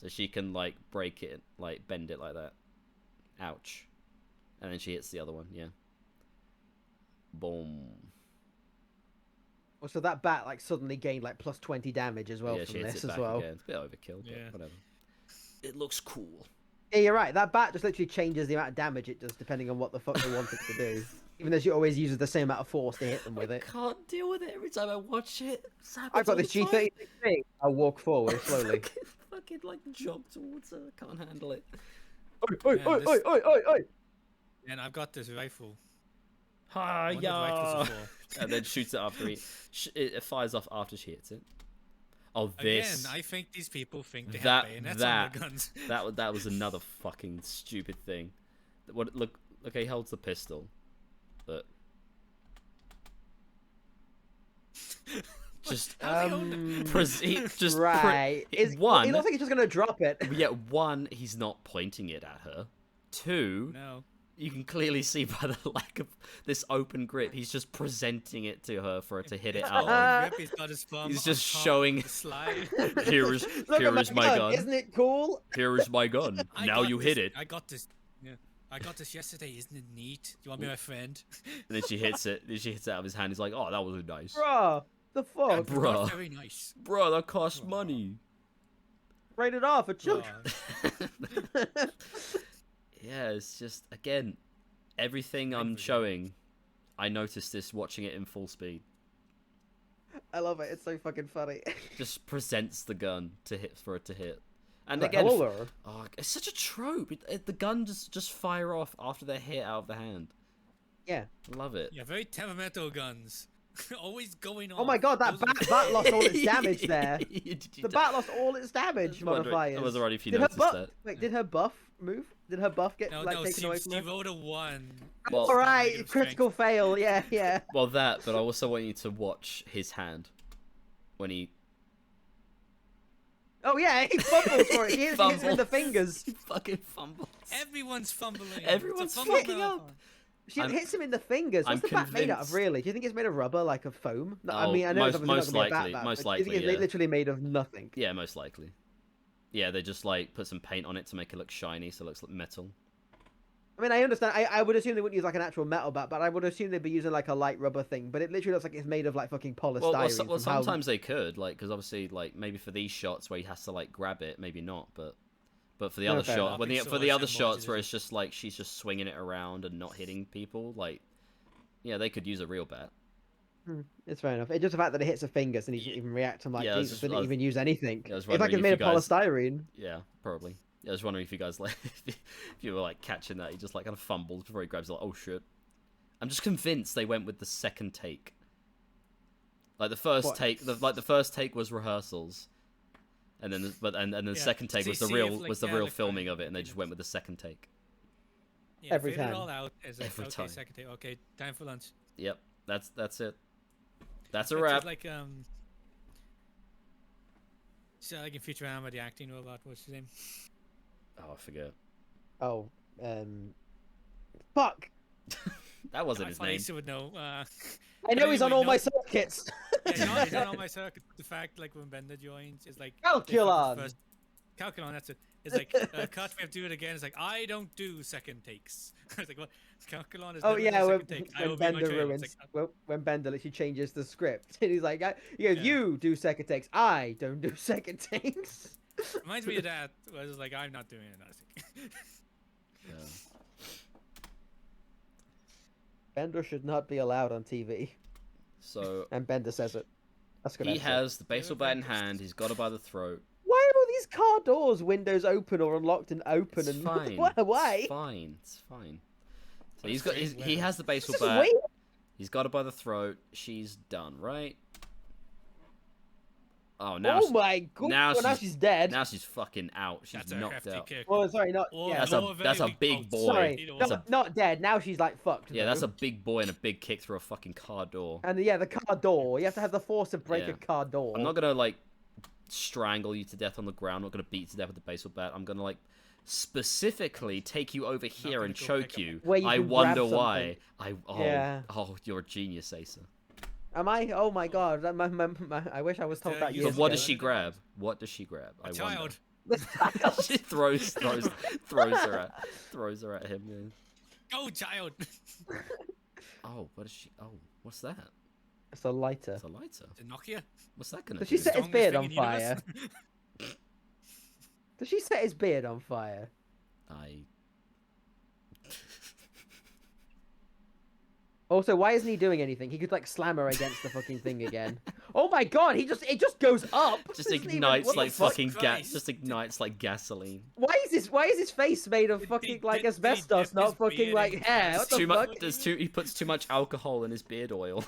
so she can like break it, like bend it like that. Ouch. And then she hits the other one. Yeah. Boom. Also, that bat like suddenly gained like plus 20 damage as well Yeah, she from hits this it as back well. again. It's a bit overkill, but Yeah. whatever. It looks cool. Yeah, you're right. That bat just literally changes the amount of damage it does depending on what the fuck they want it to do. Even though she always uses the same amount of force to hit them with I it. can't deal with it every time I watch it. I've got this G36 thing. I'll walk forward slowly. fucking like jog towards her. I can't handle it. Oi, Man, oi, this- oi, oi, oi, oi! And I've got this rifle. Hi, What did rifles are for? And then shoots it after it fires off after she hits it. Oh, this. Again, I think these people think they That- have bayonets that- on their guns. That was another fucking stupid thing. What? Look, he holds the pistol. But just How's he holding it? just Right. one. He looks like he's just gonna drop it. Yeah, one, he's not pointing it at her. Two, No. you can clearly see by the lack of this open grip, he's just presenting it to her for her to hit it out on. He's got his thumb He's just on top showing- of the slide. Here is Look here at is my gun. Isn't it cool? Here is my gun. I Now got you this- hit it. I got this. Yeah. I got this yesterday. Isn't it neat? Do you want to be my friend? And then she hits it. Then she hits it out of his hand. He's like, "Oh, that was nice, Bruh, the fuck? Bruh. Not very nice. bro. That costs money." Rated R for children. Bruh. Yeah, it's just again, everything I'm showing, I noticed this watching it in full speed. I love it. It's so fucking funny. Just presents the gun to hit for it to hit, and Like, again, hello there. oh, it's such a trope. The gun just fire off after they're hit out of the hand. Yeah. Love it. Yeah, very temperamental guns. Always going on. Oh my god, that bat lost all its damage there. The bat lost all its damage modifiers. I was already if you Did her noticed buff? that. Wait, did her buff move? Did her buff get No, like no, taken she, away from she her? rolled a 1. Well- All right, Negative critical fail. Yeah, yeah. Well, that, but I also want you to watch his hand when he Oh yeah, he fumbles for it. He hits him in the fumbles. fingers. He fucking fumbles. Everyone's fumbling. Everyone's It's a fumble fucking marathon. up. She I'm- hits him in the fingers. I'm What's the bat made out of, convinced- really? Do you think it's made of rubber, like a foam? No, I Oh, mean, I know it's most- obviously most not going to likely, be a bat, most but do you think likely, it's yeah. literally made of nothing? Yeah, most likely. Yeah, they just like put some paint on it to make it look shiny, so it looks like metal. I mean, I understand. I would assume they wouldn't use like an actual metal bat, but I would assume they'd be using like a light rubber thing. But it literally looks like it's made of like fucking polystyrene. Well, from how- sometimes they could, like, because obviously, like, maybe for these shots where he has to like grab it, maybe not, but for the No, other fair shot, enough. when It's for the so other shots symbolic, where isn't it's just like she's just swinging it around and not hitting people, like, yeah, they could use a real bat. It's fair enough. It's just the fact that it hits her fingers and he doesn't even react. I'm like, Yeah, I was Jesus, just- they I didn't was- even use anything. yeah, I was It's like wondering it's if made you of guys- polystyrene. Yeah, probably. Yeah, I was wondering if you guys like if you were like catching that, he just like kind of fumbles before he grabs it, like, oh shit. I'm just convinced they went with the second take. Like the first What? take, the first take was rehearsals, and then the Yeah. second take was the See real if, like, was the yeah, real like, filming fine, of it, and they just didn't- went with the second take. Yeah, Every fade it time. all out. It's like, Every okay, time. second take. Okay, time for lunch. Yep, that's it. That's a It's wrap. just like so like in Futurama, the acting robot. What's his name? Oh, I forget. Oh, fuck. That wasn't I his thought name. Lisa would know. I know he's on anyway, all no- my circuits. Yeah, he's on all my circuit. The fact, like, when Bender joins, is like Calculon. Calculon, that's it. It's like, cut, we have to do it again. It's like, I don't do second takes. I was like, what? Calculon is Oh never yeah, do when, second take. I when will be my Bender trailer. ruins, It's like, when Bender literally changes the script, and he's like, he goes, Yeah. "You do second takes, I don't do second takes." reminds me of that. Where it's like, I'm not doing another thing. Yeah. Bender should not be allowed on TV, So and Bender says it. That's good. he answer. has the baseball bat in Adventist. hand. He's got her by the throat. Why are all these car doors windows open or unlocked and open It's and fine. why? It's fine. It's fine. So But he's it's got. crazy He weather. has the baseball This is bat. weird. He's got her by the throat. She's done, right? Oh, now Oh my god! now Well, now she's- she's dead. now she's fucking out. She's That's a knocked hefty out. kick. Well, sorry, not Or- yeah. That's or a that's a very big both. boy. Sorry, Either That's way. a not dead. Now she's like fucked. yeah. though. That's a big boy and a big kick through a fucking car door. And yeah, the car door. You have to have the force to break Yeah. a car door. I'm not gonna like strangle you to death on the ground. I'm not gonna beat you to death with the baseball bat. I'm gonna like specifically take you over here gonna and go choke pick up- you. Where you I can wonder grab why. Yeah. Oh, you're a genius, Asa. Am I? Oh my god! I wish I was told Yeah, that you years So what ago. does she grab? What does she grab? I A wonder. child. She throws her at him. Yeah. Go, child. Oh, what is she? Oh, what's that? It's a lighter. It's a lighter. The Nokia. What's that gonna Does do? she set his Strongest beard thing on in the universe. fire? Does she set his beard on fire? I. Also, why isn't he doing anything? He could like slam her against the fucking thing again. Oh my god! It just goes up. Just Doesn't even- ignites what the like fuck? fucking gas. Christ. Just ignites like gasoline. Why is his face made of Did fucking he like dip his asbestos, not fucking beard like in hair? gas? What the Too fuck? much. He puts too much alcohol in his beard oil.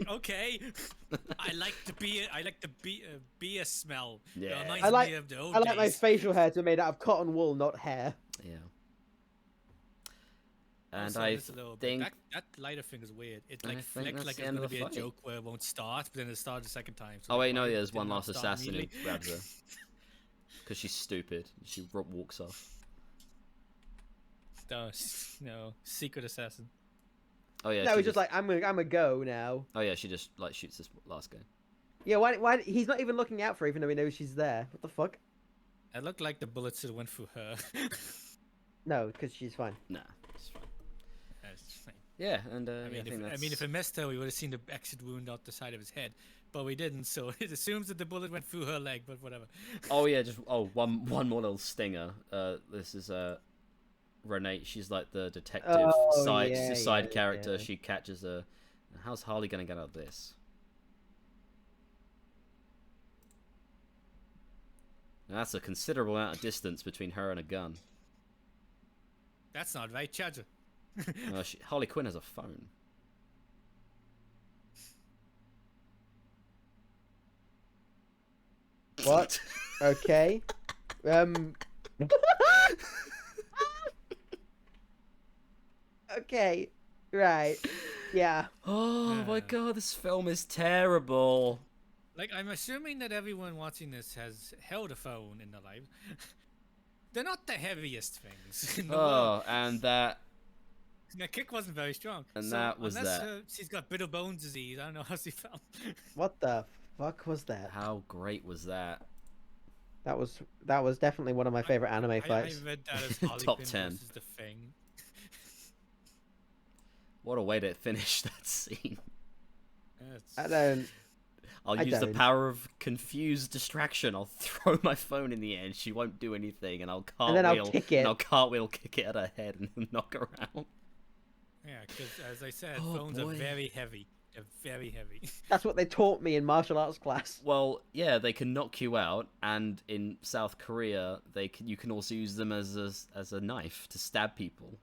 Okay. I like the beer smell. It Yeah. reminds I like- me of the old I like my days. facial hair to be made out of cotton wool, not hair. Yeah. And Also, I this is a little bit- think that lighter thing is weird. It And I like think flicked that's like the it's end of gonna the be a fight. joke where it won't start, but then it started the second time. So Oh like, wait, no, why there's did one it not last start assassin who immediately? grabs her because she's stupid. She walks off. No, secret assassin. Oh yeah. no, she he's just like I'm a go now. Oh yeah, she just like shoots this last guy. Yeah, why? He's not even looking out for her, even though he knows she's there. What the fuck? It looked like the bullets that went through her. No, because she's fine. Nah, it's fine. That's fine. Yeah, and I mean, think that's... if it missed her, we would have seen the exit wound out the side of his head, but we didn't. So it assumes that the bullet went through her leg, but whatever. Oh yeah, just one more little stinger. This is Renee. She's like the detective Oh, side yeah, side yeah, character. yeah. She catches her. How's Harley gonna get out of this? Now, that's a considerable amount of distance between her and a gun. That's not right, Charger. Harley Quinn has a phone. What? Okay. Okay. Right. Yeah. Oh my Yeah. god, this film is terrible. Like, I'm assuming that everyone watching this has held a phone in their life. they're not the heaviest things in the Oh, world. and that Their kick wasn't very strong. And so that was unless, that. she's got brittle bone disease. I don't know how she felt. What the fuck was that? how great was that? That was definitely one of my favorite anime fights. I read that as Harley Top Quinn 10. versus the Thing. What a way to finish that scene. I don't. I'll I use the don't. power of confused distraction. I'll throw my phone in the air and she won't do anything, and I'll And then cartwheel I'll kick it. kick it at her head and knock her out. Yeah, because as I said, Oh, phones boy. are very heavy. They're very heavy. That's what they taught me in martial arts class. Well, yeah, they can knock you out, and in South Korea, you can also use them as a knife to stab people.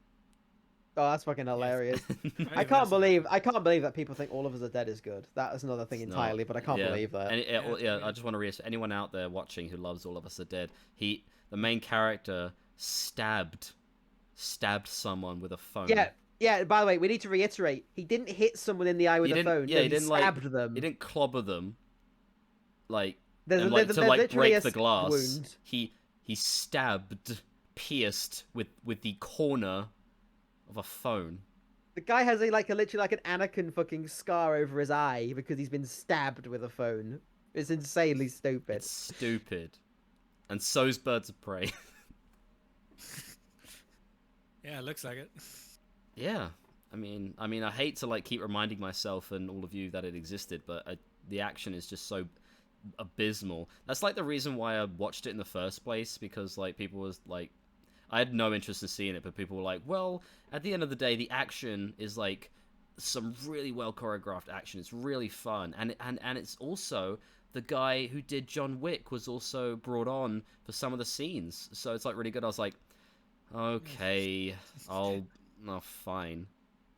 Oh, that's fucking hilarious. I Very can't versatile. believe that people think All of Us Are Dead is good. That is another thing It's entirely, not- but I can't yeah. believe that. And Yeah, it's yeah, weird. I just want to reassure anyone out there watching who loves All of Us Are Dead. The main character stabbed someone with a phone. Yeah. By the way, we need to reiterate: he didn't hit someone in the eye with He a didn't- phone. yeah, no, he didn't, like- stabbed them. He didn't clobber them, like There's, and, like, there's, to there's like literally break a the stab glass. wound. He pierced with the corner of a phone. The guy has literally like an Anakin fucking scar over his eye because he's been stabbed with a phone. It's insanely stupid. It's stupid. And so's Birds of Prey. Yeah, it looks like it. Yeah. I mean, I hate to like keep reminding myself and all of you that it existed, but the action is just so abysmal. That's like the reason why I watched it in the first place, because like people was like, I had no interest in seeing it, but people were like, well, at the end of the day, the action is like some really well choreographed action. It's really fun, and it's also the guy who did John Wick was also brought on for some of the scenes, so it's like really good. I was like, okay, fine.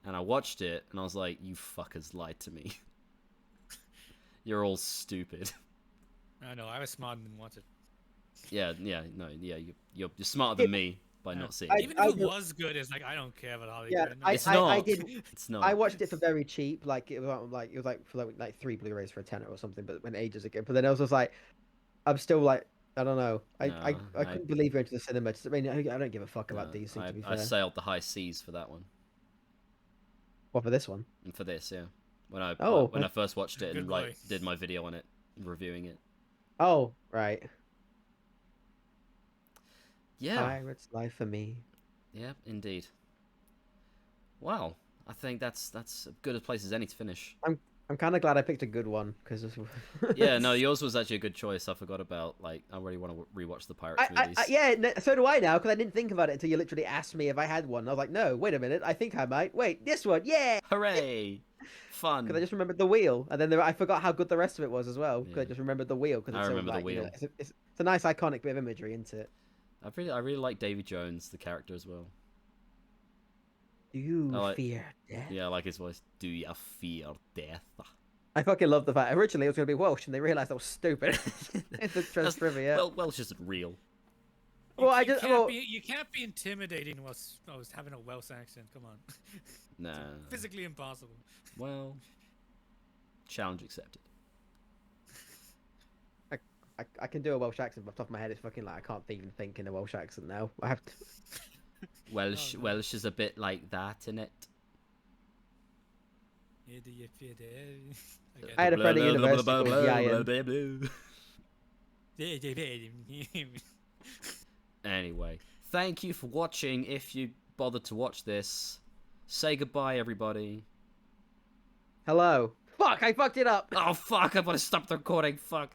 And I watched it, and I was like, you fuckers lied to me. You're all stupid. I know, I was smart and didn't watch it. Yeah, you're smarter than me by not seeing it. Even if it was good, it's like, I don't care about Harley Yeah, Quinn. It's not. I didn't. It's not. I watched it for very cheap. Like it was for like 3 Blu-rays for a tenner or something. But when ages ago. But then I was just like, I'm still like, I don't know. I couldn't believe going to the cinema. I mean, I don't give a fuck about these things. To be fair. I sailed the high seas for that one. What for this one? And for this, yeah. When I first watched it and Good like boy. did my video on it, reviewing it. Oh, right. Yeah. Pirate's life for me. Yeah, indeed. Well, I think that's as good a place as any to finish. I'm kind of glad I picked a good one because. Yeah, no, yours was actually a good choice. I forgot about I really want to rewatch the Pirates movies. Yeah, no, so do I now because I didn't think about it until you literally asked me if I had one. I was like, no, wait a minute, I think I might. Wait, this one, yeah. Hooray! Fun. Because I just remembered the wheel, and then I forgot how good the rest of it was as well. Because I Yeah. just remembered the wheel. Because I remember the wheel. It's a nice iconic bit of imagery, isn't it? I really like Davy Jones, the character as well. Do you I like- fear death? Yeah, I like his voice. Do you fear death? I fucking love the fact. Originally, it was going to be Welsh, and they realised I was stupid. It's just trivia. Well, Welsh isn't real. Well, You can't be intimidating whilst having a Welsh accent. Come on. Nah. Physically impossible. Well, challenge accepted. I can do a Welsh accent, but off the top of my head, it's fucking like I can't even think in a Welsh accent now. I have to. Welsh, Oh, no. Welsh is a bit like that, innit? Yeah, do you fear death? I had a friend at university called Y.A.R.P. Anyway, thank you for watching. If you bothered to watch this, say goodbye, everybody. Hello. Fuck! I fucked it up. Oh fuck! I want to stop the recording. Fuck.